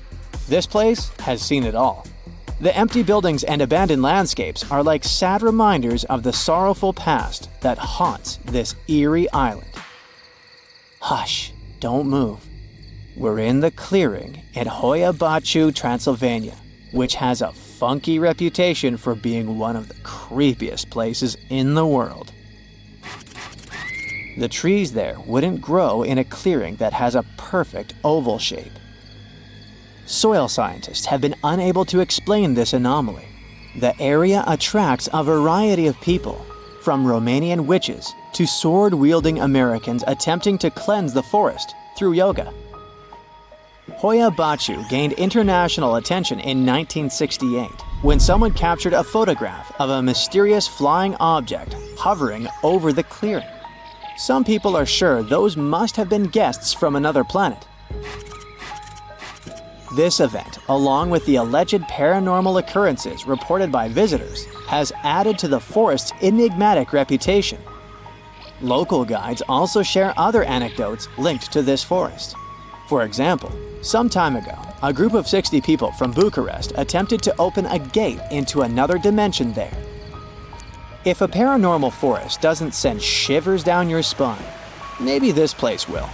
This place has seen it all. The empty buildings and abandoned landscapes are like sad reminders of the sorrowful past that haunts this eerie island. Hush, don't move. We're in the clearing in Hoia Baciu, Transylvania, which has a funky reputation for being one of the creepiest places in the world. The trees there wouldn't grow in a clearing that has a perfect oval shape. Soil scientists have been unable to explain this anomaly. The area attracts a variety of people, from Romanian witches to sword-wielding Americans attempting to cleanse the forest through yoga. Hoia Baciu gained international attention in 1968 when someone captured a photograph of a mysterious flying object hovering over the clearing. Some people are sure those must have been guests from another planet. This event, along with the alleged paranormal occurrences reported by visitors, has added to the forest's enigmatic reputation. Local guides also share other anecdotes linked to this forest. For example, some time ago, a group of 60 people from Bucharest attempted to open a gate into another dimension there. If a paranormal forest doesn't send shivers down your spine, maybe this place will.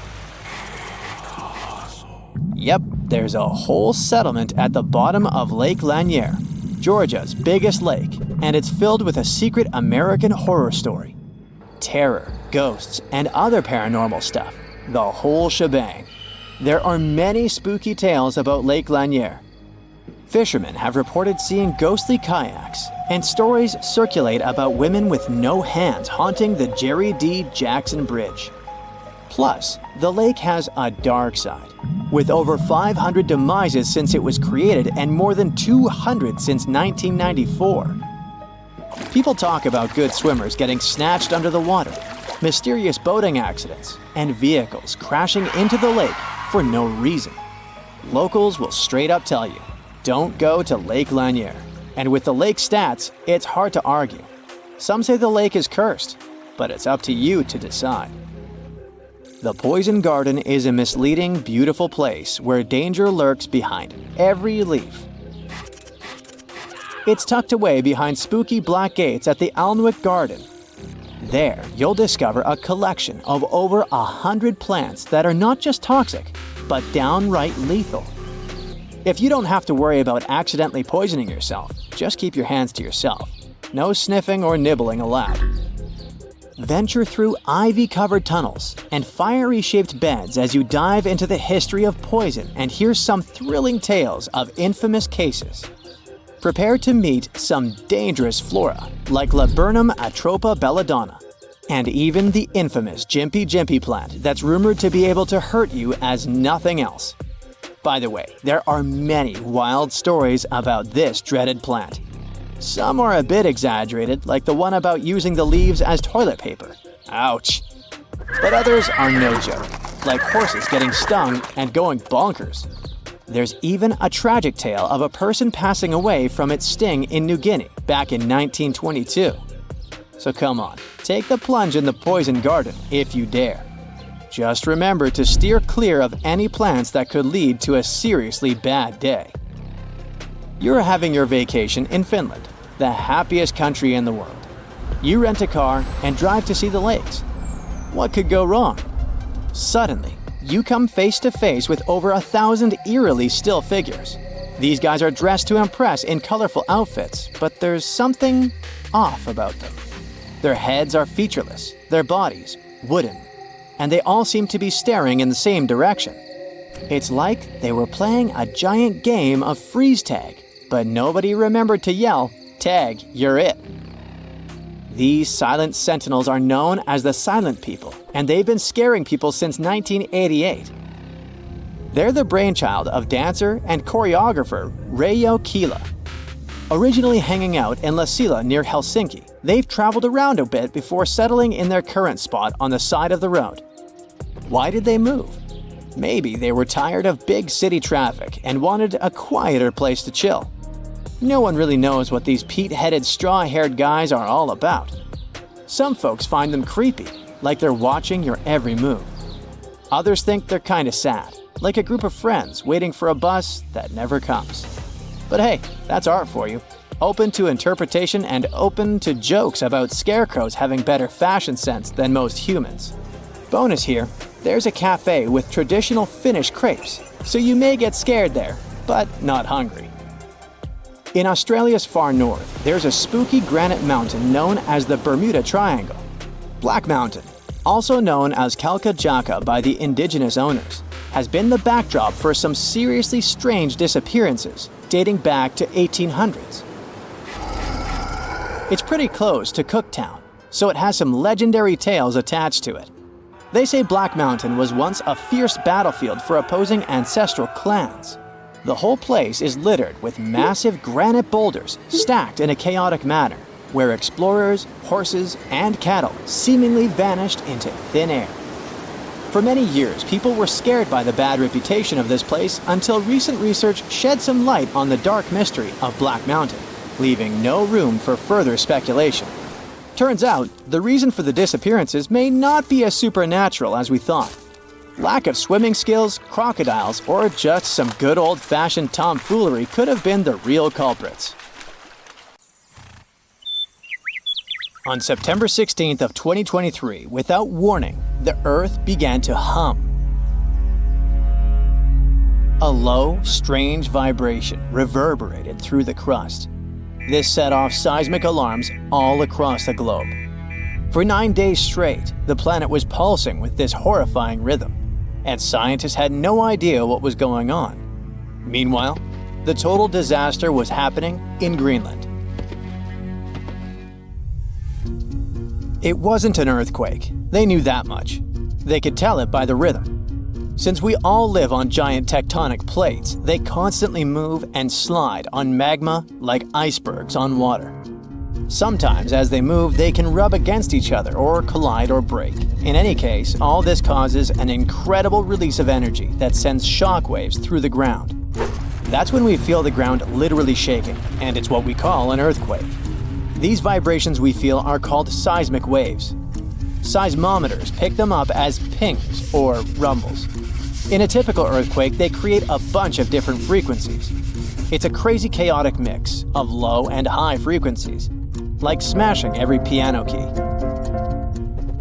Yep, There's a whole settlement at the bottom of Lake Lanier, Georgia's biggest lake, and it's filled with a secret American horror story. Terror, ghosts, and other paranormal stuff. The whole shebang. There are many spooky tales about Lake Lanier. Fishermen have reported seeing ghostly kayaks, and stories circulate about women with no hands haunting the Jerry D. Jackson Bridge. Plus, the lake has a dark side, with over 500 demises since it was created and more than 200 since 1994. People talk about good swimmers getting snatched under the water, mysterious boating accidents, and vehicles crashing into the lake for no reason. Locals will straight up tell you, don't go to Lake Lanier. And with the lake stats, it's hard to argue. Some say the lake is cursed, but it's up to you to decide. The Poison Garden is a misleading, beautiful place where danger lurks behind every leaf. It's tucked away behind spooky black gates at the Alnwick Garden. There, you'll discover a collection of over 100 plants that are not just toxic, but downright lethal. If you don't have to worry about accidentally poisoning yourself, just keep your hands to yourself. No sniffing or nibbling allowed. Venture through ivy-covered tunnels and fiery-shaped beds as you dive into the history of poison and hear some thrilling tales of infamous cases. Prepare to meet some dangerous flora like Laburnum atropa belladonna, and even the infamous Jimpy Jimpy plant that's rumored to be able to hurt you as nothing else. By the way, there are many wild stories about this dreaded plant. Some are a bit exaggerated, like the one about using the leaves as toilet paper. Ouch. But others are no joke, like horses getting stung and going bonkers. There's even a tragic tale of a person passing away from its sting in New Guinea back in 1922. So come on, take the plunge in the Poison Garden if you dare. Just remember to steer clear of any plants that could lead to a seriously bad day. You're having your vacation in Finland, the happiest country in the world. You rent a car and drive to see the lakes. What could go wrong? Suddenly, you come face to face with over 1,000 eerily still figures. These guys are dressed to impress in colorful outfits, but there's something off about them. Their heads are featureless, their bodies wooden, and they all seem to be staring in the same direction. It's like they were playing a giant game of freeze tag, but nobody remembered to yell, "Tag, you're it." These silent sentinels are known as the Silent People, and they've been scaring people since 1988. They're the brainchild of dancer and choreographer Reijo Kila. Originally hanging out in Lasila near Helsinki, they've traveled around a bit before settling in their current spot on the side of the road. Why did they move? Maybe they were tired of big city traffic and wanted a quieter place to chill. No one really knows what these peat-headed, straw-haired guys are all about. Some folks find them creepy, like they're watching your every move. Others think they're kinda sad, like a group of friends waiting for a bus that never comes. But hey, that's art for you. Open to interpretation and open to jokes about scarecrows having better fashion sense than most humans. Bonus here, there's a cafe with traditional Finnish crepes, so you may get scared there, but not hungry. In Australia's far north, there's a spooky granite mountain known as the Bermuda Triangle. Black Mountain, also known as Kalkajaka by the indigenous owners, has been the backdrop for some seriously strange disappearances dating back to 1800s. It's pretty close to Cooktown, so it has some legendary tales attached to it. They say Black Mountain was once a fierce battlefield for opposing ancestral clans. The whole place is littered with massive granite boulders stacked in a chaotic manner, where explorers, horses, and cattle seemingly vanished into thin air. For many years, people were scared by the bad reputation of this place until recent research shed some light on the dark mystery of Black Mountain, leaving no room for further speculation. Turns out, the reason for the disappearances may not be as supernatural as we thought. Lack of swimming skills, crocodiles, or just some good old-fashioned tomfoolery could have been the real culprits. On September 16th of 2023, without warning, the Earth began to hum. A low, strange vibration reverberated through the crust. This set off seismic alarms all across the globe. For 9 days straight, the planet was pulsing with this horrifying rhythm, and scientists had no idea what was going on. Meanwhile, the total disaster was happening in Greenland. It wasn't an earthquake. They knew that much. They could tell it by the rhythm. Since we all live on giant tectonic plates, they constantly move and slide on magma like icebergs on water. Sometimes as they move, they can rub against each other or collide or break. In any case, all this causes an incredible release of energy that sends shockwaves through the ground. That's when we feel the ground literally shaking, and it's what we call an earthquake. These vibrations we feel are called seismic waves. Seismometers pick them up as pings or rumbles. In a typical earthquake, they create a bunch of different frequencies. It's a crazy chaotic mix of low and high frequencies, like smashing every piano key.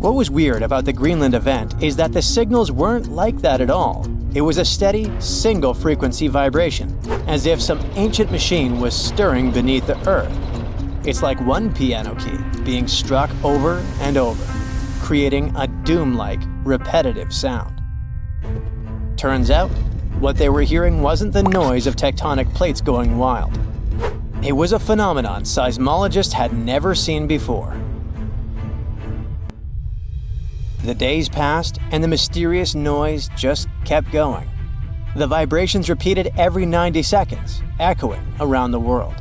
What was weird about the Greenland event is that the signals weren't like that at all. It was a steady, single-frequency vibration, as if some ancient machine was stirring beneath the earth. It's like one piano key being struck over and over, creating a doom-like, repetitive sound. Turns out, what they were hearing wasn't the noise of tectonic plates going wild. It was a phenomenon seismologists had never seen before. The days passed, and the mysterious noise just kept going. The vibrations repeated every 90 seconds, echoing around the world.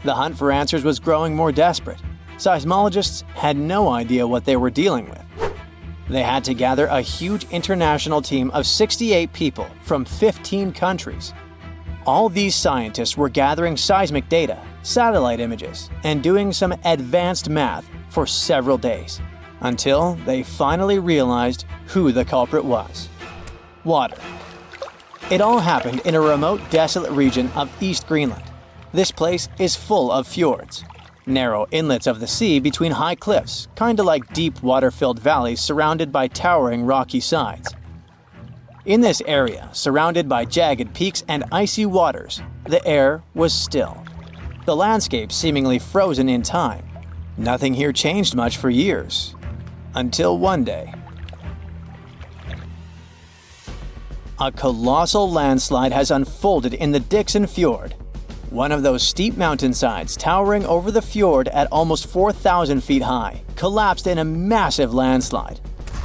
The hunt for answers was growing more desperate. Seismologists had no idea what they were dealing with. They had to gather a huge international team of 68 people from 15 countries. All these scientists were gathering seismic data, satellite images, and doing some advanced math for several days, until they finally realized who the culprit was. Water. It all happened in a remote, desolate region of East Greenland. This place is full of fjords, narrow inlets of the sea between high cliffs, kinda like deep water-filled valleys surrounded by towering rocky sides. In this area, surrounded by jagged peaks and icy waters, the air was still. The landscape seemingly frozen in time. Nothing here changed much for years. Until one day. A colossal landslide has unfolded in the Dixon Fjord. One of those steep mountainsides towering over the fjord at almost 4,000 feet high collapsed in a massive landslide.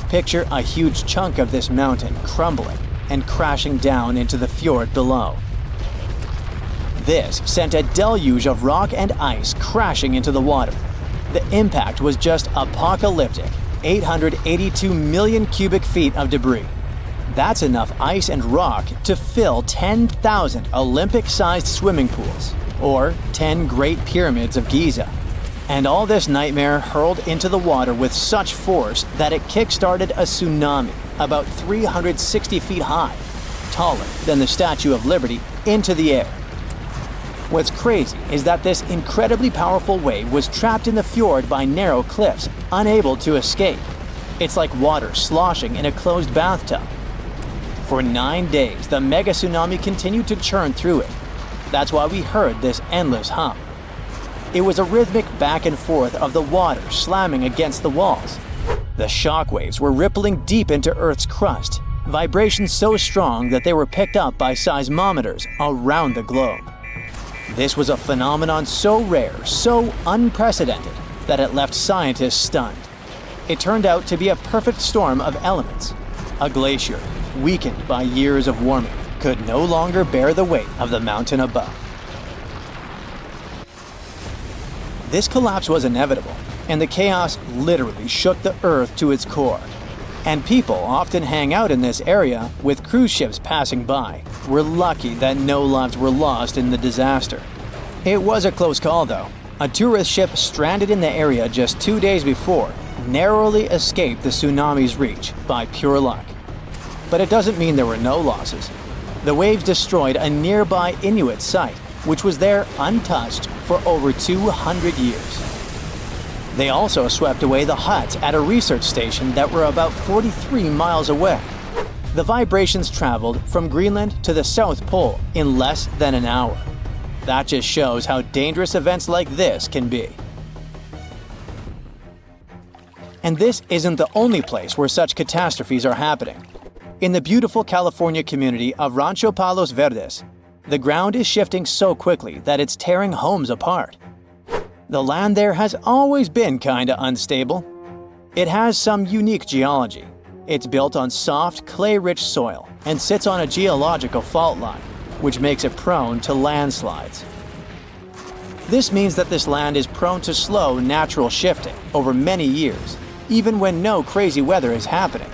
Picture a huge chunk of this mountain crumbling and crashing down into the fjord below. This sent a deluge of rock and ice crashing into the water. The impact was just apocalyptic, 882 million cubic feet of debris. That's enough ice and rock to fill 10,000 Olympic-sized swimming pools, or 10 Great Pyramids of Giza. And all this nightmare hurled into the water with such force that it kick-started a tsunami about 360 feet high, taller than the Statue of Liberty, into the air. What's crazy is that this incredibly powerful wave was trapped in the fjord by narrow cliffs, unable to escape. It's like water sloshing in a closed bathtub. For 9 days, the mega tsunami continued to churn through it. That's why we heard this endless hum. It was a rhythmic back and forth of the water slamming against the walls. The shockwaves were rippling deep into Earth's crust, vibrations so strong that they were picked up by seismometers around the globe. This was a phenomenon so rare, so unprecedented, that it left scientists stunned. It turned out to be a perfect storm of elements. A glacier, weakened by years of warming, could no longer bear the weight of the mountain above. This collapse was inevitable, and the chaos literally shook the Earth to its core. And people often hang out in this area with cruise ships passing by. We're lucky that no lives were lost in the disaster. It was a close call though. A tourist ship stranded in the area just 2 days before narrowly escaped the tsunami's reach by pure luck. But it doesn't mean there were no losses. The waves destroyed a nearby Inuit site, which was there untouched for over 200 years. They also swept away the huts at a research station that were about 43 miles away. The vibrations traveled from Greenland to the South Pole in less than an hour. That just shows how dangerous events like this can be. And this isn't the only place where such catastrophes are happening. In the beautiful California community of Rancho Palos Verdes, the ground is shifting so quickly that it's tearing homes apart. The land there has always been kinda unstable. It has some unique geology. It's built on soft, clay-rich soil and sits on a geological fault line, which makes it prone to landslides. This means that this land is prone to slow, natural shifting over many years, even when no crazy weather is happening.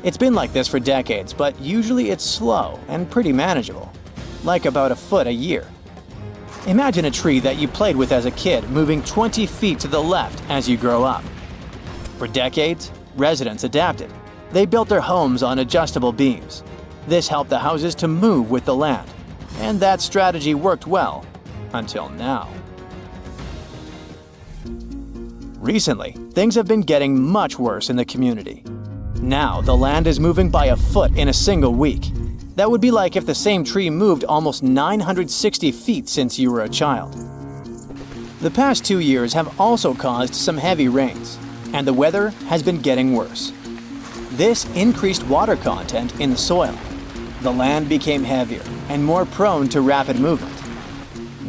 It's been like this for decades, but usually it's slow and pretty manageable, like about a foot a year. Imagine a tree that you played with as a kid moving 20 feet to the left as you grow up. For decades, residents adapted. They built their homes on adjustable beams. This helped the houses to move with the land, and that strategy worked well until now. Recently, things have been getting much worse in the community. Now, the land is moving by a foot in a single week. That would be like if the same tree moved almost 960 feet since you were a child. The past 2 years have also caused some heavy rains, and the weather has been getting worse. This increased water content in the soil. The land became heavier and more prone to rapid movement.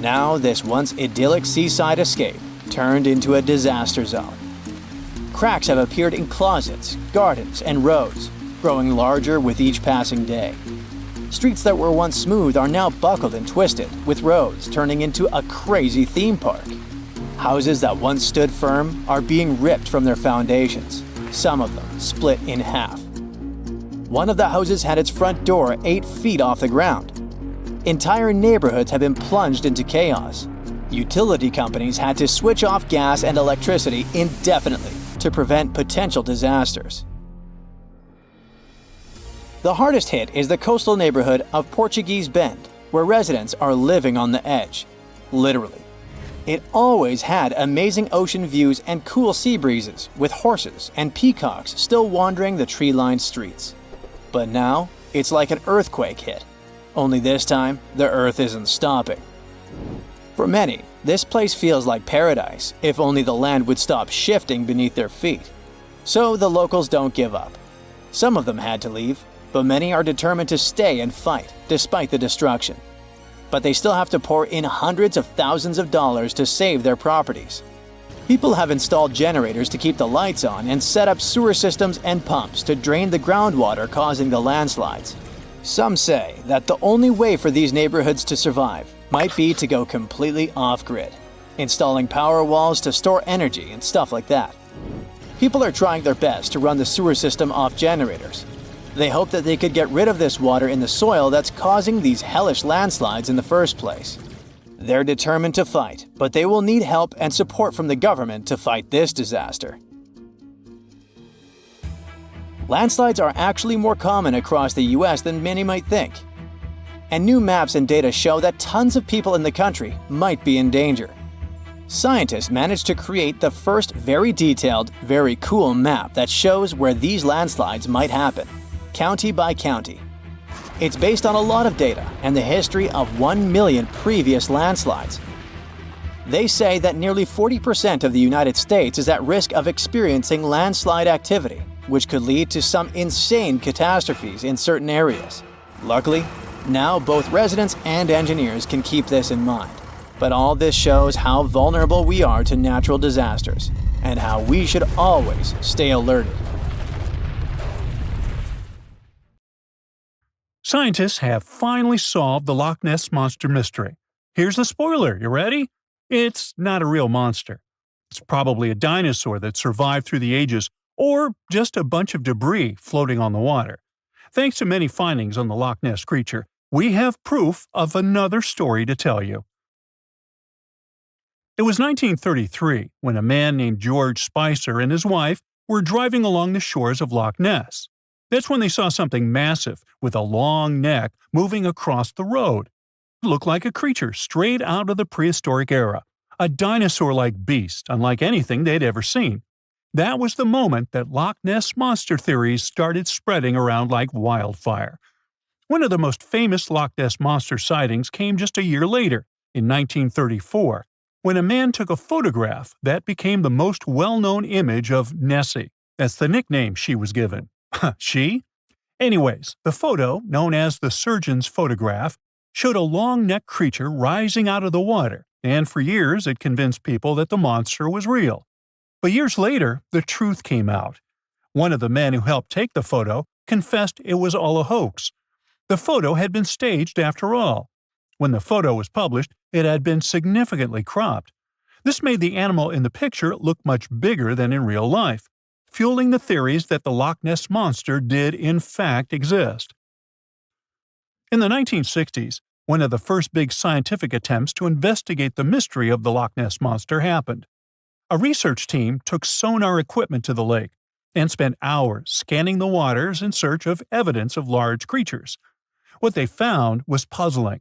Now, this once idyllic seaside escape turned into a disaster zone. Cracks have appeared in closets, gardens, and roads, growing larger with each passing day. Streets that were once smooth are now buckled and twisted, with roads turning into a crazy theme park. Houses that once stood firm are being ripped from their foundations, some of them split in half. One of the houses had its front door 8 feet off the ground. Entire neighborhoods have been plunged into chaos. Utility companies had to switch off gas and electricity indefinitely to prevent potential disasters. The hardest hit is the coastal neighborhood of Portuguese Bend, where residents are living on the edge. Literally. It always had amazing ocean views and cool sea breezes, with horses and peacocks still wandering the tree-lined streets. But now, it's like an earthquake hit. Only this time, the earth isn't stopping. For many, this place feels like paradise, if only the land would stop shifting beneath their feet. So the locals don't give up. Some of them had to leave, but many are determined to stay and fight, despite the destruction. But they still have to pour in hundreds of thousands of dollars to save their properties. People have installed generators to keep the lights on and set up sewer systems and pumps to drain the groundwater causing the landslides. Some say that the only way for these neighborhoods to survive might be to go completely off-grid, installing power walls to store energy and stuff like that. People are trying their best to run the sewer system off generators. They hope that they could get rid of this water in the soil that's causing these hellish landslides in the first place. They're determined to fight, but they will need help and support from the government to fight this disaster. Landslides are actually more common across the US than many might think. And new maps and data show that tons of people in the country might be in danger. Scientists managed to create the first very detailed, very cool map that shows where these landslides might happen, county by county. It's based on a lot of data and the history of 1 million previous landslides. They say that nearly 40% of the United States is at risk of experiencing landslide activity, which could lead to some insane catastrophes in certain areas. Luckily, now both residents and engineers can keep this in mind. But all this shows how vulnerable we are to natural disasters, and how we should always stay alerted. Scientists have finally solved the Loch Ness Monster mystery. Here's the spoiler, you ready? It's not a real monster. It's probably a dinosaur that survived through the ages, or just a bunch of debris floating on the water. Thanks to many findings on the Loch Ness creature, we have proof of another story to tell you. It was 1933 when a man named George Spicer and his wife were driving along the shores of Loch Ness. That's when they saw something massive with a long neck moving across the road. It looked like a creature straight out of the prehistoric era, a dinosaur-like beast unlike anything they'd ever seen. That was the moment that Loch Ness Monster theories started spreading around like wildfire. One of the most famous Loch Ness Monster sightings came just a year later, in 1934, when a man took a photograph that became the most well-known image of Nessie. That's the nickname she was given. She? Anyways, the photo, known as the surgeon's photograph, showed a long-necked creature rising out of the water, and for years it convinced people that the monster was real. But years later, the truth came out. One of the men who helped take the photo confessed it was all a hoax. The photo had been staged after all. When the photo was published, it had been significantly cropped. This made the animal in the picture look much bigger than in real life, fueling the theories that the Loch Ness Monster did in fact exist. In the 1960s, one of the first big scientific attempts to investigate the mystery of the Loch Ness Monster happened. A research team took sonar equipment to the lake and spent hours scanning the waters in search of evidence of large creatures. What they found was puzzling.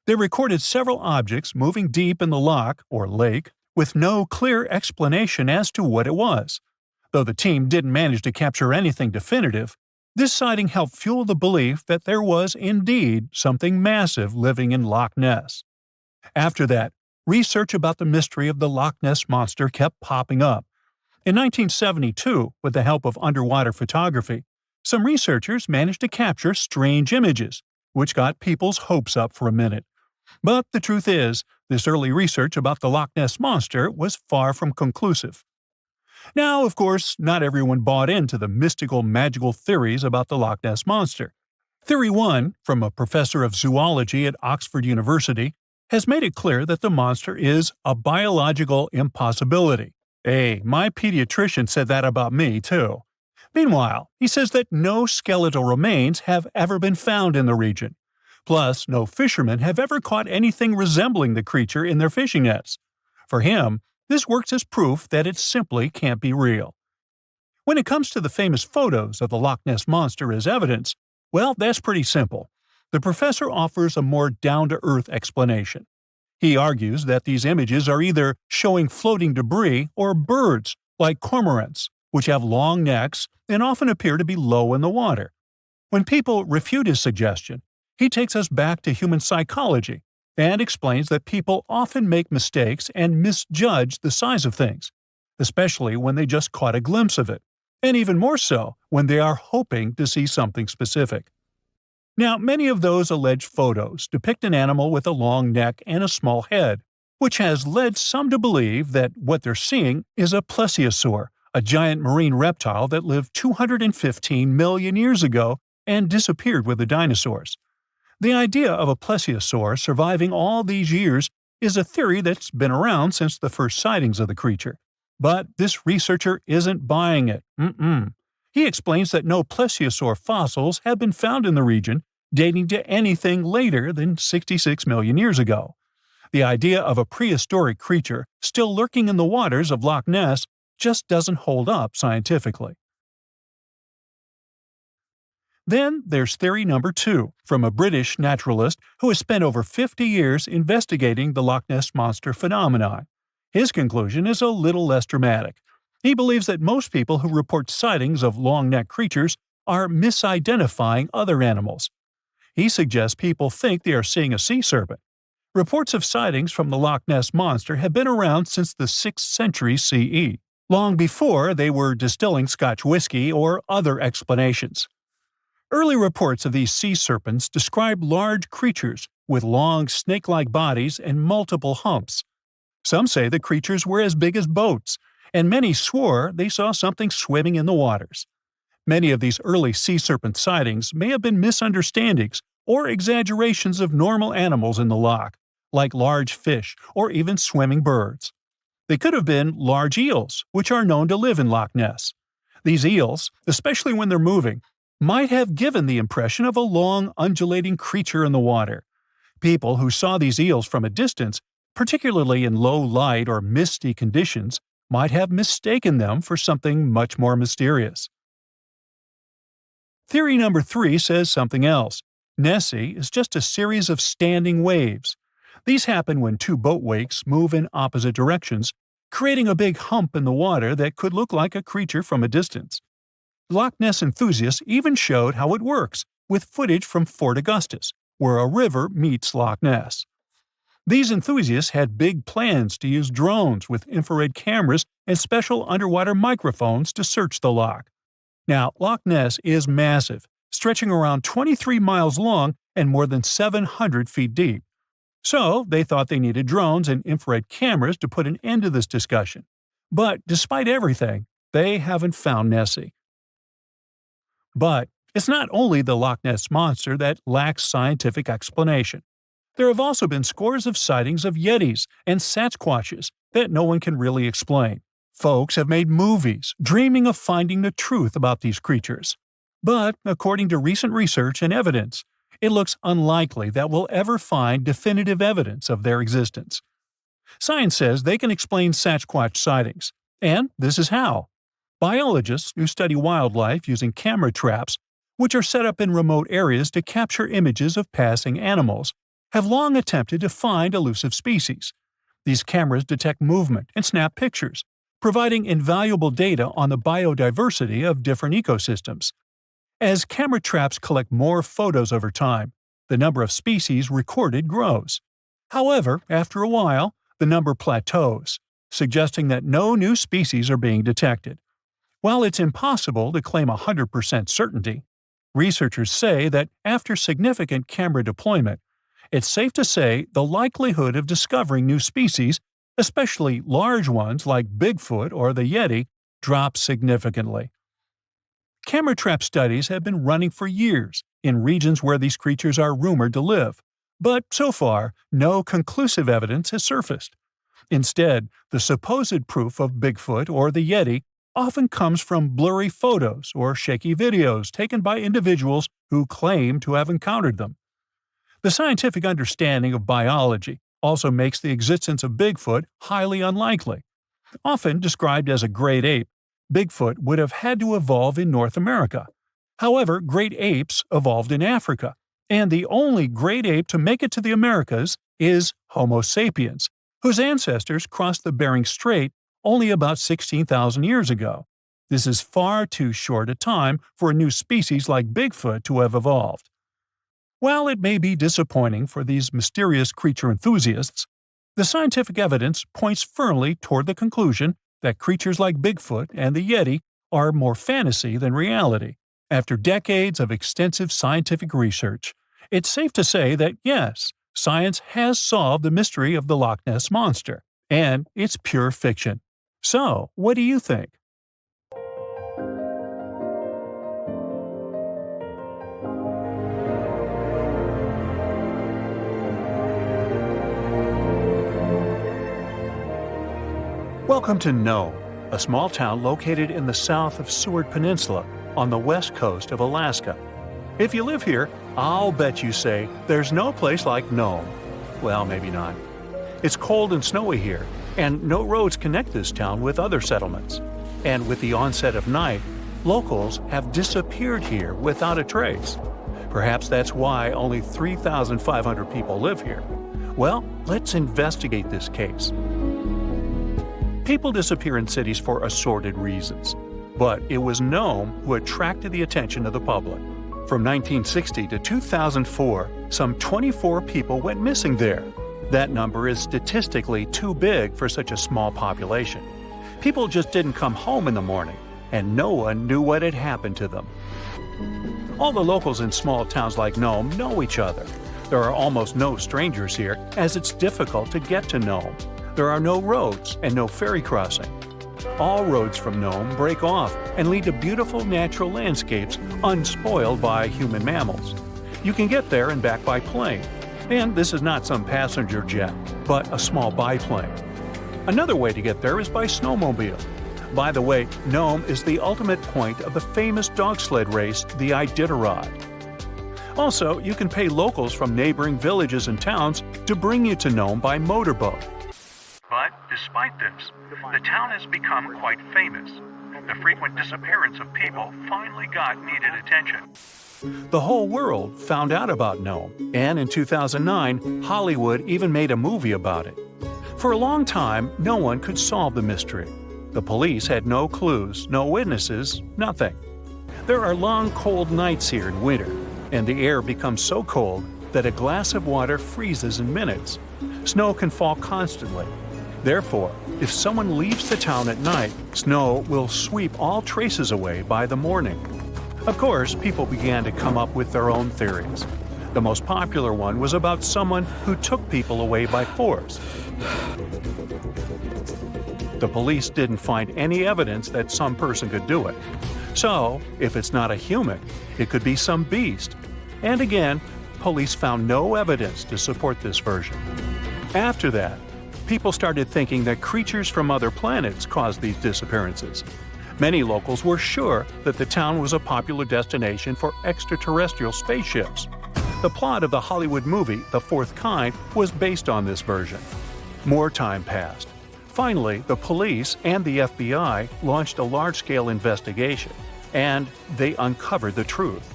They recorded several objects moving deep in the loch, or lake, with no clear explanation as to what it was. Though the team didn't manage to capture anything definitive, this sighting helped fuel the belief that there was indeed something massive living in Loch Ness. After that, research about the mystery of the Loch Ness Monster kept popping up. In 1972, with the help of underwater photography, some researchers managed to capture strange images, which got people's hopes up for a minute. But the truth is, this early research about the Loch Ness Monster was far from conclusive. Now, of course, not everyone bought into the mystical, magical theories about the Loch Ness Monster. Theory 1, from a professor of zoology at Oxford University, has made it clear that the monster is a biological impossibility. Hey, my pediatrician said that about me, too. Meanwhile, he says that no skeletal remains have ever been found in the region. Plus, no fishermen have ever caught anything resembling the creature in their fishing nets. For him, this works as proof that it simply can't be real. When it comes to the famous photos of the Loch Ness Monster as evidence, well, that's pretty simple. The professor offers a more down-to-earth explanation. He argues that these images are either showing floating debris or birds, like cormorants, which have long necks and often appear to be low in the water. When people refute his suggestion, he takes us back to human psychology and explains that people often make mistakes and misjudge the size of things, especially when they just caught a glimpse of it, and even more so when they are hoping to see something specific. Now, many of those alleged photos depict an animal with a long neck and a small head, which has led some to believe that what they're seeing is a plesiosaur, a giant marine reptile that lived 215 million years ago and disappeared with the dinosaurs. The idea of a plesiosaur surviving all these years is a theory that's been around since the first sightings of the creature. But this researcher isn't buying it. He explains that no plesiosaur fossils have been found in the region dating to anything later than 66 million years ago. The idea of a prehistoric creature still lurking in the waters of Loch Ness just doesn't hold up scientifically. Then there's theory number 2, from a British naturalist who has spent over 50 years investigating the Loch Ness Monster phenomenon. His conclusion is a little less dramatic. He believes that most people who report sightings of long-necked creatures are misidentifying other animals. He suggests people think they are seeing a sea serpent. Reports of sightings from the Loch Ness Monster have been around since the 6th century CE, long before they were distilling Scotch whiskey or other explanations. Early reports of these sea serpents describe large creatures with long snake-like bodies and multiple humps. Some say the creatures were as big as boats, and many swore they saw something swimming in the waters. Many of these early sea serpent sightings may have been misunderstandings or exaggerations of normal animals in the loch, like large fish or even swimming birds. They could have been large eels, which are known to live in Loch Ness. These eels, especially when they're moving, might have given the impression of a long, undulating creature in the water. People who saw these eels from a distance, particularly in low light or misty conditions, might have mistaken them for something much more mysterious. Theory number 3 says something else. Nessie is just a series of standing waves. These happen when two boat wakes move in opposite directions, creating a big hump in the water that could look like a creature from a distance. Loch Ness enthusiasts even showed how it works with footage from Fort Augustus, where a river meets Loch Ness. These enthusiasts had big plans to use drones with infrared cameras and special underwater microphones to search the loch. Now, Loch Ness is massive, stretching around 23 miles long and more than 700 feet deep. So, they thought they needed drones and infrared cameras to put an end to this discussion. But despite everything, they haven't found Nessie. But it's not only the Loch Ness Monster that lacks scientific explanation. There have also been scores of sightings of yetis and sasquatches that no one can really explain. Folks have made movies, dreaming of finding the truth about these creatures. But, according to recent research and evidence, it looks unlikely that we'll ever find definitive evidence of their existence. Science says they can explain Sasquatch sightings, and this is how. Biologists who study wildlife using camera traps, which are set up in remote areas to capture images of passing animals, have long attempted to find elusive species. These cameras detect movement and snap pictures, providing invaluable data on the biodiversity of different ecosystems. As camera traps collect more photos over time, the number of species recorded grows. However, after a while, the number plateaus, suggesting that no new species are being detected. While it's impossible to claim 100% certainty, researchers say that after significant camera deployment, it's safe to say the likelihood of discovering new species, especially large ones like Bigfoot or the Yeti, drops significantly. Camera trap studies have been running for years in regions where these creatures are rumored to live, but so far, no conclusive evidence has surfaced. Instead, the supposed proof of Bigfoot or the Yeti often comes from blurry photos or shaky videos taken by individuals who claim to have encountered them. The scientific understanding of biology also makes the existence of Bigfoot highly unlikely. Often described as a great ape, Bigfoot would have had to evolve in North America. However, great apes evolved in Africa, and the only great ape to make it to the Americas is Homo sapiens, whose ancestors crossed the Bering Strait only about 16,000 years ago. This is far too short a time for a new species like Bigfoot to have evolved. While it may be disappointing for these mysterious creature enthusiasts, the scientific evidence points firmly toward the conclusion that creatures like Bigfoot and the Yeti are more fantasy than reality. After decades of extensive scientific research, it's safe to say that yes, science has solved the mystery of the Loch Ness Monster, and it's pure fiction. So, what do you think? Welcome to Nome, a small town located in the south of Seward Peninsula on the west coast of Alaska. If you live here, I'll bet you say there's no place like Nome. Well, maybe not. It's cold and snowy here, and no roads connect this town with other settlements. And with the onset of night, locals have disappeared here without a trace. Perhaps that's why only 3,500 people live here. Well, let's investigate this case. People disappear in cities for assorted reasons, but it was Nome who attracted the attention of the public. From 1960 to 2004, some 24 people went missing there. That number is statistically too big for such a small population. People just didn't come home in the morning, and no one knew what had happened to them. All the locals in small towns like Nome know each other. There are almost no strangers here, as it's difficult to get to Nome. There are no roads and no ferry crossing. All roads from Nome break off and lead to beautiful natural landscapes unspoiled by human mammals. You can get there and back by plane. And this is not some passenger jet, but a small biplane. Another way to get there is by snowmobile. By the way, Nome is the ultimate point of the famous dog sled race, the Iditarod. Also, you can pay locals from neighboring villages and towns to bring you to Nome by motorboat. But despite this, the town has become quite famous. The frequent disappearance of people finally got needed attention. The whole world found out about Nome, and in 2009, Hollywood even made a movie about it. For a long time, no one could solve the mystery. The police had no clues, no witnesses, nothing. There are long, cold nights here in winter, and the air becomes so cold that a glass of water freezes in minutes. Snow can fall constantly. Therefore, if someone leaves the town at night, snow will sweep all traces away by the morning. Of course, people began to come up with their own theories. The most popular one was about someone who took people away by force. The police didn't find any evidence that some person could do it. So, if it's not a human, it could be some beast. And again, police found no evidence to support this version. After that, people started thinking that creatures from other planets caused these disappearances. Many locals were sure that the town was a popular destination for extraterrestrial spaceships. The plot of the Hollywood movie The Fourth Kind was based on this version. More time passed. Finally, the police and the FBI launched a large-scale investigation, and they uncovered the truth.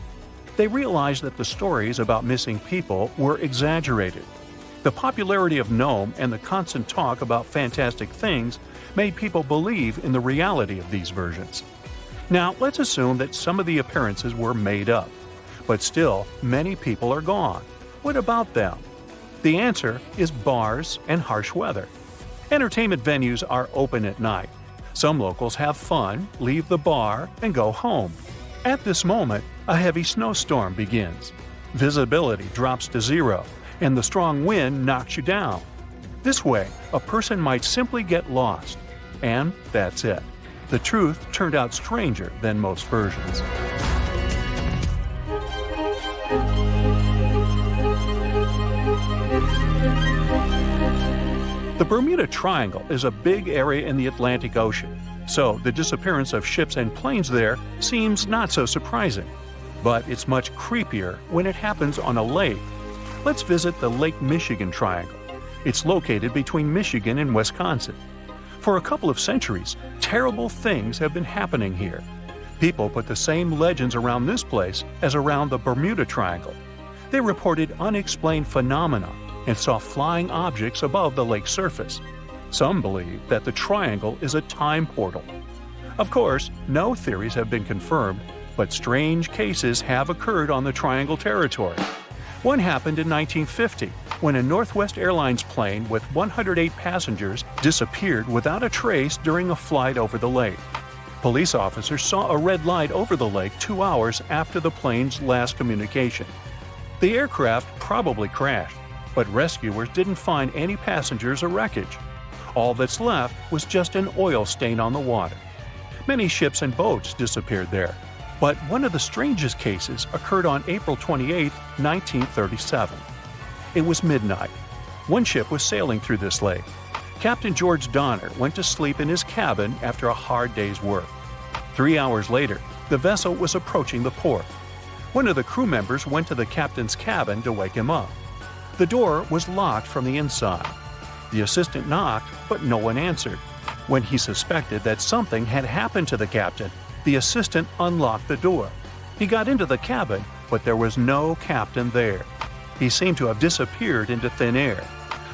They realized that the stories about missing people were exaggerated. The popularity of Gnome and the constant talk about fantastic things made people believe in the reality of these versions. Now, let's assume that some of the appearances were made up. But still, many people are gone. What about them? The answer is bars and harsh weather. Entertainment venues are open at night. Some locals have fun, leave the bar, and go home. At this moment, a heavy snowstorm begins. Visibility drops to zero, and the strong wind knocks you down. This way, a person might simply get lost. And that's it. The truth turned out stranger than most versions. The Bermuda Triangle is a big area in the Atlantic Ocean, so the disappearance of ships and planes there seems not so surprising. But it's much creepier when it happens on a lake. Let's visit the Lake Michigan Triangle. It's located between Michigan and Wisconsin. For a couple of centuries, terrible things have been happening here. People put the same legends around this place as around the Bermuda Triangle. They reported unexplained phenomena and saw flying objects above the lake's surface. Some believe that the triangle is a time portal. Of course, no theories have been confirmed, but strange cases have occurred on the triangle territory. One happened in 1950, when a Northwest Airlines plane with 108 passengers disappeared without a trace during a flight over the lake. Police officers saw a red light over the lake 2 hours after the plane's last communication. The aircraft probably crashed, but rescuers didn't find any passengers or wreckage. All that's left was just an oil stain on the water. Many ships and boats disappeared there, but one of the strangest cases occurred on April 28, 1937. It was midnight. One ship was sailing through this lake. Captain George Donner went to sleep in his cabin after a hard day's work. 3 hours later, the vessel was approaching the port. One of the crew members went to the captain's cabin to wake him up. The door was locked from the inside. The assistant knocked, but no one answered. When he suspected that something had happened to the captain, the assistant unlocked the door. He got into the cabin, but there was no captain there. He seemed to have disappeared into thin air.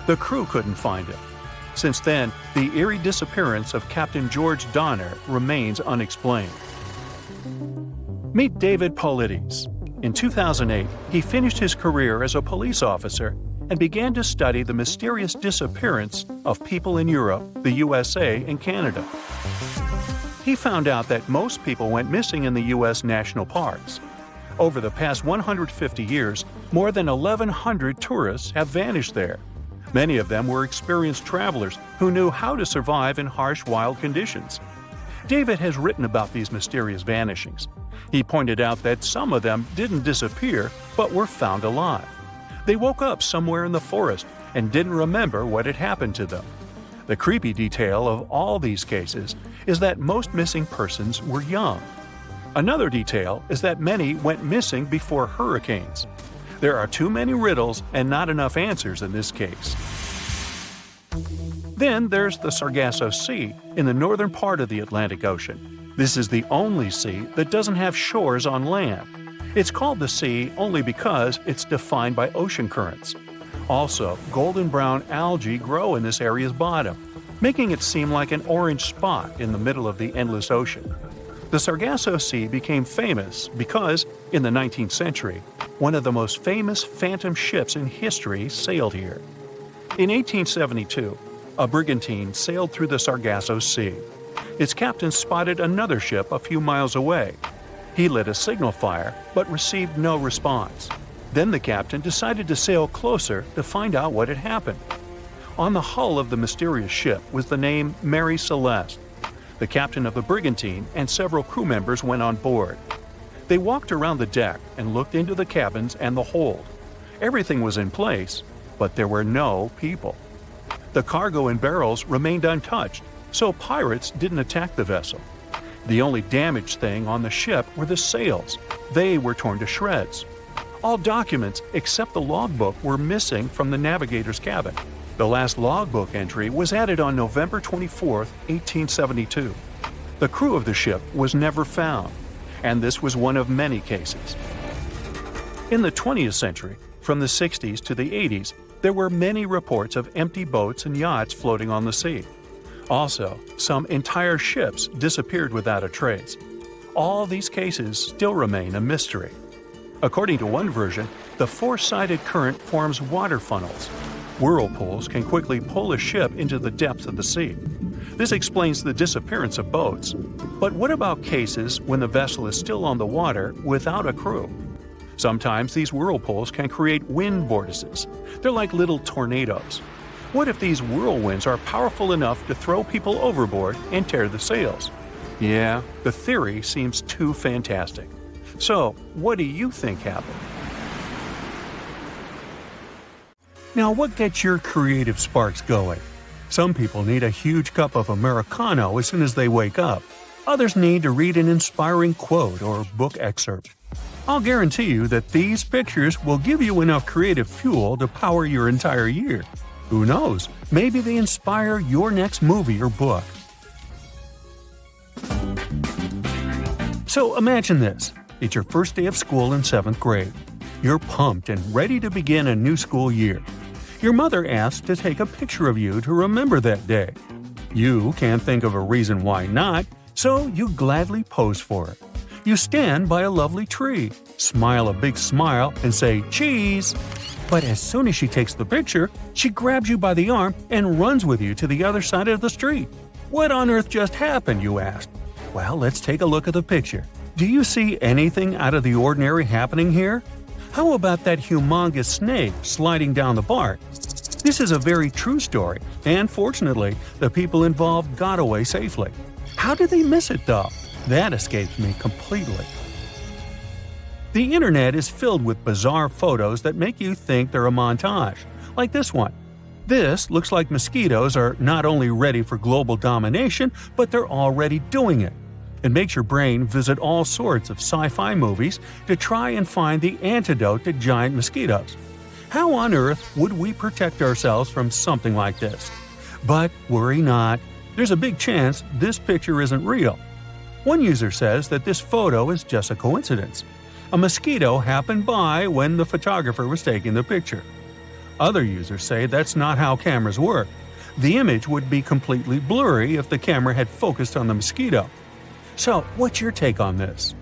The crew couldn't find him. Since then, the eerie disappearance of Captain George Donner remains unexplained. Meet David Paulides. In 2008, he finished his career as a police officer and began to study the mysterious disappearance of people in Europe, the USA, and Canada. He found out that most people went missing in the U.S. national parks. Over the past 150 years, more than 1,100 tourists have vanished there. Many of them were experienced travelers who knew how to survive in harsh wild conditions. David has written about these mysterious vanishings. He pointed out that some of them didn't disappear, but were found alive. They woke up somewhere in the forest and didn't remember what had happened to them. The creepy detail of all these cases is that most missing persons were young. Another detail is that many went missing before hurricanes. There are too many riddles and not enough answers in this case. Then there's the Sargasso Sea in the northern part of the Atlantic Ocean. This is the only sea that doesn't have shores on land. It's called the sea only because it's defined by ocean currents. Also, golden brown algae grow in this area's bottom, making it seem like an orange spot in the middle of the endless ocean. The Sargasso Sea became famous because, in the 19th century, one of the most famous phantom ships in history sailed here. In 1872, a brigantine sailed through the Sargasso Sea. Its captain spotted another ship a few miles away. He lit a signal fire, but received no response. Then the captain decided to sail closer to find out what had happened. On the hull of the mysterious ship was the name Mary Celeste. The captain of the brigantine and several crew members went on board. They walked around the deck and looked into the cabins and the hold. Everything was in place, but there were no people. The cargo and barrels remained untouched, so pirates didn't attack the vessel. The only damaged thing on the ship were the sails. They were torn to shreds. All documents except the logbook were missing from the navigator's cabin. The last logbook entry was added on November 24, 1872. The crew of the ship was never found, and this was one of many cases. In the 20th century, from the 60s to the 80s, there were many reports of empty boats and yachts floating on the sea. Also, some entire ships disappeared without a trace. All these cases still remain a mystery. According to one version, the four-sided current forms water funnels. Whirlpools can quickly pull a ship into the depths of the sea. This explains the disappearance of boats. But what about cases when the vessel is still on the water without a crew? Sometimes these whirlpools can create wind vortices. They're like little tornadoes. What if these whirlwinds are powerful enough to throw people overboard and tear the sails? Yeah, the theory seems too fantastic. So, what do you think happened? Now, what gets your creative sparks going? Some people need a huge cup of Americano as soon as they wake up. Others need to read an inspiring quote or book excerpt. I'll guarantee you that these pictures will give you enough creative fuel to power your entire year. Who knows? Maybe they inspire your next movie or book. So imagine this. It's your first day of school in 7th grade. You're pumped and ready to begin a new school year. Your mother asks to take a picture of you to remember that day. You can't think of a reason why not, so you gladly pose for it. You stand by a lovely tree, smile a big smile, and say, "Cheese!" But as soon as she takes the picture, she grabs you by the arm and runs with you to the other side of the street. What on earth just happened, you ask? Well, let's take a look at the picture. Do you see anything out of the ordinary happening here? How about that humongous snake sliding down the bark? This is a very true story, and fortunately, the people involved got away safely. How did they miss it, though? That escapes me completely. The internet is filled with bizarre photos that make you think they're a montage, like this one. This looks like mosquitoes are not only ready for global domination, but they're already doing it. It makes your brain visit all sorts of sci-fi movies to try and find the antidote to giant mosquitoes. How on earth would we protect ourselves from something like this? But worry not, there's a big chance this picture isn't real. One user says that this photo is just a coincidence. A mosquito happened by when the photographer was taking the picture. Other users say that's not how cameras work. The image would be completely blurry if the camera had focused on the mosquito. So, what's your take on this?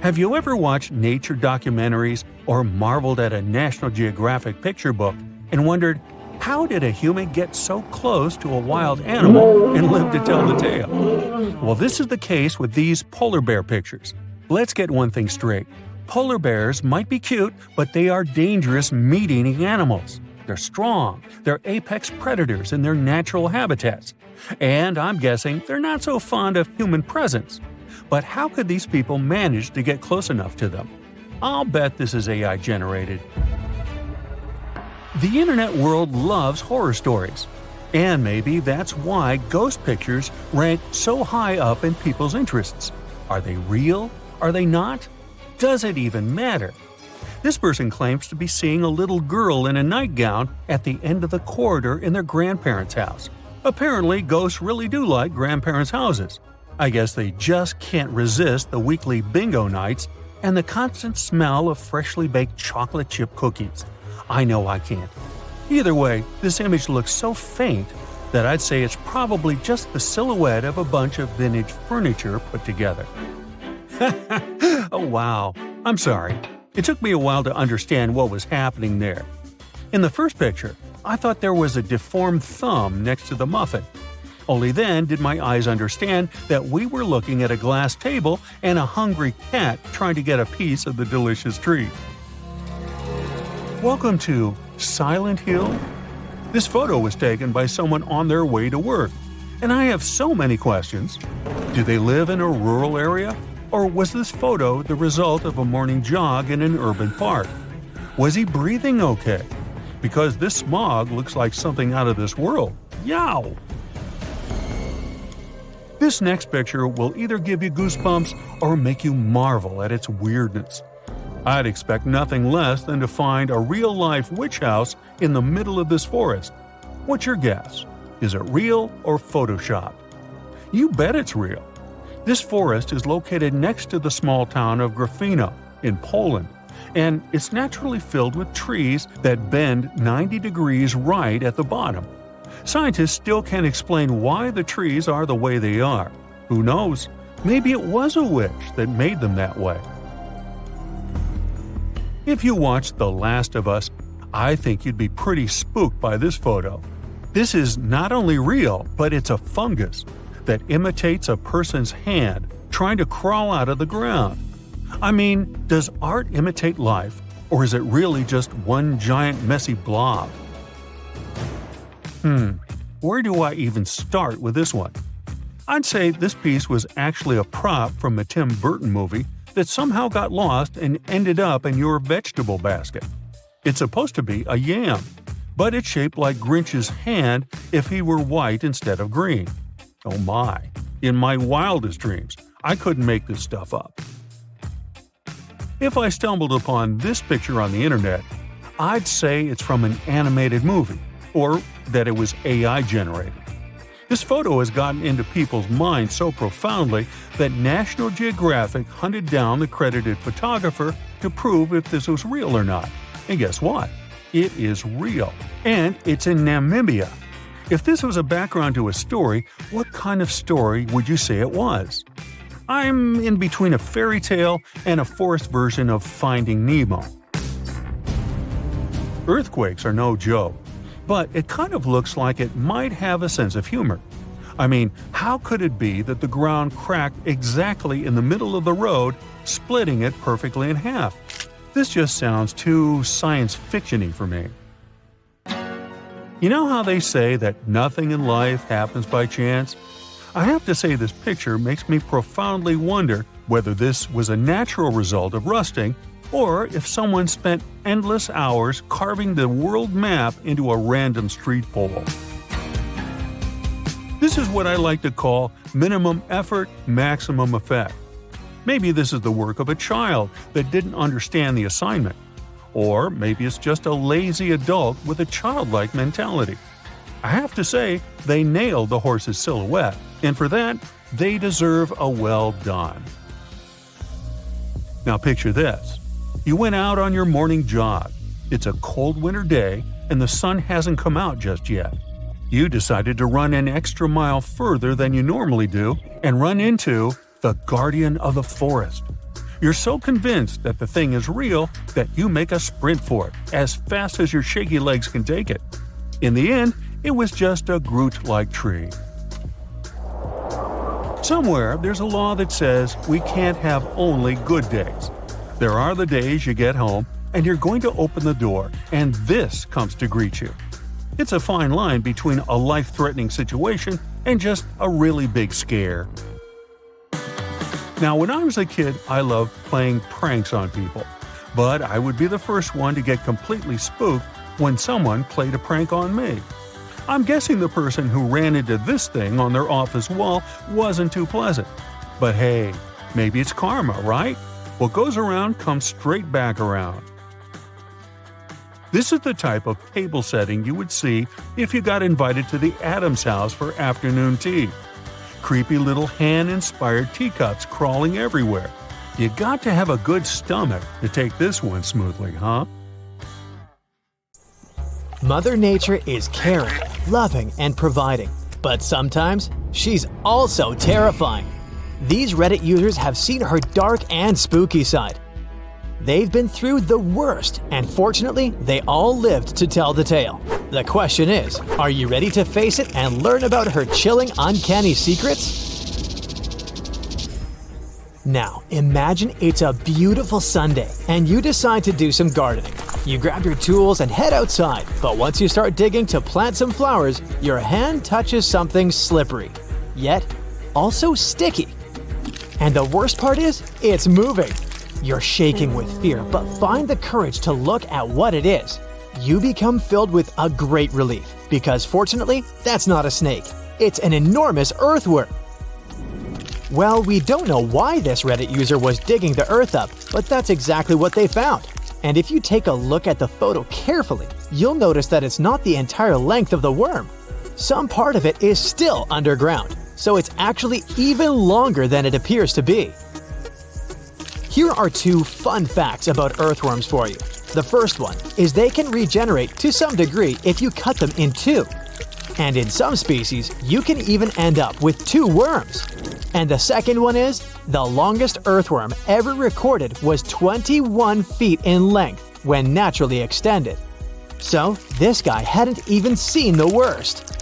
Have you ever watched nature documentaries or marveled at a National Geographic picture book and wondered, how did a human get so close to a wild animal and live to tell the tale? Well, this is the case with these polar bear pictures. Let's get one thing straight. Polar bears might be cute, but they are dangerous meat-eating animals. They're strong, they're apex predators in their natural habitats. And I'm guessing they're not so fond of human presence. But how could these people manage to get close enough to them? I'll bet this is AI generated. The internet world loves horror stories. And maybe that's why ghost pictures rank so high up in people's interests. Are they real? Are they not? Does it even matter? This person claims to be seeing a little girl in a nightgown at the end of the corridor in their grandparents' house. Apparently, ghosts really do like grandparents' houses. I guess they just can't resist the weekly bingo nights and the constant smell of freshly baked chocolate chip cookies. I know I can't. Either way, this image looks so faint that I'd say it's probably just the silhouette of a bunch of vintage furniture put together. Oh wow, I'm sorry. It took me a while to understand what was happening there. In the first picture, I thought there was a deformed thumb next to the muffin. Only then did my eyes understand that we were looking at a glass table and a hungry cat trying to get a piece of the delicious treat. Welcome to Silent Hill. This photo was taken by someone on their way to work, and I have so many questions. Do they live in a rural area? Or was this photo the result of a morning jog in an urban park? Was he breathing okay? Because this smog looks like something out of this world. Yow! This next picture will either give you goosebumps or make you marvel at its weirdness. I'd expect nothing less than to find a real-life witch house in the middle of this forest. What's your guess? Is it real or photoshopped? You bet it's real. This forest is located next to the small town of Grafino in Poland, and it's naturally filled with trees that bend 90 degrees right at the bottom. Scientists still can't explain why the trees are the way they are. Who knows? Maybe it was a witch that made them that way. If you watched The Last of Us, I think you'd be pretty spooked by this photo. This is not only real, but it's a fungus that imitates a person's hand trying to crawl out of the ground. I mean, does art imitate life, or is it really just one giant messy blob? Where do I even start with this one? I'd say this piece was actually a prop from a Tim Burton movie that somehow got lost and ended up in your vegetable basket. It's supposed to be a yam, but it's shaped like Grinch's hand if he were white instead of green. Oh my, in my wildest dreams, I couldn't make this stuff up. If I stumbled upon this picture on the internet, I'd say it's from an animated movie, or that it was AI generated. This photo has gotten into people's minds so profoundly that National Geographic hunted down the credited photographer to prove if this was real or not. And guess what? It is real. And it's in Namibia. If this was a background to a story, what kind of story would you say it was? I'm in between a fairy tale and a forest version of Finding Nemo. Earthquakes are no joke, but it kind of looks like it might have a sense of humor. I mean, how could it be that the ground cracked exactly in the middle of the road, splitting it perfectly in half? This just sounds too science fiction-y for me. You know how they say that nothing in life happens by chance? I have to say this picture makes me profoundly wonder whether this was a natural result of rusting, or if someone spent endless hours carving the world map into a random street pole. This is what I like to call minimum effort, maximum effect. Maybe this is the work of a child that didn't understand the assignment. Or maybe it's just a lazy adult with a childlike mentality. I have to say, they nailed the horse's silhouette, and for that, they deserve a well done. Now picture this. You went out on your morning jog. It's a cold winter day, and the sun hasn't come out just yet. You decided to run an extra mile further than you normally do and run into the guardian of the forest. You're so convinced that the thing is real that you make a sprint for it as fast as your shaky legs can take it. In the end, it was just a Groot-like tree. Somewhere, there's a law that says we can't have only good days. There are the days you get home and you're going to open the door and this comes to greet you. It's a fine line between a life-threatening situation and just a really big scare. Now, when I was a kid, I loved playing pranks on people, but I would be the first one to get completely spooked when someone played a prank on me. I'm guessing the person who ran into this thing on their office wall wasn't too pleasant. But hey, maybe it's karma, right? What goes around comes straight back around. This is the type of table setting you would see if you got invited to the Addams house for afternoon tea. Creepy little hand-inspired teacups crawling everywhere. You got to have a good stomach to take this one smoothly, huh? Mother Nature is caring, loving, and providing, but sometimes she's also terrifying. These Reddit users have seen her dark and spooky side. They've been through the worst, and fortunately, they all lived to tell the tale. The question is, are you ready to face it and learn about her chilling, uncanny secrets? Now, imagine it's a beautiful Sunday, and you decide to do some gardening. You grab your tools and head outside, but once you start digging to plant some flowers, your hand touches something slippery, yet also sticky. And the worst part is, it's moving. You're shaking with fear, but find the courage to look at what it is. You become filled with a great relief, because fortunately, that's not a snake. It's an enormous earthworm. Well, we don't know why this Reddit user was digging the earth up, but that's exactly what they found. And if you take a look at the photo carefully, you'll notice that it's not the entire length of the worm. Some part of it is still underground, so it's actually even longer than it appears to be. Here are 2 fun facts about earthworms for you. The first one is they can regenerate to some degree if you cut them in 2. And in some species, you can even end up with 2 worms. And the second one is, the longest earthworm ever recorded was 21 feet in length when naturally extended. So, this guy hadn't even seen the worst.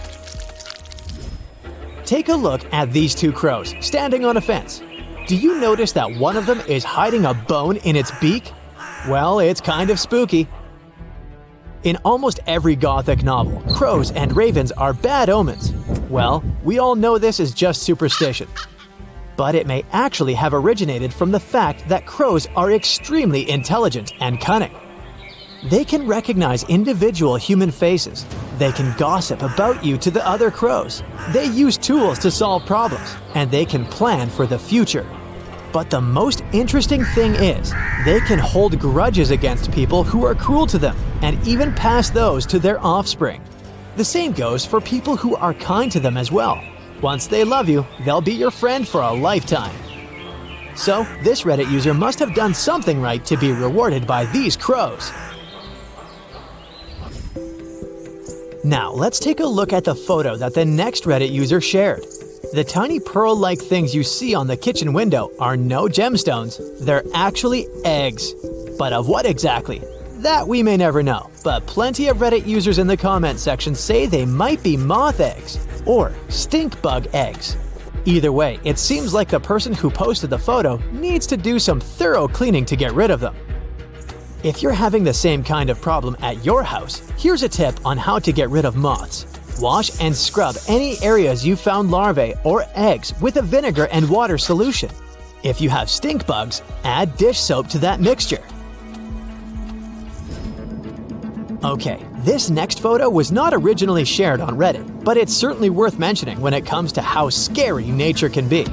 Take a look at these 2 crows standing on a fence. Do you notice that one of them is hiding a bone in its beak? Well, it's kind of spooky. In almost every gothic novel, crows and ravens are bad omens. Well, we all know this is just superstition. But it may actually have originated from the fact that crows are extremely intelligent and cunning. They can recognize individual human faces. They can gossip about you to the other crows. They use tools to solve problems, and they can plan for the future. But the most interesting thing is, they can hold grudges against people who are cruel to them, and even pass those to their offspring. The same goes for people who are kind to them as well. Once they love you, they'll be your friend for a lifetime. So, this Reddit user must have done something right to be rewarded by these crows. Now, let's take a look at the photo that the next Reddit user shared. The tiny pearl-like things you see on the kitchen window are no gemstones, they're actually eggs. But of what exactly? That we may never know, but plenty of Reddit users in the comment section say they might be moth eggs, or stink bug eggs. Either way, it seems like the person who posted the photo needs to do some thorough cleaning to get rid of them. If you're having the same kind of problem at your house, here's a tip on how to get rid of moths. Wash and scrub any areas you found larvae or eggs with a vinegar and water solution. If you have stink bugs, add dish soap to that mixture. Okay, this next photo was not originally shared on Reddit, but it's certainly worth mentioning when it comes to how scary nature can be.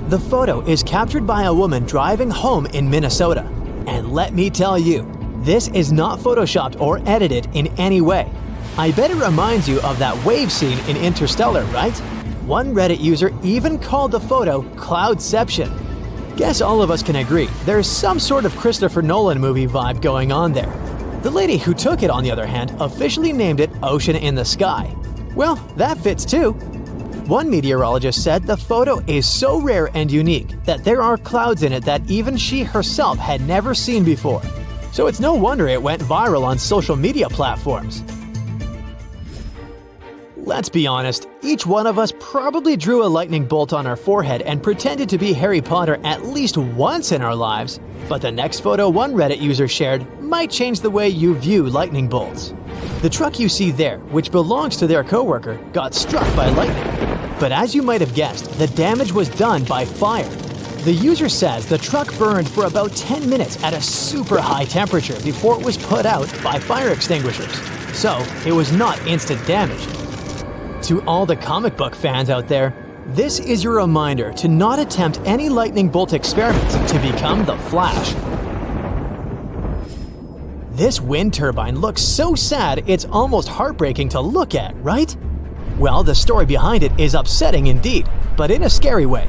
The photo is captured by a woman driving home in Minnesota. And let me tell you, this is not photoshopped or edited in any way. I bet it reminds you of that wave scene in Interstellar, right? One Reddit user even called the photo Cloudception. Guess all of us can agree, there's some sort of Christopher Nolan movie vibe going on there. The lady who took it, on the other hand, officially named it Ocean in the Sky. Well, that fits too. One meteorologist said the photo is so rare and unique that there are clouds in it that even she herself had never seen before. So it's no wonder it went viral on social media platforms. Let's be honest, each one of us probably drew a lightning bolt on our forehead and pretended to be Harry Potter at least once in our lives. But the next photo one Reddit user shared might change the way you view lightning bolts. The truck you see there, which belongs to their coworker, got struck by lightning. But as you might have guessed, the damage was done by fire. The user says the truck burned for about 10 minutes at a super high temperature before it was put out by fire extinguishers. So, it was not instant damage. To all the comic book fans out there, this is your reminder to not attempt any lightning bolt experiments to become the Flash. This wind turbine looks so sad it's almost heartbreaking to look at, right? Well, the story behind it is upsetting indeed, but in a scary way.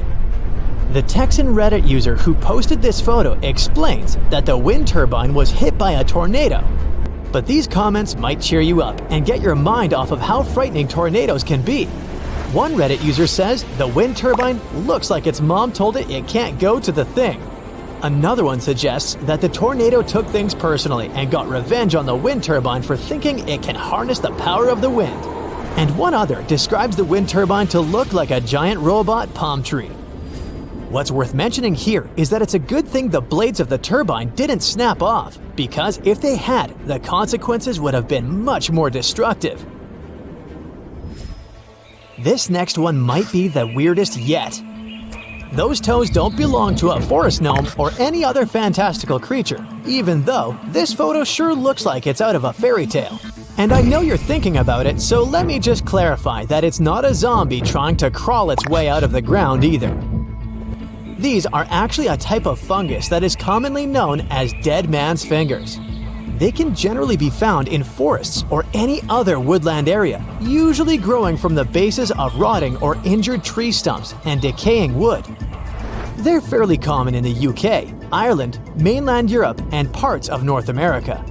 The Texan Reddit user who posted this photo explains that the wind turbine was hit by a tornado. But these comments might cheer you up and get your mind off of how frightening tornadoes can be. One Reddit user says the wind turbine looks like its mom told it can't go to the thing. Another one suggests that the tornado took things personally and got revenge on the wind turbine for thinking it can harness the power of the wind. And one other describes the wind turbine to look like a giant robot palm tree. What's worth mentioning here is that it's a good thing the blades of the turbine didn't snap off, because if they had, the consequences would have been much more destructive. This next one might be the weirdest yet. Those toes don't belong to a forest gnome or any other fantastical creature, even though this photo sure looks like it's out of a fairy tale. And I know you're thinking about it, so let me just clarify that it's not a zombie trying to crawl its way out of the ground either. These are actually a type of fungus that is commonly known as dead man's fingers. They can generally be found in forests or any other woodland area, usually growing from the bases of rotting or injured tree stumps and decaying wood. They're fairly common in the UK, Ireland, mainland Europe, and parts of North America.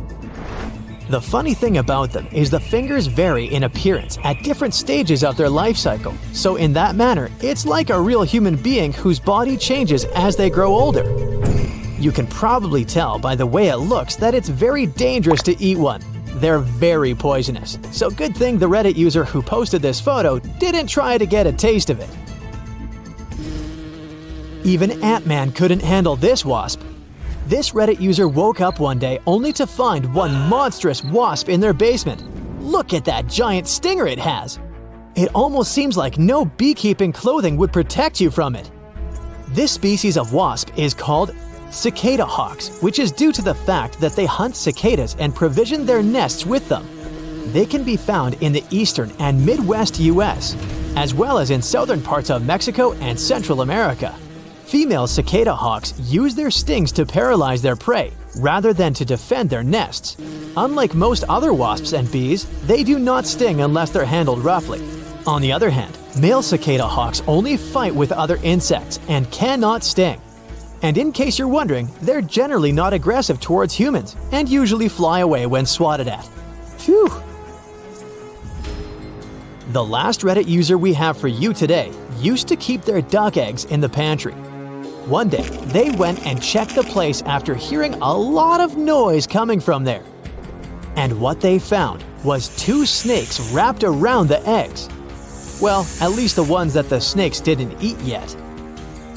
The funny thing about them is the fingers vary in appearance at different stages of their life cycle, so in that manner, it's like a real human being whose body changes as they grow older. You can probably tell by the way it looks that it's very dangerous to eat one. They're very poisonous, so good thing the Reddit user who posted this photo didn't try to get a taste of it. Even Ant-Man couldn't handle this wasp. This Reddit user woke up one day only to find one monstrous wasp in their basement. Look at that giant stinger it has! It almost seems like no beekeeping clothing would protect you from it. This species of wasp is called cicada hawks, which is due to the fact that they hunt cicadas and provision their nests with them. They can be found in the eastern and Midwest US, as well as in southern parts of Mexico and Central America. Female cicada hawks use their stings to paralyze their prey, rather than to defend their nests. Unlike most other wasps and bees, they do not sting unless they're handled roughly. On the other hand, male cicada hawks only fight with other insects and cannot sting. And in case you're wondering, they're generally not aggressive towards humans and usually fly away when swatted at. Phew! The last Reddit user we have for you today used to keep their duck eggs in the pantry. One day, they went and checked the place after hearing a lot of noise coming from there. And what they found was 2 snakes wrapped around the eggs. Well, at least the ones that the snakes didn't eat yet.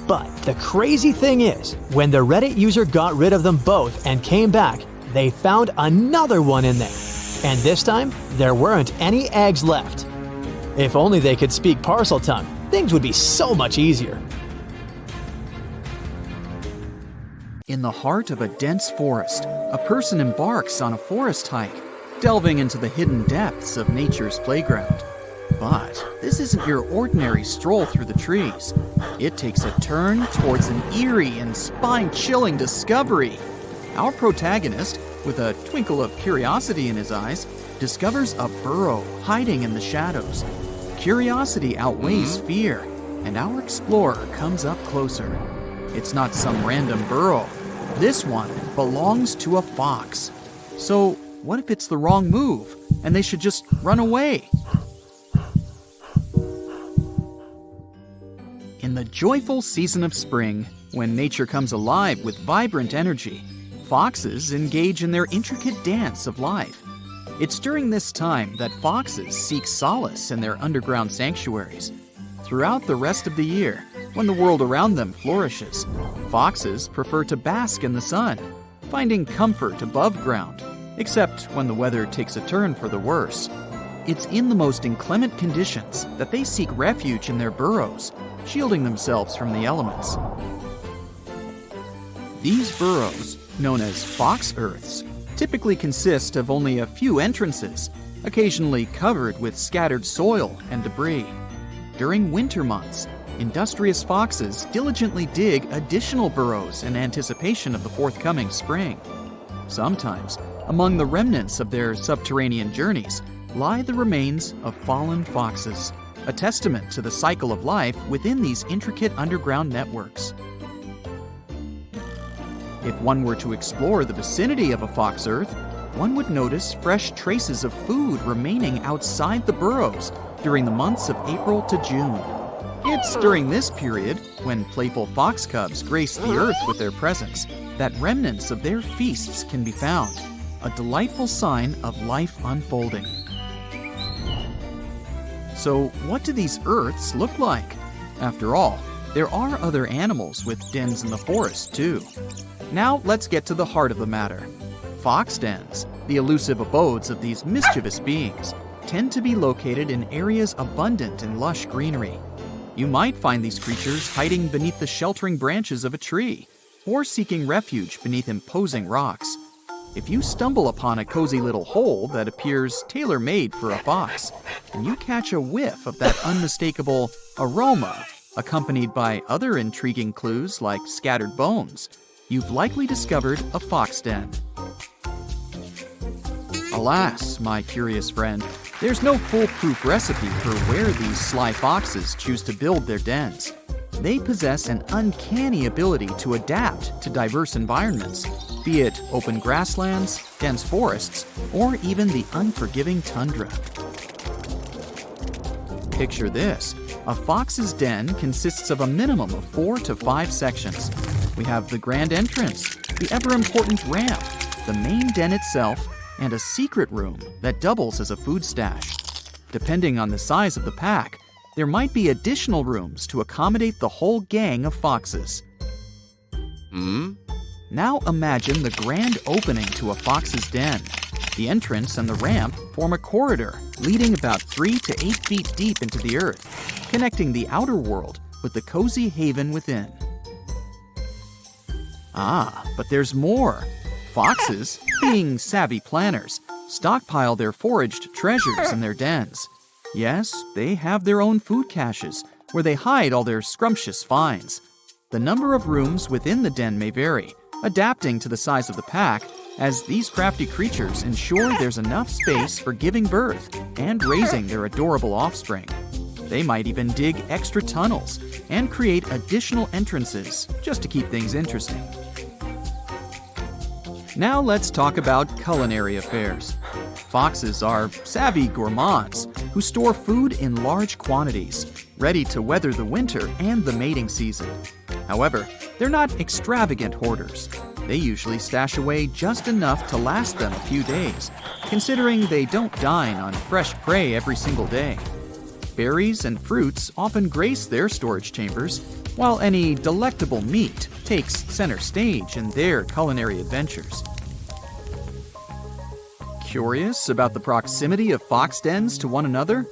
But the crazy thing is, when the Reddit user got rid of them both and came back, they found another one in there. And this time, there weren't any eggs left. If only they could speak parcel tongue, things would be so much easier. In the heart of a dense forest, a person embarks on a forest hike, delving into the hidden depths of nature's playground. But this isn't your ordinary stroll through the trees. It takes a turn towards an eerie and spine-chilling discovery. Our protagonist, with a twinkle of curiosity in his eyes, discovers a burrow hiding in the shadows. Curiosity outweighs fear, and our explorer comes up closer. It's not some random burrow. This one belongs to a fox. So what if it's the wrong move, and they should just run away? In the joyful season of spring, when nature comes alive with vibrant energy, foxes engage in their intricate dance of life. It's during this time that foxes seek solace in their underground sanctuaries. Throughout the rest of the year, when the world around them flourishes, foxes prefer to bask in the sun, finding comfort above ground, except when the weather takes a turn for the worse. It's in the most inclement conditions that they seek refuge in their burrows, shielding themselves from the elements. These burrows, known as fox earths, typically consist of only a few entrances, occasionally covered with scattered soil and debris. During winter months, industrious foxes diligently dig additional burrows in anticipation of the forthcoming spring. Sometimes, among the remnants of their subterranean journeys, lie the remains of fallen foxes, a testament to the cycle of life within these intricate underground networks. If one were to explore the vicinity of a fox earth, one would notice fresh traces of food remaining outside the burrows during the months of April to June. It's during this period, when playful fox cubs grace the earth with their presence, that remnants of their feasts can be found, a delightful sign of life unfolding. So, what do these earths look like? After all, there are other animals with dens in the forest, too. Now, let's get to the heart of the matter. Fox dens, the elusive abodes of these mischievous beings, tend to be located in areas abundant in lush greenery. You might find these creatures hiding beneath the sheltering branches of a tree, or seeking refuge beneath imposing rocks. If you stumble upon a cozy little hole that appears tailor-made for a fox, and you catch a whiff of that unmistakable aroma, accompanied by other intriguing clues like scattered bones, you've likely discovered a fox den. Alas, my curious friend, there's no foolproof recipe for where these sly foxes choose to build their dens. They possess an uncanny ability to adapt to diverse environments, be it open grasslands, dense forests, or even the unforgiving tundra. Picture this. A fox's den consists of a minimum of 4 to 5 sections. We have the grand entrance, the ever-important ramp, the main den itself, and a secret room that doubles as a food stash. Depending on the size of the pack, there might be additional rooms to accommodate the whole gang of foxes. Now imagine the grand opening to a fox's den. The entrance and the ramp form a corridor leading about 3 to 8 feet deep into the earth, connecting the outer world with the cozy haven within. But there's more. Foxes, being savvy planners, stockpile their foraged treasures in their dens. Yes, they have their own food caches, where they hide all their scrumptious finds. The number of rooms within the den may vary, adapting to the size of the pack, as these crafty creatures ensure there's enough space for giving birth and raising their adorable offspring. They might even dig extra tunnels and create additional entrances just to keep things interesting. Now let's talk about culinary affairs. Foxes are savvy gourmands who store food in large quantities, ready to weather the winter and the mating season. However, they're not extravagant hoarders. They usually stash away just enough to last them a few days, considering they don't dine on fresh prey every single day. Berries and fruits often grace their storage chambers, while any delectable meat takes center stage in their culinary adventures. Curious about the proximity of fox dens to one another?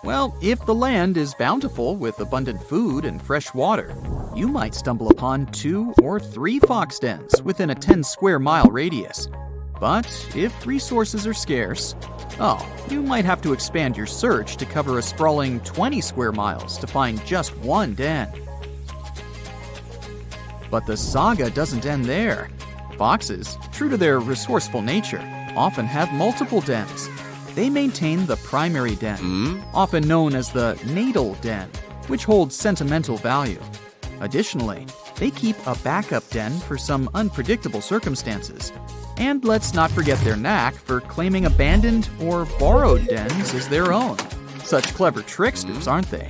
Well, if the land is bountiful with abundant food and fresh water, you might stumble upon 2 or 3 fox dens within a 10 square mile radius. But if resources are scarce, you might have to expand your search to cover a sprawling 20 square miles to find just one den. But the saga doesn't end there. Foxes, true to their resourceful nature, often have multiple dens. They maintain the primary den, often known as the natal den, which holds sentimental value. Additionally, they keep a backup den for some unpredictable circumstances. And let's not forget their knack for claiming abandoned or borrowed dens as their own. Such clever tricksters, aren't they?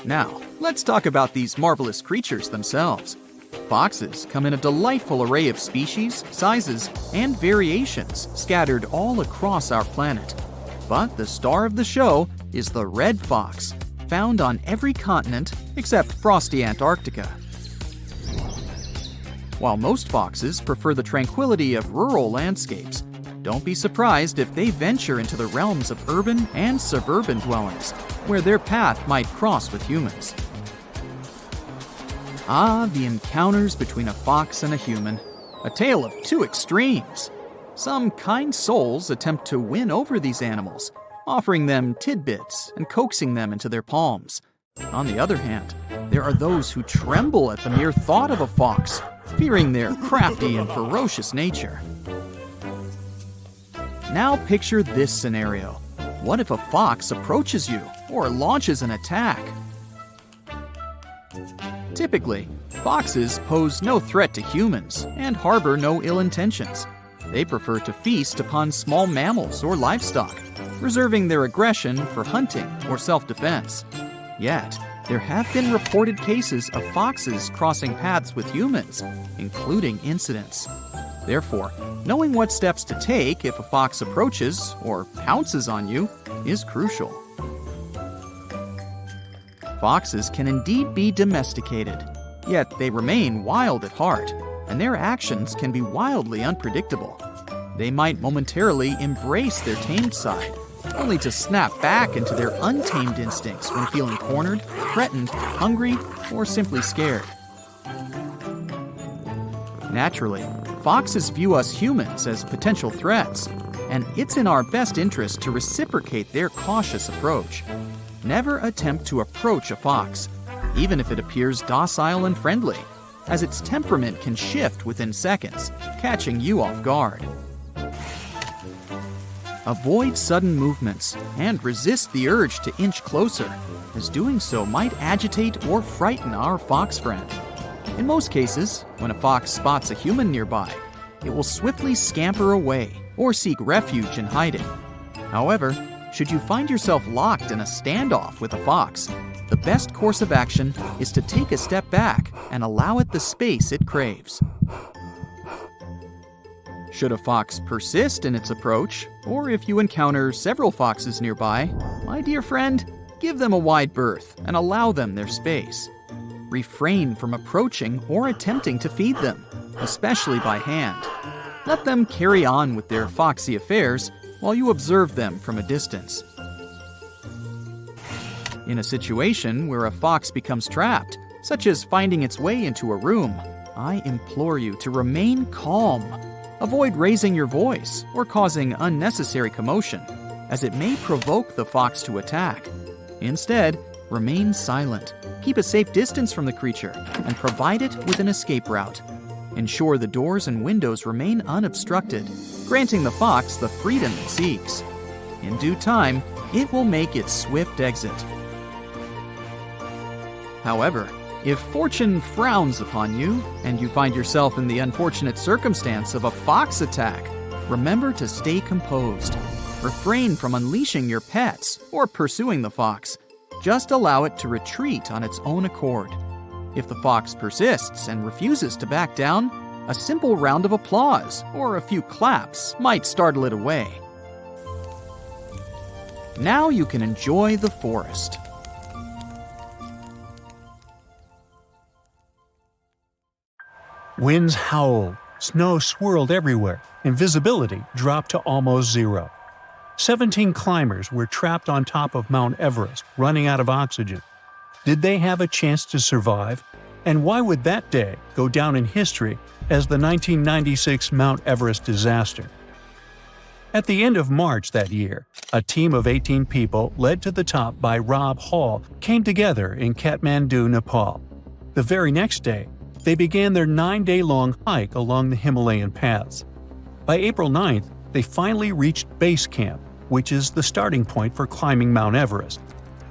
Now, let's talk about these marvelous creatures themselves. Foxes come in a delightful array of species, sizes, and variations scattered all across our planet. But the star of the show is the red fox, found on every continent except frosty Antarctica. While most foxes prefer the tranquility of rural landscapes, don't be surprised if they venture into the realms of urban and suburban dwellings, where their path might cross with humans. The encounters between a fox and a human. A tale of 2 extremes. Some kind souls attempt to win over these animals, offering them tidbits and coaxing them into their palms. On the other hand, there are those who tremble at the mere thought of a fox, fearing their crafty and ferocious nature. Now picture this scenario. What if a fox approaches you or launches an attack? Typically, Foxes pose no threat to humans and harbor no ill intentions. They prefer to feast upon small mammals or livestock, reserving their aggression for hunting or self-defense. Yet, there have been reported cases of foxes crossing paths with humans, including incidents. Therefore, knowing what steps to take if a fox approaches or pounces on you is crucial. Foxes can indeed be domesticated, yet they remain wild at heart, and their actions can be wildly unpredictable. They might momentarily embrace their tamed side, only to snap back into their untamed instincts when feeling cornered, threatened, hungry, or simply scared. Naturally, foxes view us humans as potential threats, and it's in our best interest to reciprocate their cautious approach. Never attempt to approach a fox, even if it appears docile and friendly, as its temperament can shift within seconds, catching you off guard. Avoid sudden movements and resist the urge to inch closer, as doing so might agitate or frighten our fox friend. In most cases, when a fox spots a human nearby, it will swiftly scamper away or seek refuge in hiding. However, should you find yourself locked in a standoff with a fox, the best course of action is to take a step back and allow it the space it craves. Should a fox persist in its approach, or if you encounter several foxes nearby, my dear friend, give them a wide berth and allow them their space. Refrain from approaching or attempting to feed them, especially by hand. Let them carry on with their foxy affairs while you observe them from a distance. In a situation where a fox becomes trapped, such as finding its way into a room, I implore you to remain calm. Avoid raising your voice or causing unnecessary commotion, as it may provoke the fox to attack. Instead, remain silent, keep a safe distance from the creature, and provide it with an escape route. Ensure the doors and windows remain unobstructed, granting the fox the freedom it seeks. In due time, it will make its swift exit. However, if fortune frowns upon you and you find yourself in the unfortunate circumstance of a fox attack, remember to stay composed. Refrain from unleashing your pets or pursuing the fox. Just allow it to retreat on its own accord. If the fox persists and refuses to back down, a simple round of applause or a few claps might startle it away. Now you can enjoy the forest. Winds howled, snow swirled everywhere, and visibility dropped to almost zero. 17 climbers were trapped on top of Mount Everest, running out of oxygen. Did they have a chance to survive? And why would that day go down in history as the 1996 Mount Everest disaster? At the end of March that year, a team of 18 people led to the top by Rob Hall came together in Kathmandu, Nepal. The very next day, they began their 9-day-long hike along the Himalayan paths. By April 9th, they finally reached base camp, which is the starting point for climbing Mount Everest.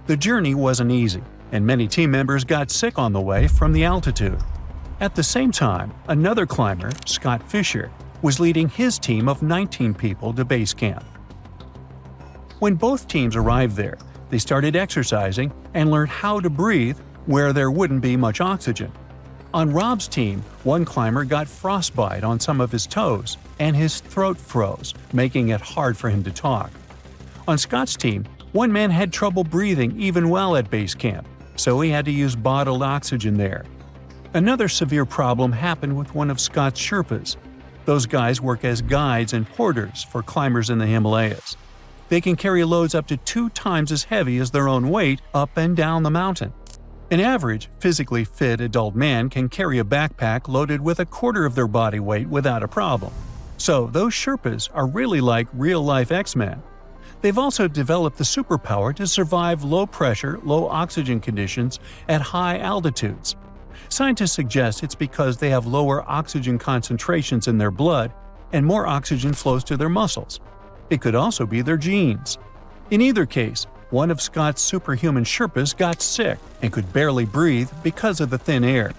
The journey wasn't easy, and many team members got sick on the way from the altitude. At the same time, another climber, Scott Fisher, was leading his team of 19 people to base camp. When both teams arrived there, they started exercising and learned how to breathe where there wouldn't be much oxygen. On Rob's team, one climber got frostbite on some of his toes, and his throat froze, making it hard for him to talk. On Scott's team, one man had trouble breathing even while at base camp, so he had to use bottled oxygen there. Another severe problem happened with one of Scott's Sherpas. Those guys work as guides and porters for climbers in the Himalayas. They can carry loads up to 2 times as heavy as their own weight up and down the mountain. An average, physically fit adult man can carry a backpack loaded with 1/4 of their body weight without a problem. So those Sherpas are really like real-life X-Men. They've also developed the superpower to survive low-pressure, low-oxygen conditions at high altitudes. Scientists suggest it's because they have lower oxygen concentrations in their blood and more oxygen flows to their muscles. It could also be their genes. In either case, one of Scott's superhuman Sherpas got sick and could barely breathe because of the thin air.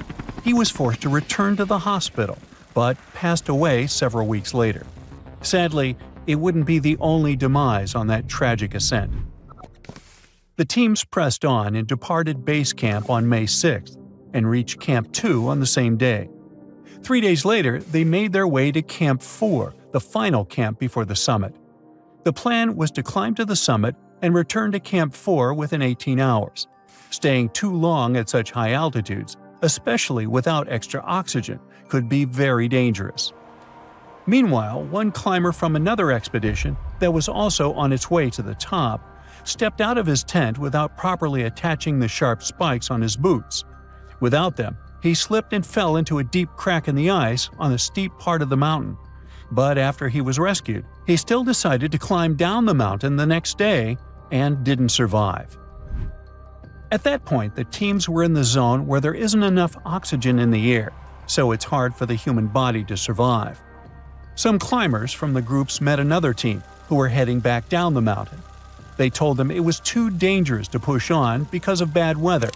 He was forced to return to the hospital, but passed away several weeks later. Sadly, it wouldn't be the only demise on that tragic ascent. The teams pressed on and departed base camp on May 6th and reached Camp 2 on the same day. 3 days later, they made their way to Camp 4, the final camp before the summit. The plan was to climb to the summit and return to Camp 4 within 18 hours. Staying too long at such high altitudes, especially without extra oxygen, could be very dangerous. Meanwhile, one climber from another expedition that was also on its way to the top stepped out of his tent without properly attaching the sharp spikes on his boots. Without them, he slipped and fell into a deep crack in the ice on the steep part of the mountain. But after he was rescued, he still decided to climb down the mountain the next day and didn't survive. At that point, the teams were in the zone where there isn't enough oxygen in the air, so it's hard for the human body to survive. Some climbers from the groups met another team who were heading back down the mountain. They told them it was too dangerous to push on because of bad weather,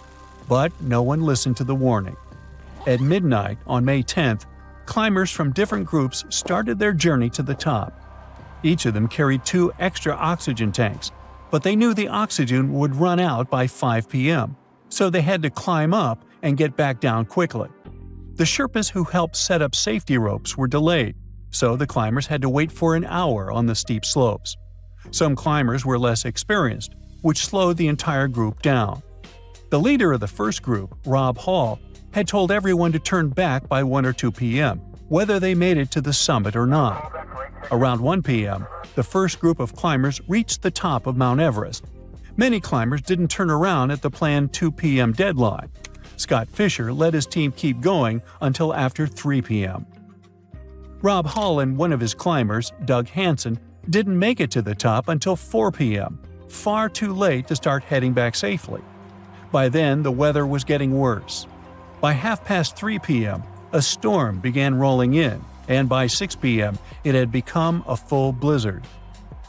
but no one listened to the warning. At midnight on May 10th, climbers from different groups started their journey to the top. Each of them carried 2 extra oxygen tanks, but they knew the oxygen would run out by 5 p.m., so they had to climb up and get back down quickly. The Sherpas who helped set up safety ropes were delayed, so the climbers had to wait for an hour on the steep slopes. Some climbers were less experienced, which slowed the entire group down. The leader of the first group, Rob Hall, had told everyone to turn back by 1 or 2 p.m., whether they made it to the summit or not. Around 1 p.m., the first group of climbers reached the top of Mount Everest. Many climbers didn't turn around at the planned 2 p.m. deadline. Scott Fisher let his team keep going until after 3 p.m. Rob Hall and one of his climbers, Doug Hansen, didn't make it to the top until 4 p.m., far too late to start heading back safely. By then, the weather was getting worse. By 3:30 p.m., a storm began rolling in, and by 6 p.m., it had become a full blizzard.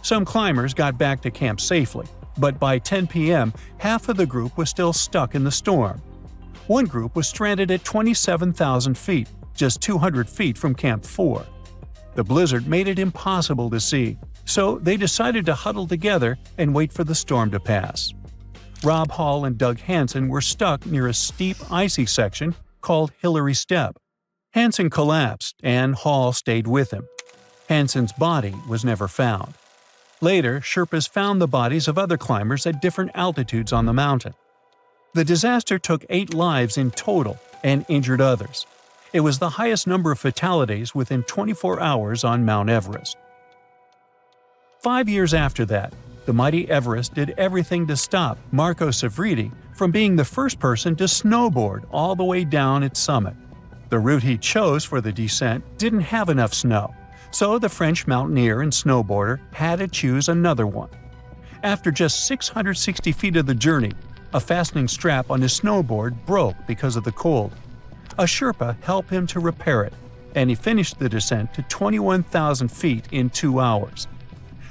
Some climbers got back to camp safely, but by 10 p.m., half of the group was still stuck in the storm. One group was stranded at 27,000 feet, just 200 feet from Camp 4. The blizzard made it impossible to see, so they decided to huddle together and wait for the storm to pass. Rob Hall and Doug Hansen were stuck near a steep, icy section called Hillary Step. Hansen collapsed, and Hall stayed with him. Hansen's body was never found. Later, Sherpas found the bodies of other climbers at different altitudes on the mountain. The disaster took 8 lives in total and injured others. It was the highest number of fatalities within 24 hours on Mount Everest. 5 years after that, the mighty Everest did everything to stop Marco Sevridi from being the first person to snowboard all the way down its summit. The route he chose for the descent didn't have enough snow, so the French mountaineer and snowboarder had to choose another one. After just 660 feet of the journey, a fastening strap on his snowboard broke because of the cold. A Sherpa helped him to repair it, and he finished the descent to 21,000 feet in 2 hours.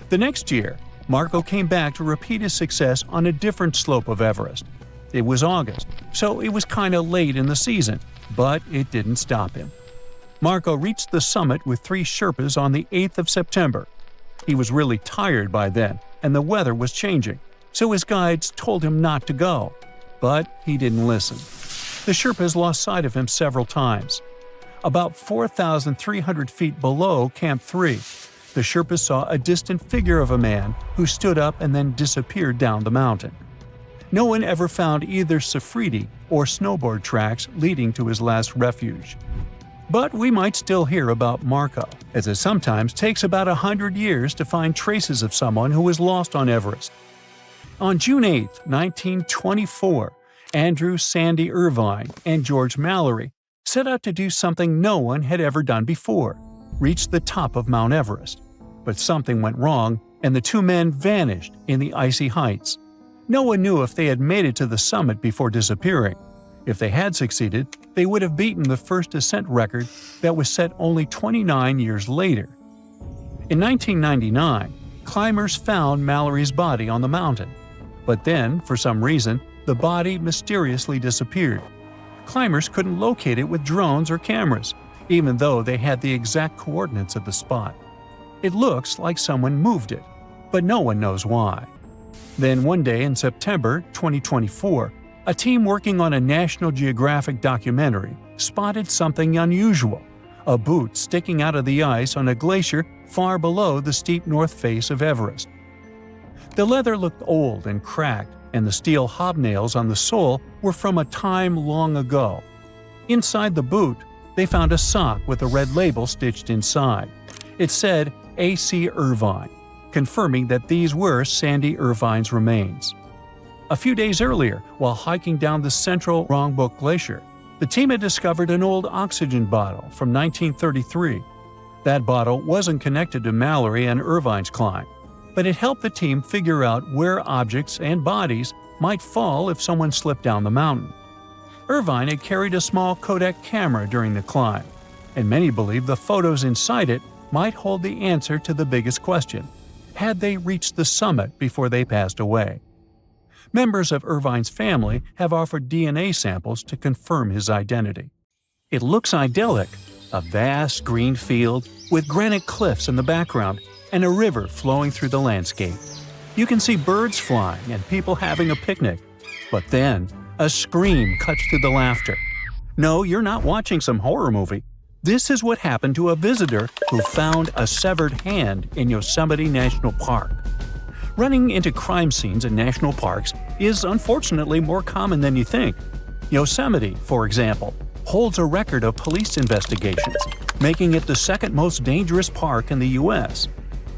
The next year, Marco came back to repeat his success on a different slope of Everest. It was August, so it was kinda late in the season, but it didn't stop him. Marco reached the summit with 3 Sherpas on the 8th of September. He was really tired by then, and the weather was changing, so his guides told him not to go. But he didn't listen. The Sherpas lost sight of him several times. About 4,300 feet below Camp 3, the Sherpas saw a distant figure of a man who stood up and then disappeared down the mountain. No one ever found either Sevridi or snowboard tracks leading to his last refuge. But we might still hear about Marco, as it sometimes takes about 100 years to find traces of someone who was lost on Everest. On June 8, 1924, Andrew Sandy Irvine and George Mallory set out to do something no one had ever done before: reach the top of Mount Everest. But something went wrong, and the 2 men vanished in the icy heights. No one knew if they had made it to the summit before disappearing. If they had succeeded, they would have beaten the first descent record that was set only 29 years later. In 1999, climbers found Mallory's body on the mountain. But then, for some reason, the body mysteriously disappeared. climbers couldn't locate it with drones or cameras, even though they had the exact coordinates of the spot. It looks like someone moved it, but no one knows why. Then one day in September 2024, a team working on a National Geographic documentary spotted something unusual, a boot sticking out of the ice on a glacier far below the steep north face of Everest. The leather looked old and cracked, and the steel hobnails on the sole were from a time long ago. Inside the boot, they found a sock with a red label stitched inside. It said A.C. Irvine, confirming that these were Sandy Irvine's remains. A few days earlier, while hiking down the central Rongbuk Glacier, the team had discovered an old oxygen bottle from 1933. That bottle wasn't connected to Mallory and Irvine's climb, but it helped the team figure out where objects and bodies might fall if someone slipped down the mountain. Irvine had carried a small Kodak camera during the climb, and many believe the photos inside it might hold the answer to the biggest question: had they reached the summit before they passed away? Members of Irvine's family have offered DNA samples to confirm his identity. It looks idyllic, a vast green field with granite cliffs in the background and a river flowing through the landscape. You can see birds flying and people having a picnic. But then, a scream cuts through the laughter. No, you're not watching some horror movie. This is what happened to a visitor who found a severed hand in Yosemite National Park. Running into crime scenes in national parks is unfortunately more common than you think. Yosemite, for example, holds a record of police investigations, making it the second most dangerous park in the U.S.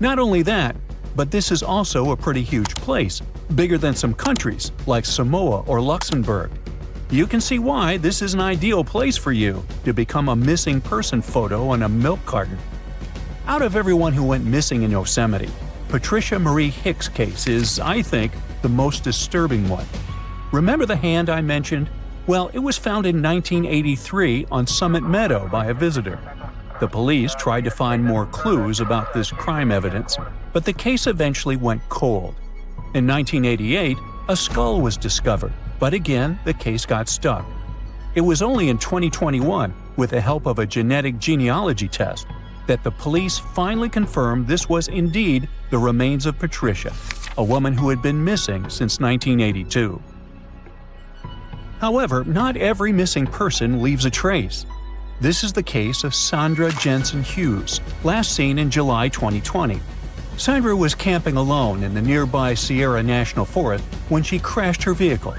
Not only that, but this is also a pretty huge place, bigger than some countries like Samoa or Luxembourg. You can see why this is an ideal place for you to become a missing person photo on a milk carton. Out of everyone who went missing in Yosemite, Patricia Marie Hicks' case is, I think, the most disturbing one. Remember the hand I mentioned? Well, it was found in 1983 on Summit Meadow by a visitor. The police tried to find more clues about this crime evidence, but the case eventually went cold. In 1988, a skull was discovered, but again, the case got stuck. It was only in 2021, with the help of a genetic genealogy test, that the police finally confirmed this was indeed the remains of Patricia, a woman who had been missing since 1982. However, not every missing person leaves a trace. This is the case of Sandra Jensen Hughes, last seen in July 2020. Sandra was camping alone in the nearby Sierra National Forest when she crashed her vehicle.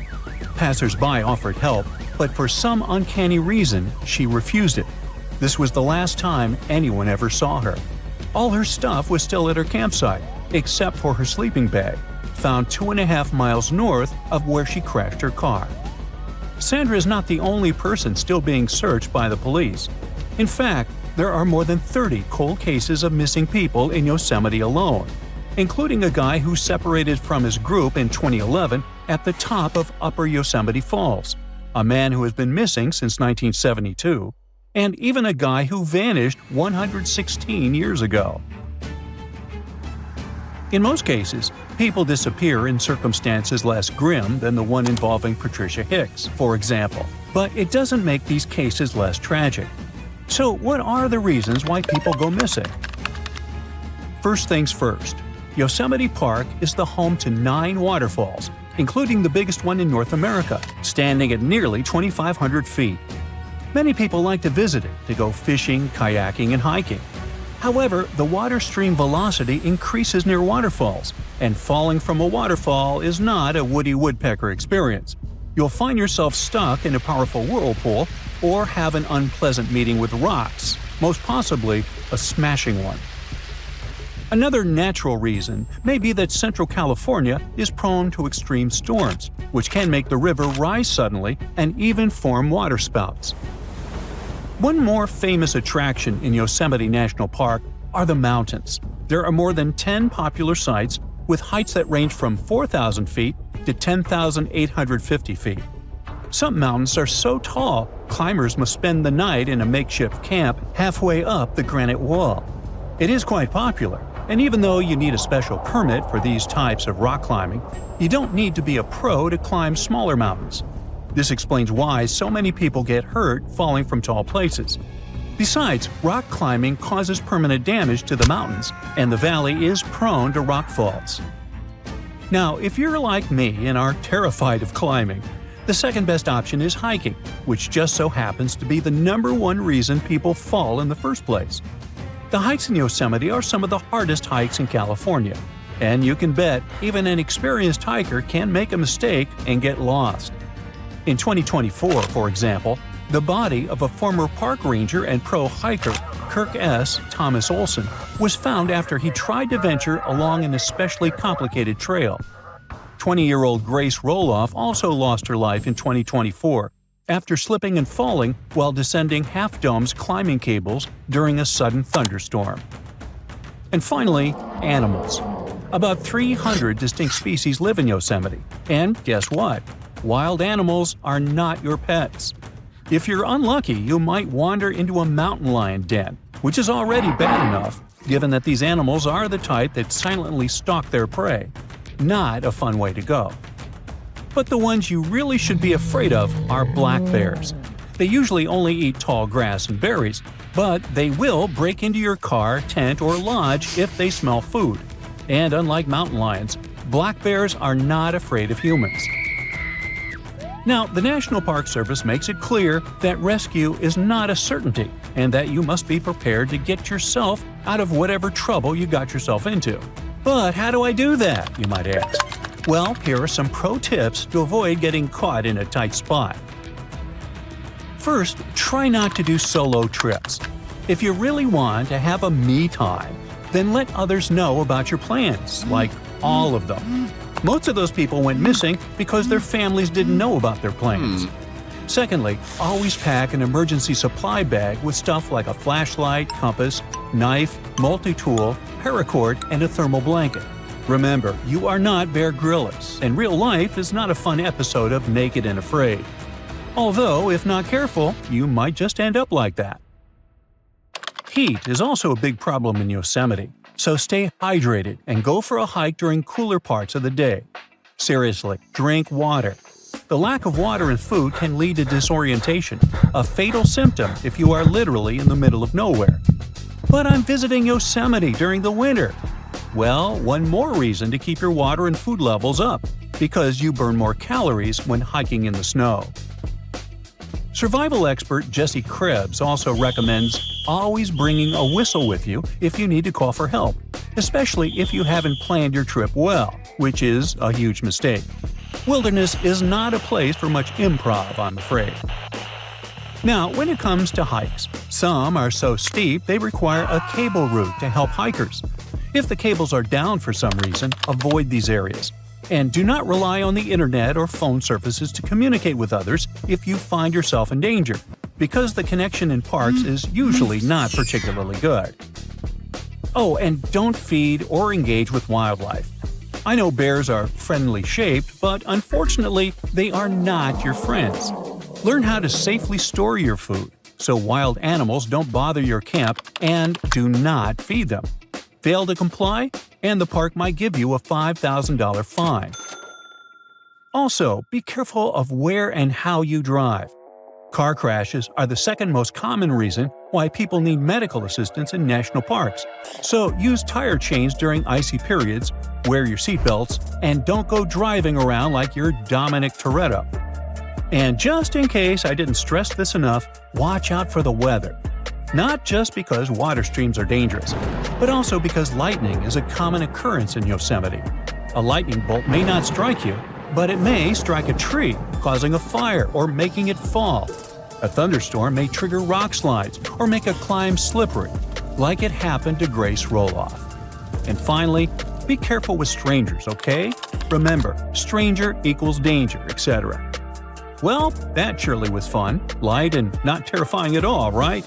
Passers-by offered help, but for some uncanny reason, she refused it. This was the last time anyone ever saw her. All her stuff was still at her campsite, except for her sleeping bag, found 2.5 miles north of where she crashed her car. Sandra is not the only person still being searched by the police. In fact, there are more than 30 cold cases of missing people in Yosemite alone, including a guy who separated from his group in 2011 at the top of Upper Yosemite Falls, a man who has been missing since 1972, and even a guy who vanished 116 years ago. In most cases, people disappear in circumstances less grim than the one involving Patricia Hicks, for example, but it doesn't make these cases less tragic. So what are the reasons why people go missing? First things first, Yosemite Park is the home to 9 waterfalls, including the biggest one in North America, standing at nearly 2,500 feet. Many people like to visit it to go fishing, kayaking, and hiking. However, the water stream velocity increases near waterfalls, and falling from a waterfall is not a Woody Woodpecker experience. You'll find yourself stuck in a powerful whirlpool or have an unpleasant meeting with rocks, most possibly a smashing one. Another natural reason may be that Central California is prone to extreme storms, which can make the river rise suddenly and even form waterspouts. One more famous attraction in Yosemite National Park are the mountains. There are more than 10 popular sites with heights that range from 4,000 feet to 10,850 feet. Some mountains are so tall, climbers must spend the night in a makeshift camp halfway up the granite wall. It is quite popular, and even though you need a special permit for these types of rock climbing, you don't need to be a pro to climb smaller mountains. This explains why so many people get hurt falling from tall places. Besides, rock climbing causes permanent damage to the mountains, and the valley is prone to rock falls. Now, if you're like me and are terrified of climbing, the second best option is hiking, which just so happens to be the #1 reason people fall in the first place. The hikes in Yosemite are some of the hardest hikes in California, and you can bet even an experienced hiker can make a mistake and get lost. In 2024, for example, the body of a former park ranger and pro hiker, Kirk S. Thomas Olson, was found after he tried to venture along an especially complicated trail. 20-year-old Grace Roloff also lost her life in 2024 after slipping and falling while descending Half Dome's climbing cables during a sudden thunderstorm. And finally, animals. About 300 distinct species live in Yosemite, and guess what? Wild animals are not your pets. If you're unlucky, you might wander into a mountain lion den, which is already bad enough, given that these animals are the type that silently stalk their prey. Not a fun way to go. But the ones you really should be afraid of are black bears. They usually only eat tall grass and berries, but they will break into your car, tent, or lodge if they smell food. And unlike mountain lions, black bears are not afraid of humans. Now, the National Park Service makes it clear that rescue is not a certainty and that you must be prepared to get yourself out of whatever trouble you got yourself into. But how do I do that, you might ask? Well, here are some pro tips to avoid getting caught in a tight spot. First, try not to do solo trips. If you really want to have a me time, then let others know about your plans, like all of them. Most of those people went missing because their families didn't know about their plans. Secondly, always pack an emergency supply bag with stuff like a flashlight, compass, knife, multi-tool, paracord, and a thermal blanket. Remember, you are not Bear Grylls, and real life is not a fun episode of Naked and Afraid. Although, if not careful, you might just end up like that. Heat is also a big problem in Yosemite, so stay hydrated and go for a hike during cooler parts of the day. Seriously, drink water. The lack of water and food can lead to disorientation, a fatal symptom if you are literally in the middle of nowhere. But I'm visiting Yosemite during the winter. Well, one more reason to keep your water and food levels up, because you burn more calories when hiking in the snow. Survival expert Jesse Krebs also recommends always bringing a whistle with you if you need to call for help, especially if you haven't planned your trip well, which is a huge mistake. Wilderness is not a place for much improv, I'm afraid. Now, when it comes to hikes, some are so steep they require a cable route to help hikers. If the cables are down for some reason, avoid these areas. And do not rely on the internet or phone services to communicate with others if you find yourself in danger, because the connection in parks is usually not particularly good. Oh, and don't feed or engage with wildlife. I know bears are friendly shaped, but unfortunately, they are not your friends. Learn how to safely store your food so wild animals don't bother your camp, and do not feed them. Fail to comply, and the park might give you a $5,000 fine. Also, be careful of where and how you drive. Car crashes are the second most common reason why people need medical assistance in national parks. So use tire chains during icy periods, wear your seatbelts, and don't go driving around like you're Dominic Toretto. And just in case I didn't stress this enough, watch out for the weather. Not just because water streams are dangerous, but also because lightning is a common occurrence in Yosemite. A lightning bolt may not strike you, but it may strike a tree, causing a fire or making it fall. A thunderstorm may trigger rock slides or make a climb slippery, like it happened to Grace Roloff. And finally, be careful with strangers, okay? Remember, stranger equals danger, etc. Well, that surely was fun, light, and not terrifying at all, right?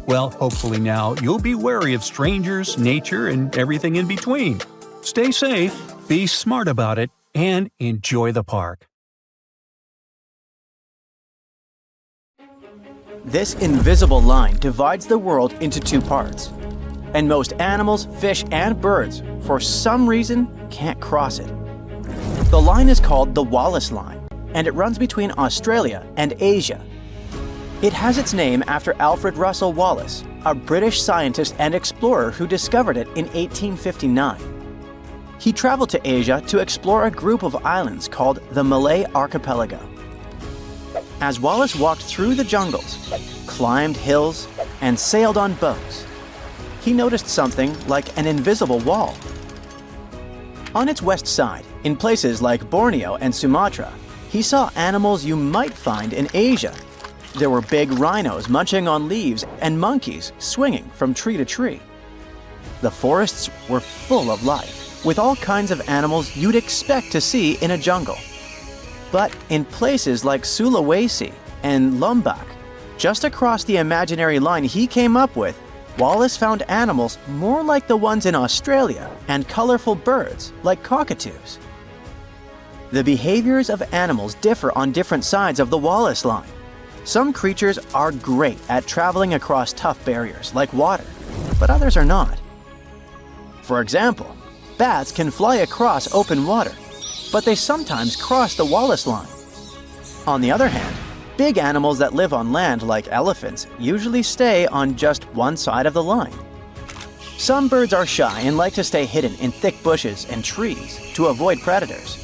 Well, hopefully now you'll be wary of strangers, nature, and everything in between. Stay safe, be smart about it, and enjoy the park. This invisible line divides the world into two parts. And most animals, fish, and birds, for some reason, can't cross it. The line is called the Wallace Line, and it runs between Australia and Asia. It has its name after Alfred Russel Wallace, a British scientist and explorer who discovered it in 1859. He traveled to Asia to explore a group of islands called the Malay Archipelago. As Wallace walked through the jungles, climbed hills, and sailed on boats, he noticed something like an invisible wall. On its west side, in places like Borneo and Sumatra, he saw animals you might find in Asia. There were big rhinos munching on leaves and monkeys swinging from tree to tree. The forests were full of life, with all kinds of animals you'd expect to see in a jungle. But in places like Sulawesi and Lombok, just across the imaginary line he came up with, Wallace found animals more like the ones in Australia and colorful birds like cockatoos. The behaviors of animals differ on different sides of the Wallace line. Some creatures are great at traveling across tough barriers like water, but others are not. For example, bats can fly across open water, but they sometimes cross the Wallace line. On the other hand, big animals that live on land like elephants usually stay on just one side of the line. Some birds are shy and like to stay hidden in thick bushes and trees to avoid predators.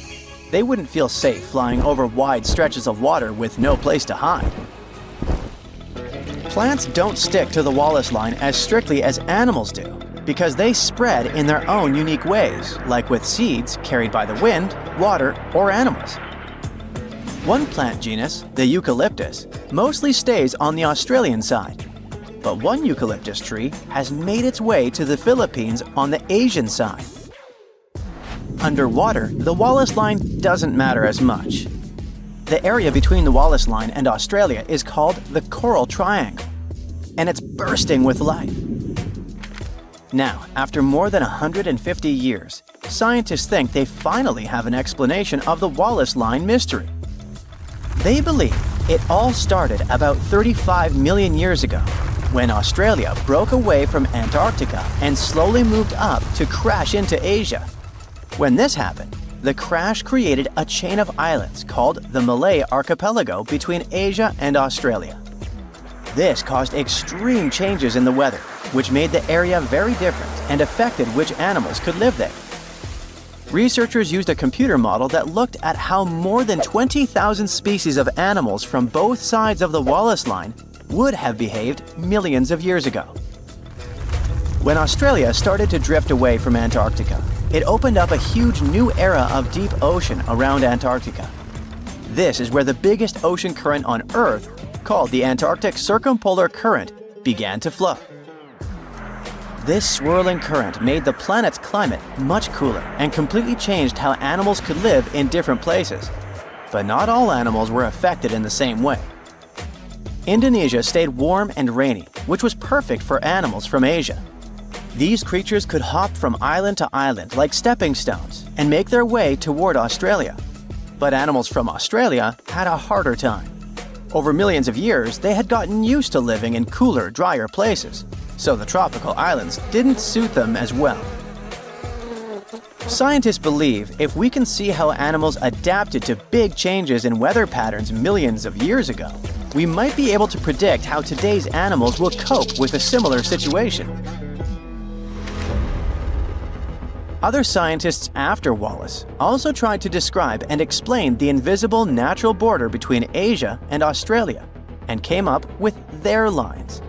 They wouldn't feel safe flying over wide stretches of water with no place to hide. Plants don't stick to the Wallace line as strictly as animals do, because they spread in their own unique ways, like with seeds carried by the wind, water, or animals. One plant genus, the eucalyptus, mostly stays on the Australian side, but one eucalyptus tree has made its way to the Philippines on the Asian side. Underwater, the Wallace line doesn't matter as much. The area between the Wallace line and Australia is called the Coral Triangle, and it's bursting with life. Now, after more than 150 years, scientists think they finally have an explanation of the Wallace line mystery. They believe it all started about 35 million years ago, when Australia broke away from Antarctica and slowly moved up to crash into Asia. When this happened, the crash created a chain of islands called the Malay Archipelago between Asia and Australia. This caused extreme changes in the weather, which made the area very different and affected which animals could live there. Researchers used a computer model that looked at how more than 20,000 species of animals from both sides of the Wallace line would have behaved millions of years ago. When Australia started to drift away from Antarctica, it opened up a huge new era of deep ocean around Antarctica. This is where the biggest ocean current on Earth, called the Antarctic Circumpolar Current, began to flow. This swirling current made the planet's climate much cooler and completely changed how animals could live in different places. But not all animals were affected in the same way. Indonesia stayed warm and rainy, which was perfect for animals from Asia. These creatures could hop from island to island like stepping stones and make their way toward Australia. But animals from Australia had a harder time. Over millions of years, they had gotten used to living in cooler, drier places, so the tropical islands didn't suit them as well. Scientists believe if we can see how animals adapted to big changes in weather patterns millions of years ago, we might be able to predict how today's animals will cope with a similar situation. Other scientists after Wallace also tried to describe and explain the invisible natural border between Asia and Australia, and came up with their lines.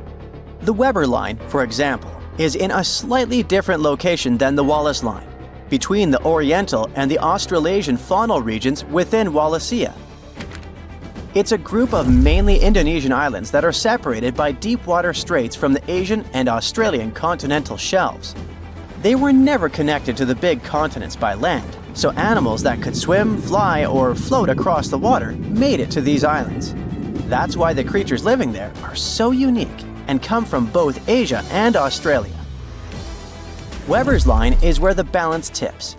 The Weber line, for example, is in a slightly different location than the Wallace line, between the Oriental and the Australasian faunal regions within Wallacea. It's a group of mainly Indonesian islands that are separated by deep water straits from the Asian and Australian continental shelves. They were never connected to the big continents by land, so animals that could swim, fly, or float across the water made it to these islands. That's why the creatures living there are so unique and come from both Asia and Australia. Weber's line is where the balance tips.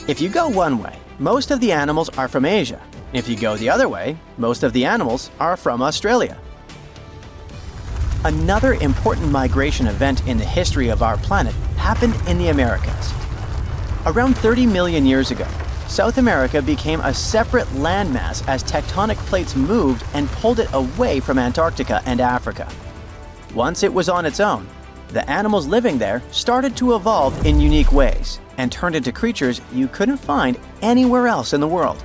If you go one way, most of the animals are from Asia. If you go the other way, most of the animals are from Australia. Another important migration event in the history of our planet happened in the Americas. Around 30 million years ago, South America became a separate landmass as tectonic plates moved and pulled it away from Antarctica and Africa. Once it was on its own, the animals living there started to evolve in unique ways and turned into creatures you couldn't find anywhere else in the world.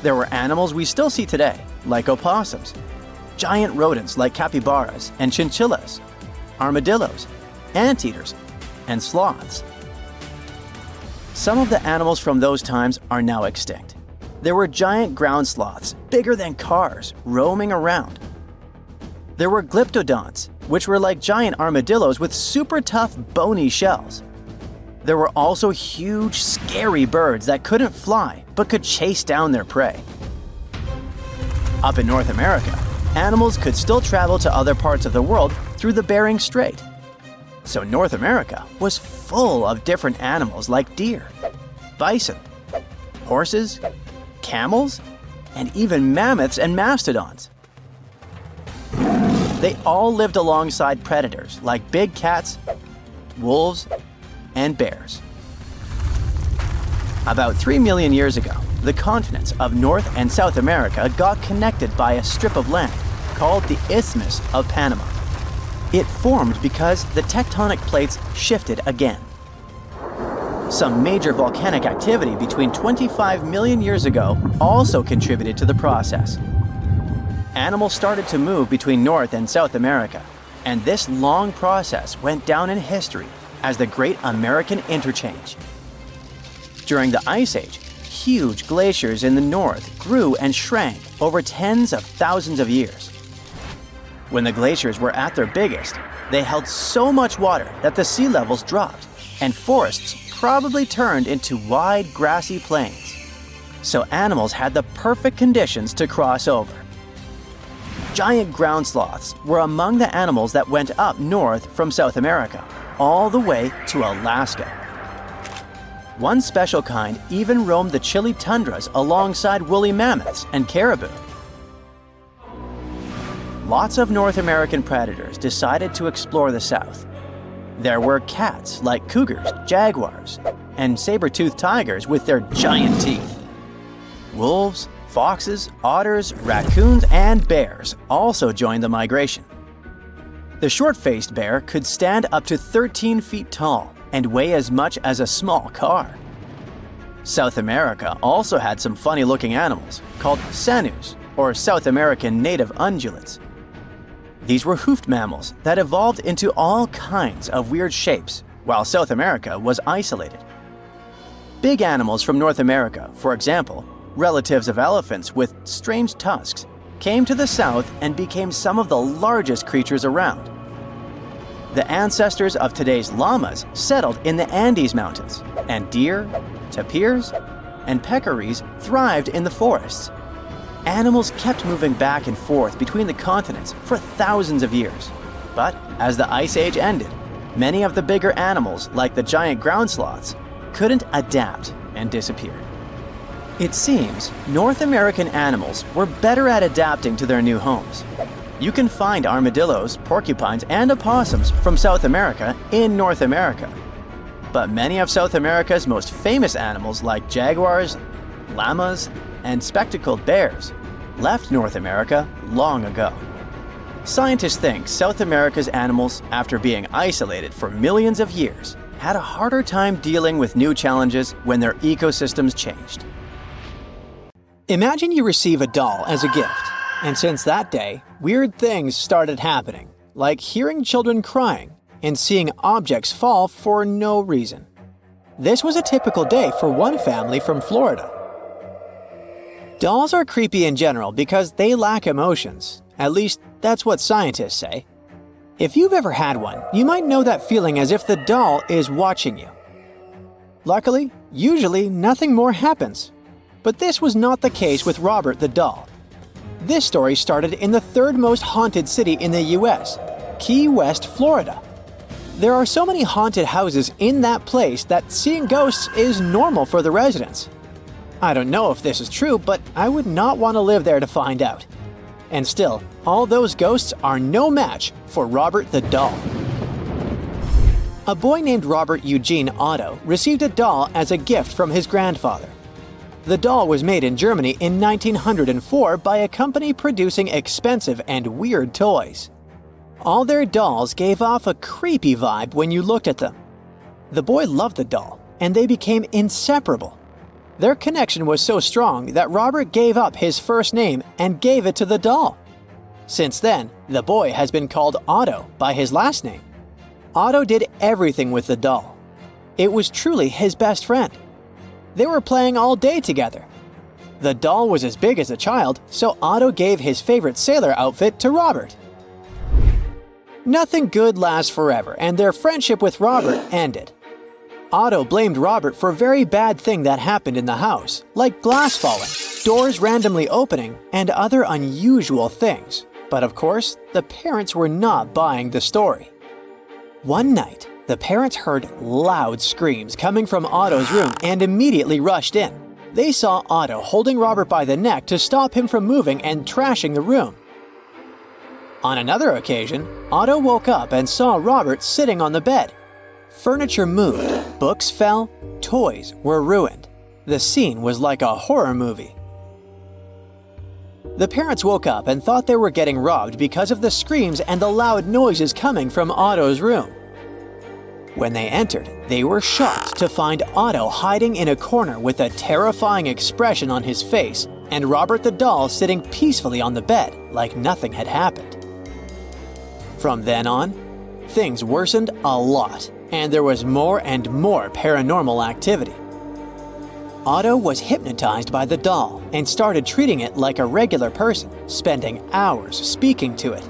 There were animals we still see today, like opossums, giant rodents like capybaras and chinchillas, armadillos, anteaters, and sloths. Some of the animals from those times are now extinct. There were giant ground sloths, bigger than cars, roaming around. There were glyptodonts, which were like giant armadillos with super tough, bony shells. There were also huge, scary birds that couldn't fly but could chase down their prey. Up in North America, animals could still travel to other parts of the world through the Bering Strait. So North America was full of different animals like deer, bison, horses, camels, and even mammoths and mastodons. They all lived alongside predators like big cats, wolves, and bears. About 3 million years ago, the continents of North and South America got connected by a strip of land called the Isthmus of Panama. It formed because the tectonic plates shifted again. Some major volcanic activity between 25 million years ago also contributed to the process. Animals started to move between North and South America, and this long process went down in history as the Great American Interchange. During the Ice Age, huge glaciers in the north grew and shrank over tens of thousands of years. When the glaciers were at their biggest, they held so much water that the sea levels dropped, and forests probably turned into wide grassy plains. So animals had the perfect conditions to cross over. Giant ground sloths were among the animals that went up north from South America, all the way to Alaska. One special kind even roamed the chilly tundras alongside woolly mammoths and caribou. Lots of North American predators decided to explore the South. There were cats like cougars, jaguars, and saber-toothed tigers with their giant teeth. Wolves, foxes, otters, raccoons, and bears also joined the migration. The short-faced bear could stand up to 13 feet tall and weigh as much as a small car. South America also had some funny-looking animals called sanus, or South American native ungulates. These were hoofed mammals that evolved into all kinds of weird shapes while South America was isolated. Big animals from North America, for example, relatives of elephants with strange tusks, came to the south and became some of the largest creatures around. The ancestors of today's llamas settled in the Andes Mountains, and deer, tapirs, and peccaries thrived in the forests. Animals kept moving back and forth between the continents for thousands of years. But as the Ice Age ended, many of the bigger animals, like the giant ground sloths, couldn't adapt and disappeared. It seems North American animals were better at adapting to their new homes. You can find armadillos, porcupines, and opossums from South America in North America. But many of South America's most famous animals like jaguars, llamas, and spectacled bears left North America long ago. Scientists think South America's animals, after being isolated for millions of years, had a harder time dealing with new challenges when their ecosystems changed. Imagine you receive a doll as a gift, and since that day, weird things started happening, like hearing children crying and seeing objects fall for no reason. This was a typical day for one family from Florida. Dolls are creepy in general because they lack emotions. At least, that's what scientists say. If you've ever had one, you might know that feeling as if the doll is watching you. Luckily, usually nothing more happens. But this was not the case with Robert the doll. This story started in the third most haunted city in the US, Key West, Florida. There are so many haunted houses in that place that seeing ghosts is normal for the residents. I don't know if this is true, but I would not want to live there to find out. And still, all those ghosts are no match for Robert the doll. A boy named Robert Eugene Otto received a doll as a gift from his grandfather. The doll was made in Germany in 1904 by a company producing expensive and weird toys. All their dolls gave off a creepy vibe when you looked at them. The boy loved the doll, and they became inseparable. Their connection was so strong that Robert gave up his first name and gave it to the doll. Since then, the boy has been called Otto by his last name. Otto did everything with the doll. It was truly his best friend. They were playing all day together. The doll was as big as a child, so Otto gave his favorite sailor outfit to Robert. Nothing good lasts forever, and their friendship with Robert ended. Otto blamed Robert for a very bad thing that happened in the house, like glass falling, doors randomly opening, and other unusual things. But of course, the parents were not buying the story. One night, the parents heard loud screams coming from Otto's room and immediately rushed in. They saw Otto holding Robert by the neck to stop him from moving and trashing the room. On another occasion, Otto woke up and saw Robert sitting on the bed. Furniture moved, books fell, toys were ruined. The scene was like a horror movie. The parents woke up and thought they were getting robbed because of the screams and the loud noises coming from Otto's room. When they entered, they were shocked to find Otto hiding in a corner with a terrifying expression on his face and Robert the doll sitting peacefully on the bed like nothing had happened. From then on, things worsened a lot, and there was more and more paranormal activity. Otto was hypnotized by the doll and started treating it like a regular person, spending hours speaking to it.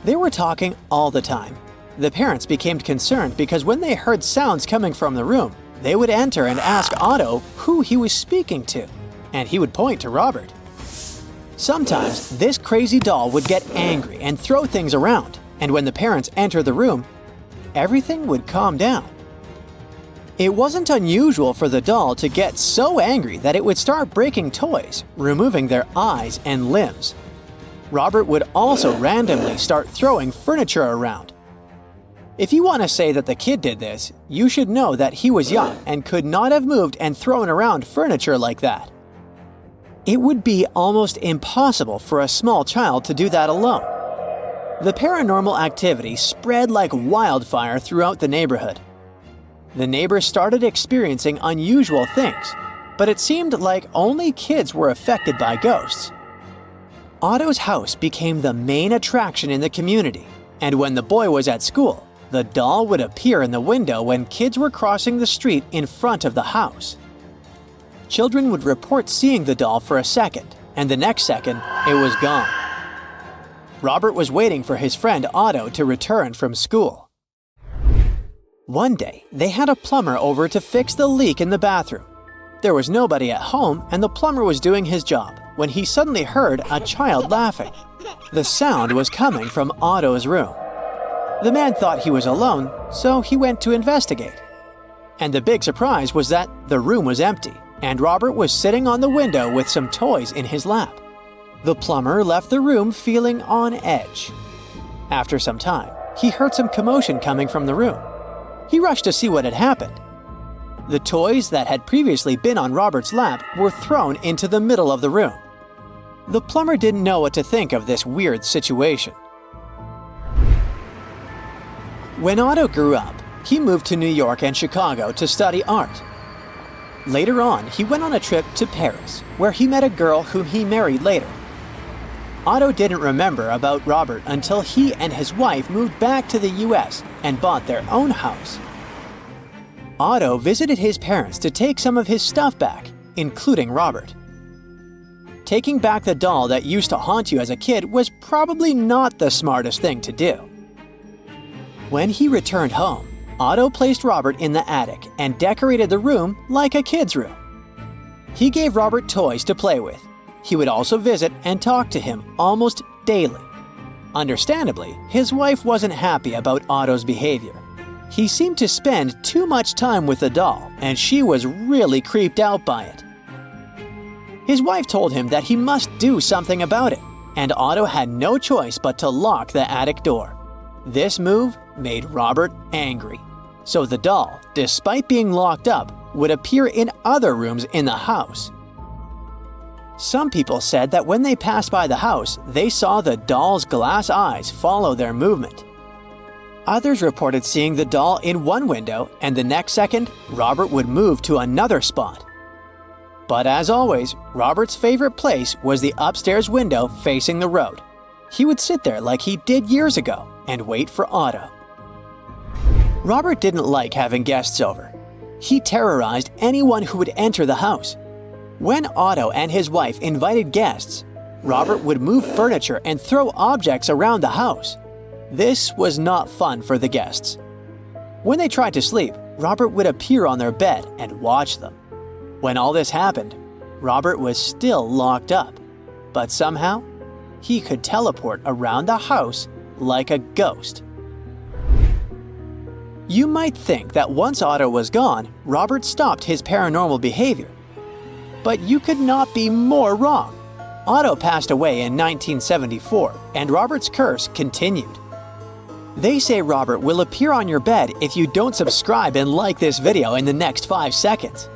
They were talking all the time. The parents became concerned because when they heard sounds coming from the room, they would enter and ask Otto who he was speaking to, and he would point to Robert. Sometimes this crazy doll would get angry and throw things around, and when the parents entered the room, everything would calm down. It wasn't unusual for the doll to get so angry that it would start breaking toys, removing their eyes and limbs. Robert would also randomly start throwing furniture around. If you want to say that the kid did this, you should know that he was young and could not have moved and thrown around furniture like that. It would be almost impossible for a small child to do that alone. The paranormal activity spread like wildfire throughout the neighborhood. The neighbors started experiencing unusual things, but it seemed like only kids were affected by ghosts. Otto's house became the main attraction in the community, and when the boy was at school, the doll would appear in the window when kids were crossing the street in front of the house. Children would report seeing the doll for a second, and the next second, it was gone. Robert was waiting for his friend Otto to return from school. One day, they had a plumber over to fix the leak in the bathroom. There was nobody at home, and the plumber was doing his job when he suddenly heard a child laughing. The sound was coming from Otto's room. The man thought he was alone, so he went to investigate. And the big surprise was that the room was empty, and Robert was sitting on the window with some toys in his lap. The plumber left the room feeling on edge. After some time, he heard some commotion coming from the room. He rushed to see what had happened. The toys that had previously been on Robert's lap were thrown into the middle of the room. The plumber didn't know what to think of this weird situation. When Otto grew up, he moved to New York and Chicago to study art. Later on, he went on a trip to Paris, where he met a girl whom he married later. Otto didn't remember about Robert until he and his wife moved back to the US and bought their own house. Otto visited his parents to take some of his stuff back, including Robert. Taking back the doll that used to haunt you as a kid was probably not the smartest thing to do. When he returned home, Otto placed Robert in the attic and decorated the room like a kid's room. He gave Robert toys to play with. He would also visit and talk to him almost daily. Understandably, his wife wasn't happy about Otto's behavior. He seemed to spend too much time with the doll, and she was really creeped out by it. His wife told him that he must do something about it, and Otto had no choice but to lock the attic door. This move made Robert angry. So the doll, despite being locked up, would appear in other rooms in the house. Some people said that when they passed by the house, they saw the doll's glass eyes follow their movement. Others reported seeing the doll in one window, and the next second, Robert would move to another spot. But as always, Robert's favorite place was the upstairs window facing the road. He would sit there like he did years ago and wait for Otto. Robert didn't like having guests over. He terrorized anyone who would enter the house. When Otto and his wife invited guests, Robert would move furniture and throw objects around the house. This was not fun for the guests. When they tried to sleep, Robert would appear on their bed and watch them. When all this happened, Robert was still locked up, but somehow, he could teleport around the house like a ghost. You might think that once Otto was gone, Robert stopped his paranormal behavior. But you could not be more wrong. Otto passed away in 1974, and Robert's curse continued. They say Robert will appear on your bed if you don't subscribe and like this video in the next 5 seconds.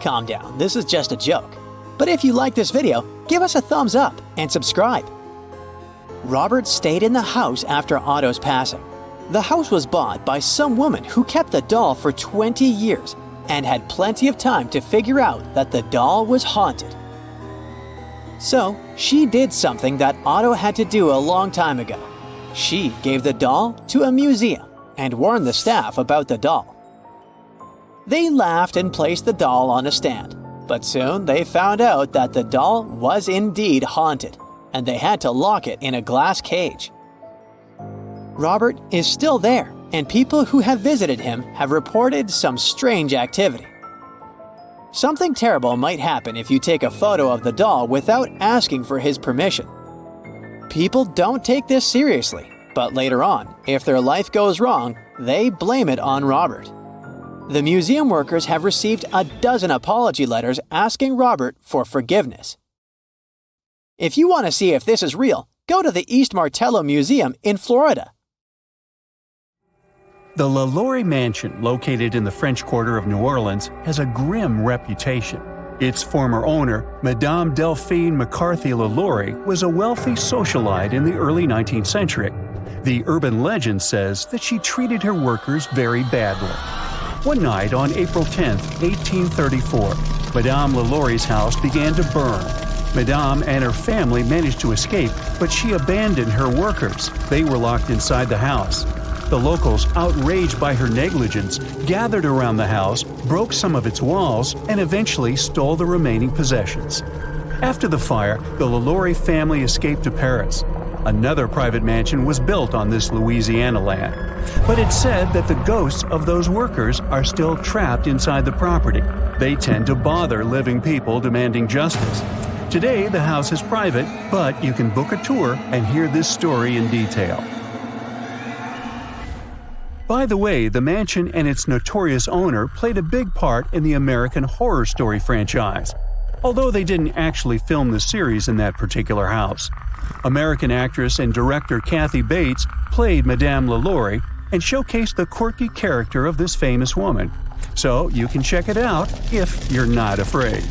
Calm down, this is just a joke. But if you like this video, give us a thumbs up and subscribe. Robert stayed in the house after Otto's passing. The house was bought by some woman who kept the doll for 20 years and had plenty of time to figure out that the doll was haunted. So, she did something that Otto had to do a long time ago. She gave the doll to a museum and warned the staff about the doll. They laughed and placed the doll on a stand, but soon they found out that the doll was indeed haunted, and they had to lock it in a glass cage. Robert is still there, and people who have visited him have reported some strange activity. Something terrible might happen if you take a photo of the doll without asking for his permission. People don't take this seriously, but later on, if their life goes wrong, they blame it on Robert. The museum workers have received a dozen apology letters asking Robert for forgiveness. If you want to see if this is real, go to the East Martello Museum in Florida. The LaLaurie Mansion, located in the French Quarter of New Orleans, has a grim reputation. Its former owner, Madame Delphine McCarthy LaLaurie, was a wealthy socialite in the early 19th century. The urban legend says that she treated her workers very badly. One night on April 10, 1834, Madame LaLaurie's house began to burn. Madame and her family managed to escape, but she abandoned her workers. They were locked inside the house. The locals, outraged by her negligence, gathered around the house, broke some of its walls, and eventually stole the remaining possessions. After the fire, the LaLaurie family escaped to Paris. Another private mansion was built on this Louisiana land. But it's said that the ghosts of those workers are still trapped inside the property. They tend to bother living people demanding justice. Today, the house is private, but you can book a tour and hear this story in detail. By the way, the mansion and its notorious owner played a big part in the American Horror Story franchise, although they didn't actually film the series in that particular house. American actress and director Kathy Bates played Madame LaLaurie and showcased the quirky character of this famous woman. So you can check it out if you're not afraid.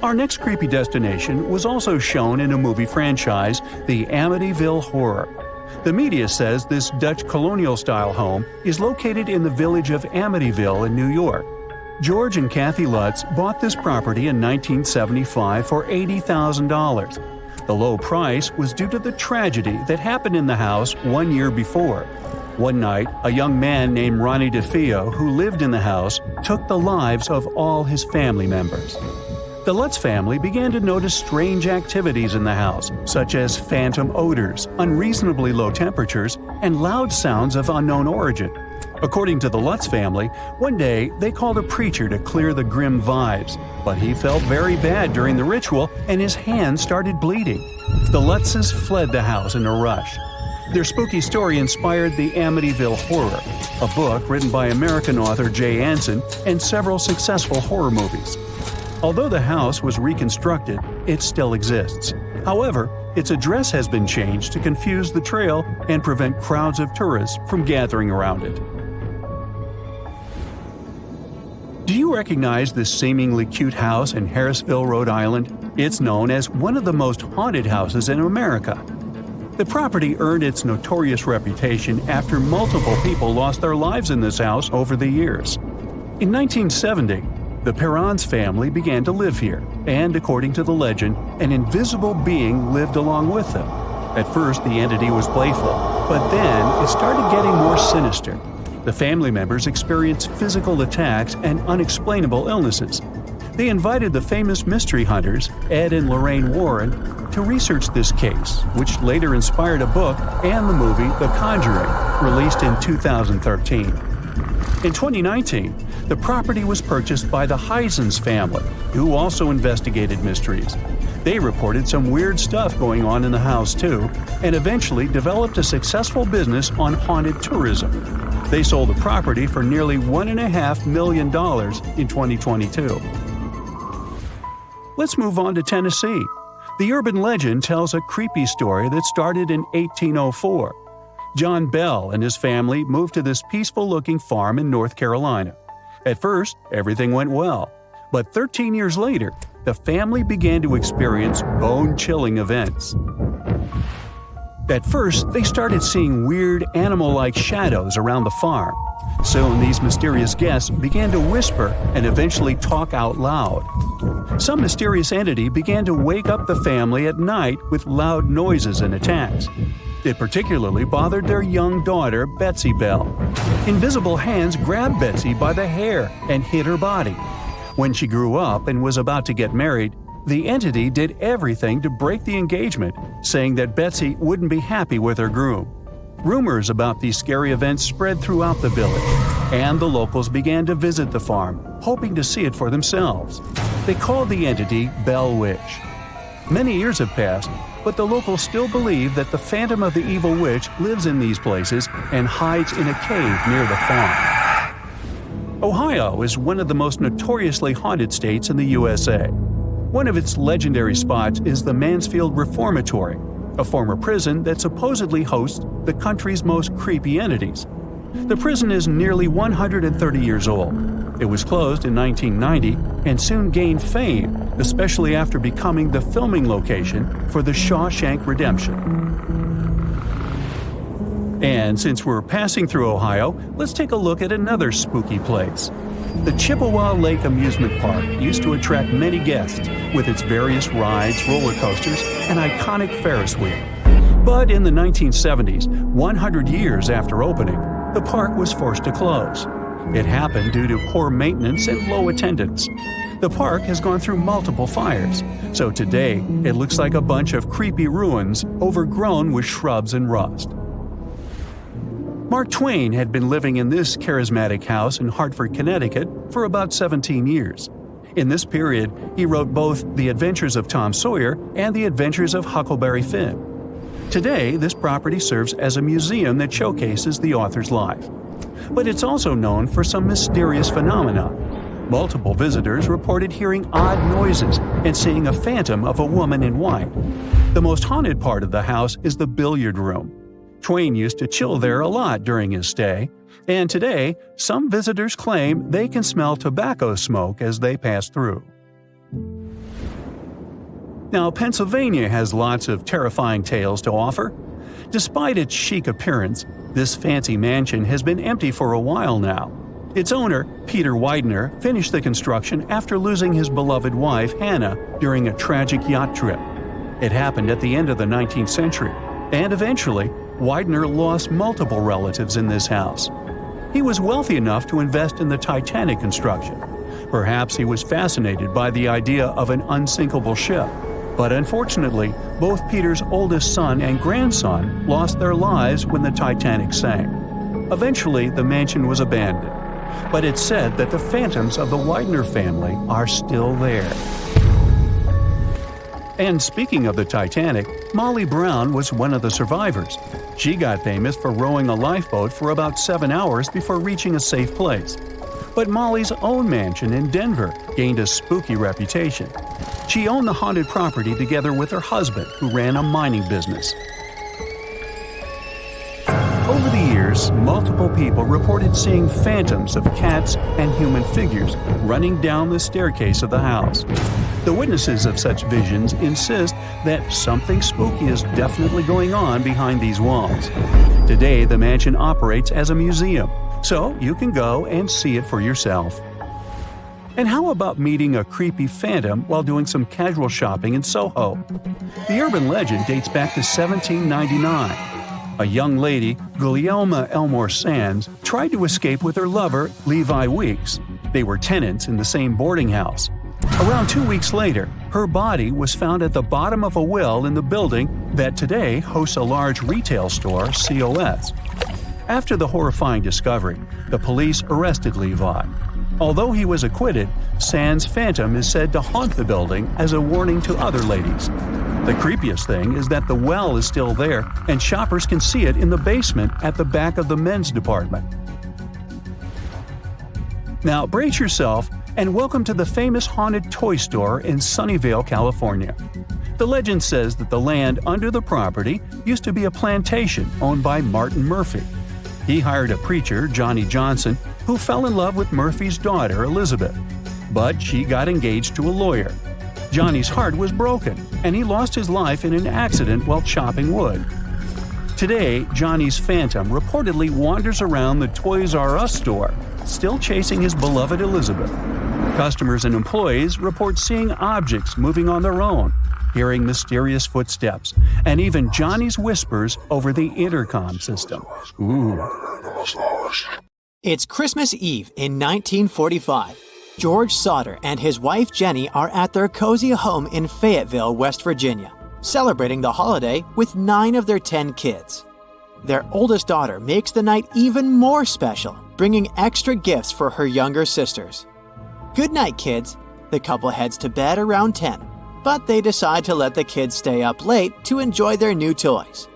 Our next creepy destination was also shown in a movie franchise, the Amityville Horror. The media says this Dutch colonial-style home is located in the village of Amityville in New York. George and Kathy Lutz bought this property in 1975 for $80,000. The low price was due to the tragedy that happened in the house 1 year before. One night, a young man named Ronnie DeFeo, who lived in the house, took the lives of all his family members. The Lutz family began to notice strange activities in the house, such as phantom odors, unreasonably low temperatures, and loud sounds of unknown origin. According to the Lutz family, one day they called a preacher to clear the grim vibes, but he felt very bad during the ritual and his hands started bleeding. The Lutzes fled the house in a rush. Their spooky story inspired the Amityville Horror, a book written by American author Jay Anson and several successful horror movies. Although the house was reconstructed, it still exists. However, its address has been changed to confuse the trail and prevent crowds of tourists from gathering around it. Do you recognize this seemingly cute house in Harrisville, Rhode Island? It's known as one of the most haunted houses in America. The property earned its notorious reputation after multiple people lost their lives in this house over the years. In 1970, the Perrons family began to live here, and according to the legend, an invisible being lived along with them. At first, the entity was playful, but then it started getting more sinister. The family members experienced physical attacks and unexplainable illnesses. They invited the famous mystery hunters, Ed and Lorraine Warren, to research this case, which later inspired a book and the movie The Conjuring, released in 2013. In 2019, the property was purchased by the Heisens family, who also investigated mysteries. They reported some weird stuff going on in the house too, and eventually developed a successful business on haunted tourism. They sold the property for nearly $1.5 million in 2022. Let's move on to Tennessee. The urban legend tells a creepy story that started in 1804. John Bell and his family moved to this peaceful-looking farm in North Carolina. At first, everything went well, but 13 years later, the family began to experience bone-chilling events. At first, they started seeing weird animal-like shadows around the farm. Soon, these mysterious guests began to whisper and eventually talk out loud. Some mysterious entity began to wake up the family at night with loud noises and attacks. It particularly bothered their young daughter, Betsy Bell. Invisible hands grabbed Betsy by the hair and hit her body. When she grew up and was about to get married, the entity did everything to break the engagement, saying that Betsy wouldn't be happy with her groom. Rumors about these scary events spread throughout the village, and the locals began to visit the farm, hoping to see it for themselves. They called the entity Bell Witch. Many years have passed, but the locals still believe that the phantom of the evil witch lives in these places and hides in a cave near the farm. Ohio is one of the most notoriously haunted states in the USA. One of its legendary spots is the Mansfield Reformatory, a former prison that supposedly hosts the country's most creepy entities. The prison is nearly 130 years old. It was closed in 1990 and soon gained fame, especially after becoming the filming location for The Shawshank Redemption. And since we're passing through Ohio, let's take a look at another spooky place. The Chippewa Lake Amusement Park used to attract many guests with its various rides, roller coasters, and iconic Ferris wheel. But in the 1970s, 100 years after opening, the park was forced to close. It happened due to poor maintenance and low attendance. The park has gone through multiple fires, so today it looks like a bunch of creepy ruins overgrown with shrubs and rust. Mark Twain had been living in this charismatic house in Hartford, Connecticut for about 17 years. In this period, he wrote both The Adventures of Tom Sawyer and The Adventures of Huckleberry Finn. Today, this property serves as a museum that showcases the author's life. But it's also known for some mysterious phenomena. Multiple visitors reported hearing odd noises and seeing a phantom of a woman in white. The most haunted part of the house is the billiard room. Twain used to chill there a lot during his stay, and today, some visitors claim they can smell tobacco smoke as they pass through. Now, Pennsylvania has lots of terrifying tales to offer. Despite its chic appearance, this fancy mansion has been empty for a while now. Its owner, Peter Widener, finished the construction after losing his beloved wife, Hannah, during a tragic yacht trip. It happened at the end of the 19th century, and eventually, Widener lost multiple relatives in this house. He was wealthy enough to invest in the Titanic construction. Perhaps he was fascinated by the idea of an unsinkable ship. But unfortunately, both Peter's oldest son and grandson lost their lives when the Titanic sank. Eventually, the mansion was abandoned. But it's said that the phantoms of the Widener family are still there. And speaking of the Titanic, Molly Brown was one of the survivors. She got famous for rowing a lifeboat for about 7 hours before reaching a safe place. But Molly's own mansion in Denver gained a spooky reputation. She owned the haunted property together with her husband, who ran a mining business. Over the years, multiple people reported seeing phantoms of cats and human figures running down the staircase of the house. The witnesses of such visions insist that something spooky is definitely going on behind these walls. Today, the mansion operates as a museum, so you can go and see it for yourself. And how about meeting a creepy phantom while doing some casual shopping in Soho? The urban legend dates back to 1799. A young lady, Gulielma Elmore Sands, tried to escape with her lover, Levi Weeks. They were tenants in the same boarding house. Around 2 weeks later, her body was found at the bottom of a well in the building that today hosts a large retail store, COS. After the horrifying discovery, the police arrested Levi. Although he was acquitted, Sands' phantom is said to haunt the building as a warning to other ladies. The creepiest thing is that the well is still there, and shoppers can see it in the basement at the back of the men's department. Now brace yourself and welcome to the famous haunted toy store in Sunnyvale, California. The legend says that the land under the property used to be a plantation owned by Martin Murphy. He hired a preacher, Johnny Johnson, who fell in love with Murphy's daughter, Elizabeth. But she got engaged to a lawyer. Johnny's heart was broken, and he lost his life in an accident while chopping wood. Today, Johnny's phantom reportedly wanders around the Toys R Us store, still chasing his beloved Elizabeth. Customers and employees report seeing objects moving on their own, hearing mysterious footsteps, and even Johnny's whispers over the intercom system. Ooh. It's Christmas Eve in 1945. George Sauter and his wife Jenny are at their cozy home in Fayetteville, West Virginia, celebrating the holiday with 9 of their 10 kids. Their oldest daughter makes the night even more special, bringing extra gifts for her younger sisters. Good night, kids. The couple heads to bed around 10, but they decide to let the kids stay up late to enjoy their new toys.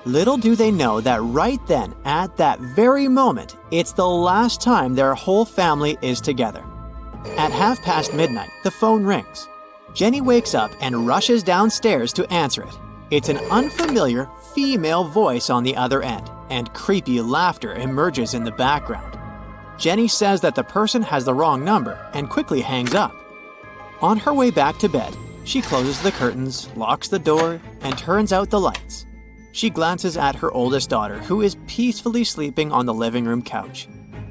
Little do they know that right then, at that very moment, it's the last time their whole family is together. At midnight, the phone rings. Jenny wakes up and rushes downstairs to answer it. It's an unfamiliar female voice on the other end, and creepy laughter emerges in the background. Jenny says that the person has the wrong number and quickly hangs up. On her way back to bed, she closes the curtains, locks the door, and turns out the lights. She glances at her oldest daughter, who is peacefully sleeping on the living room couch.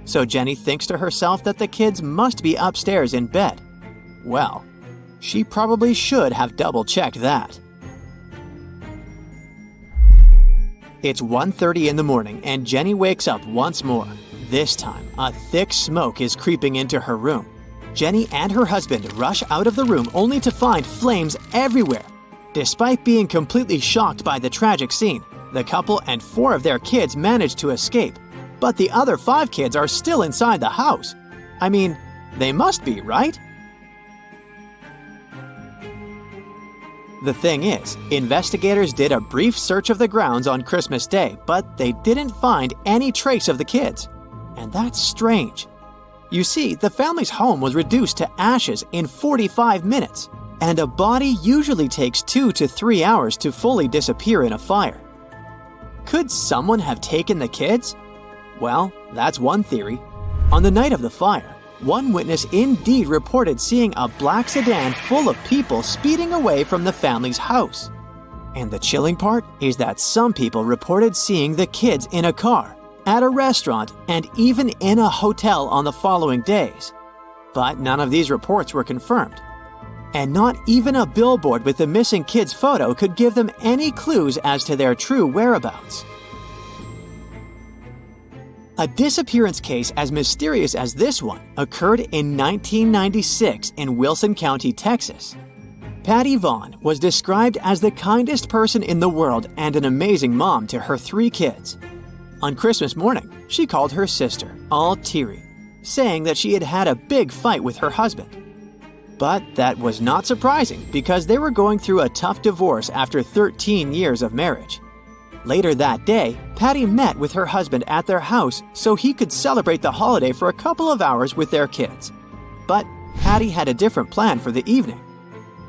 So Jenny thinks to herself that the kids must be upstairs in bed. Well, she probably should have double-checked that. It's 1:30 in the morning and Jenny wakes up once more. This time, a thick smoke is creeping into her room. Jenny and her husband rush out of the room only to find flames everywhere. Despite being completely shocked by the tragic scene, the couple and 4 of their kids manage to escape. But the other 5 kids are still inside the house. I mean, they must be, right? The thing is, investigators did a brief search of the grounds on Christmas Day, but they didn't find any trace of the kids. And that's strange. You see, the family's home was reduced to ashes in 45 minutes, and a body usually takes 2 to 3 hours to fully disappear in a fire. Could someone have taken the kids? Well, that's one theory. On the night of the fire, one witness indeed reported seeing a black sedan full of people speeding away from the family's house. And the chilling part is that some people reported seeing the kids in a car, at a restaurant, and even in a hotel on the following days. But none of these reports were confirmed. And not even a billboard with the missing kids' photo could give them any clues as to their true whereabouts. A disappearance case as mysterious as this one occurred in 1996 in Wilson County, Texas. Patty Vaughn was described as the kindest person in the world and an amazing mom to her 3 kids. On Christmas morning, she called her sister, all teary, saying that she had had a big fight with her husband. But that was not surprising because they were going through a tough divorce after 13 years of marriage. Later that day, Patty met with her husband at their house so he could celebrate the holiday for a couple of hours with their kids. But Patty had a different plan for the evening.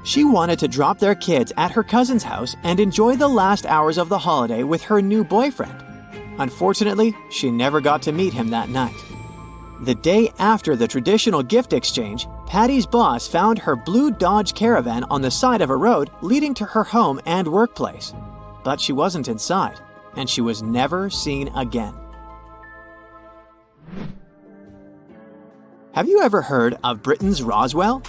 She wanted to drop their kids at her cousin's house and enjoy the last hours of the holiday with her new boyfriend. Unfortunately, she never got to meet him that night. The day after the traditional gift exchange, Patty's boss found her blue Dodge Caravan on the side of a road leading to her home and workplace. But she wasn't inside, and she was never seen again. Have you ever heard of Britain's Roswell?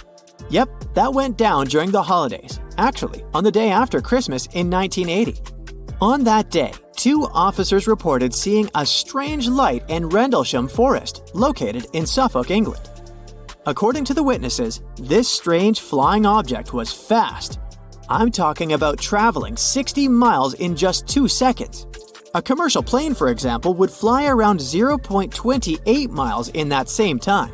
Yep, that went down during the holidays, actually on the day after Christmas in 1980. On that day, 2 officers reported seeing a strange light in Rendlesham Forest, located in Suffolk, England. According to the witnesses, this strange flying object was fast. I'm talking about traveling 60 miles in just 2 seconds. A commercial plane, for example, would fly around 0.28 miles in that same time.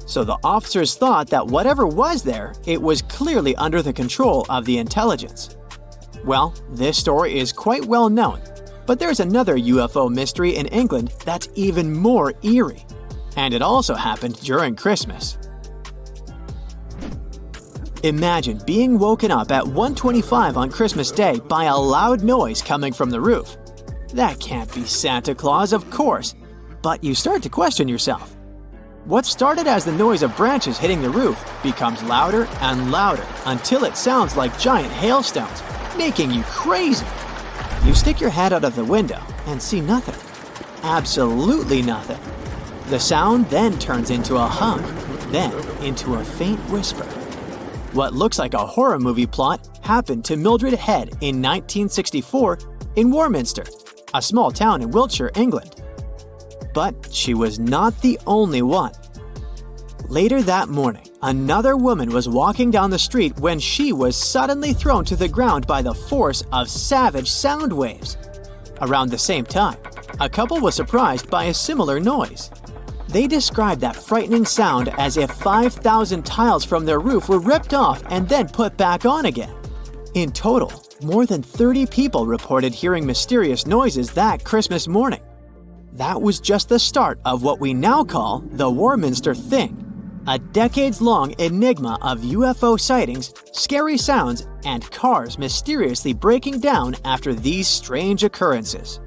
So the officers thought that whatever was there, it was clearly under the control of the intelligence. Well, this story is quite well known, but there's another UFO mystery in England that's even more eerie. And it also happened during Christmas. Imagine being woken up at 1:25 on Christmas Day by a loud noise coming from the roof. That can't be Santa Claus, of course, but you start to question yourself. What started as the noise of branches hitting the roof becomes louder and louder until it sounds like giant hailstones, making you crazy. You stick your head out of the window and see nothing. Absolutely nothing. The sound then turns into a hum, then into a faint whisper. What looks like a horror movie plot happened to Mildred Head in 1964 in Warminster, a small town in Wiltshire, England. But she was not the only one. Later that morning, another woman was walking down the street when she was suddenly thrown to the ground by the force of savage sound waves. Around the same time, a couple was surprised by a similar noise. They described that frightening sound as if 5,000 tiles from their roof were ripped off and then put back on again. In total, more than 30 people reported hearing mysterious noises that Christmas morning. That was just the start of what we now call the Warminster Thing, a decades-long enigma of UFO sightings, scary sounds, and cars mysteriously breaking down after these strange occurrences.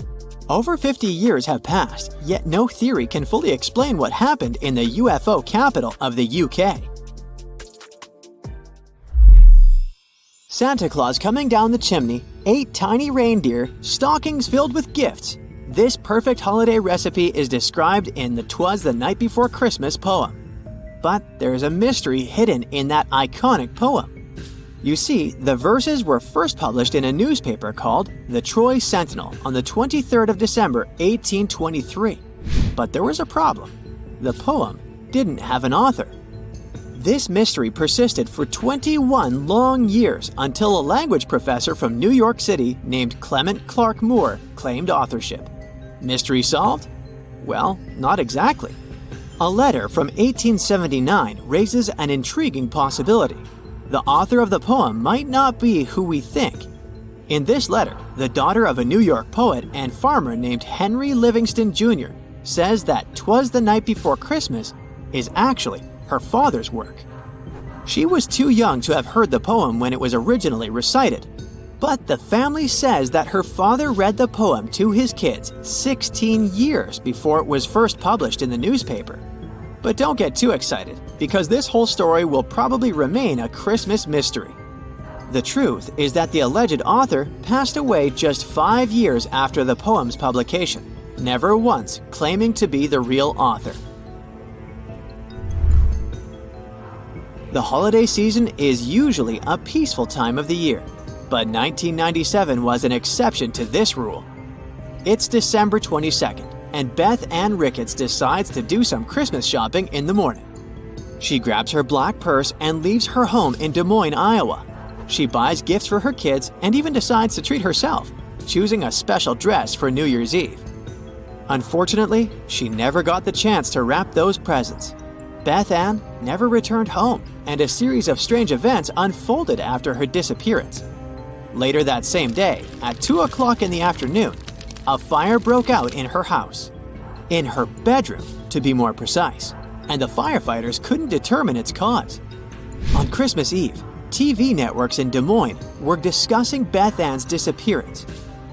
Over 50 years have passed, yet no theory can fully explain what happened in the UFO capital of the UK. Santa Claus coming down the chimney, 8 tiny reindeer, stockings filled with gifts. This perfect holiday recipe is described in the "'Twas the Night Before Christmas" poem. But there is a mystery hidden in that iconic poem. You see, the verses were first published in a newspaper called the Troy Sentinel on the 23rd of December, 1823. But there was a problem. The poem didn't have an author. This mystery persisted for 21 long years until a language professor from New York City named Clement Clark Moore claimed authorship. Mystery solved? Well, not exactly. A letter from 1879 raises an intriguing possibility. The author of the poem might not be who we think. In this letter, the daughter of a New York poet and farmer named Henry Livingston Jr. says that "'Twas the Night Before Christmas" is actually her father's work. She was too young to have heard the poem when it was originally recited, but the family says that her father read the poem to his kids 16 years before it was first published in the newspaper. But don't get too excited, because this whole story will probably remain a Christmas mystery. The truth is that the alleged author passed away just 5 years after the poem's publication, never once claiming to be the real author. The holiday season is usually a peaceful time of the year, but 1997 was an exception to this rule. It's December 22nd, and Beth Ann Ricketts decides to do some Christmas shopping in the morning. She grabs her black purse and leaves her home in Des Moines, Iowa. She buys gifts for her kids and even decides to treat herself, choosing a special dress for New Year's Eve. Unfortunately, she never got the chance to wrap those presents. Beth Ann never returned home, and a series of strange events unfolded after her disappearance. Later that same day, at 2 o'clock in the afternoon, a fire broke out in her house. In her bedroom, to be more precise, and the firefighters couldn't determine its cause. On Christmas Eve, TV networks in Des Moines were discussing Beth Ann's disappearance.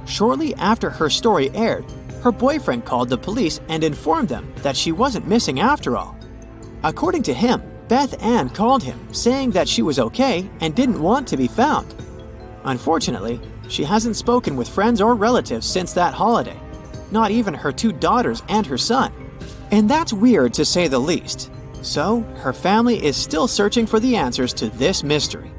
Shortly after her story aired, her boyfriend called the police and informed them that she wasn't missing after all. According to him, Beth Ann called him saying that she was okay and didn't want to be found. Unfortunately, she hasn't spoken with friends or relatives since that holiday, not even her 2 daughters and her son. And that's weird to say the least. So, her family is still searching for the answers to this mystery.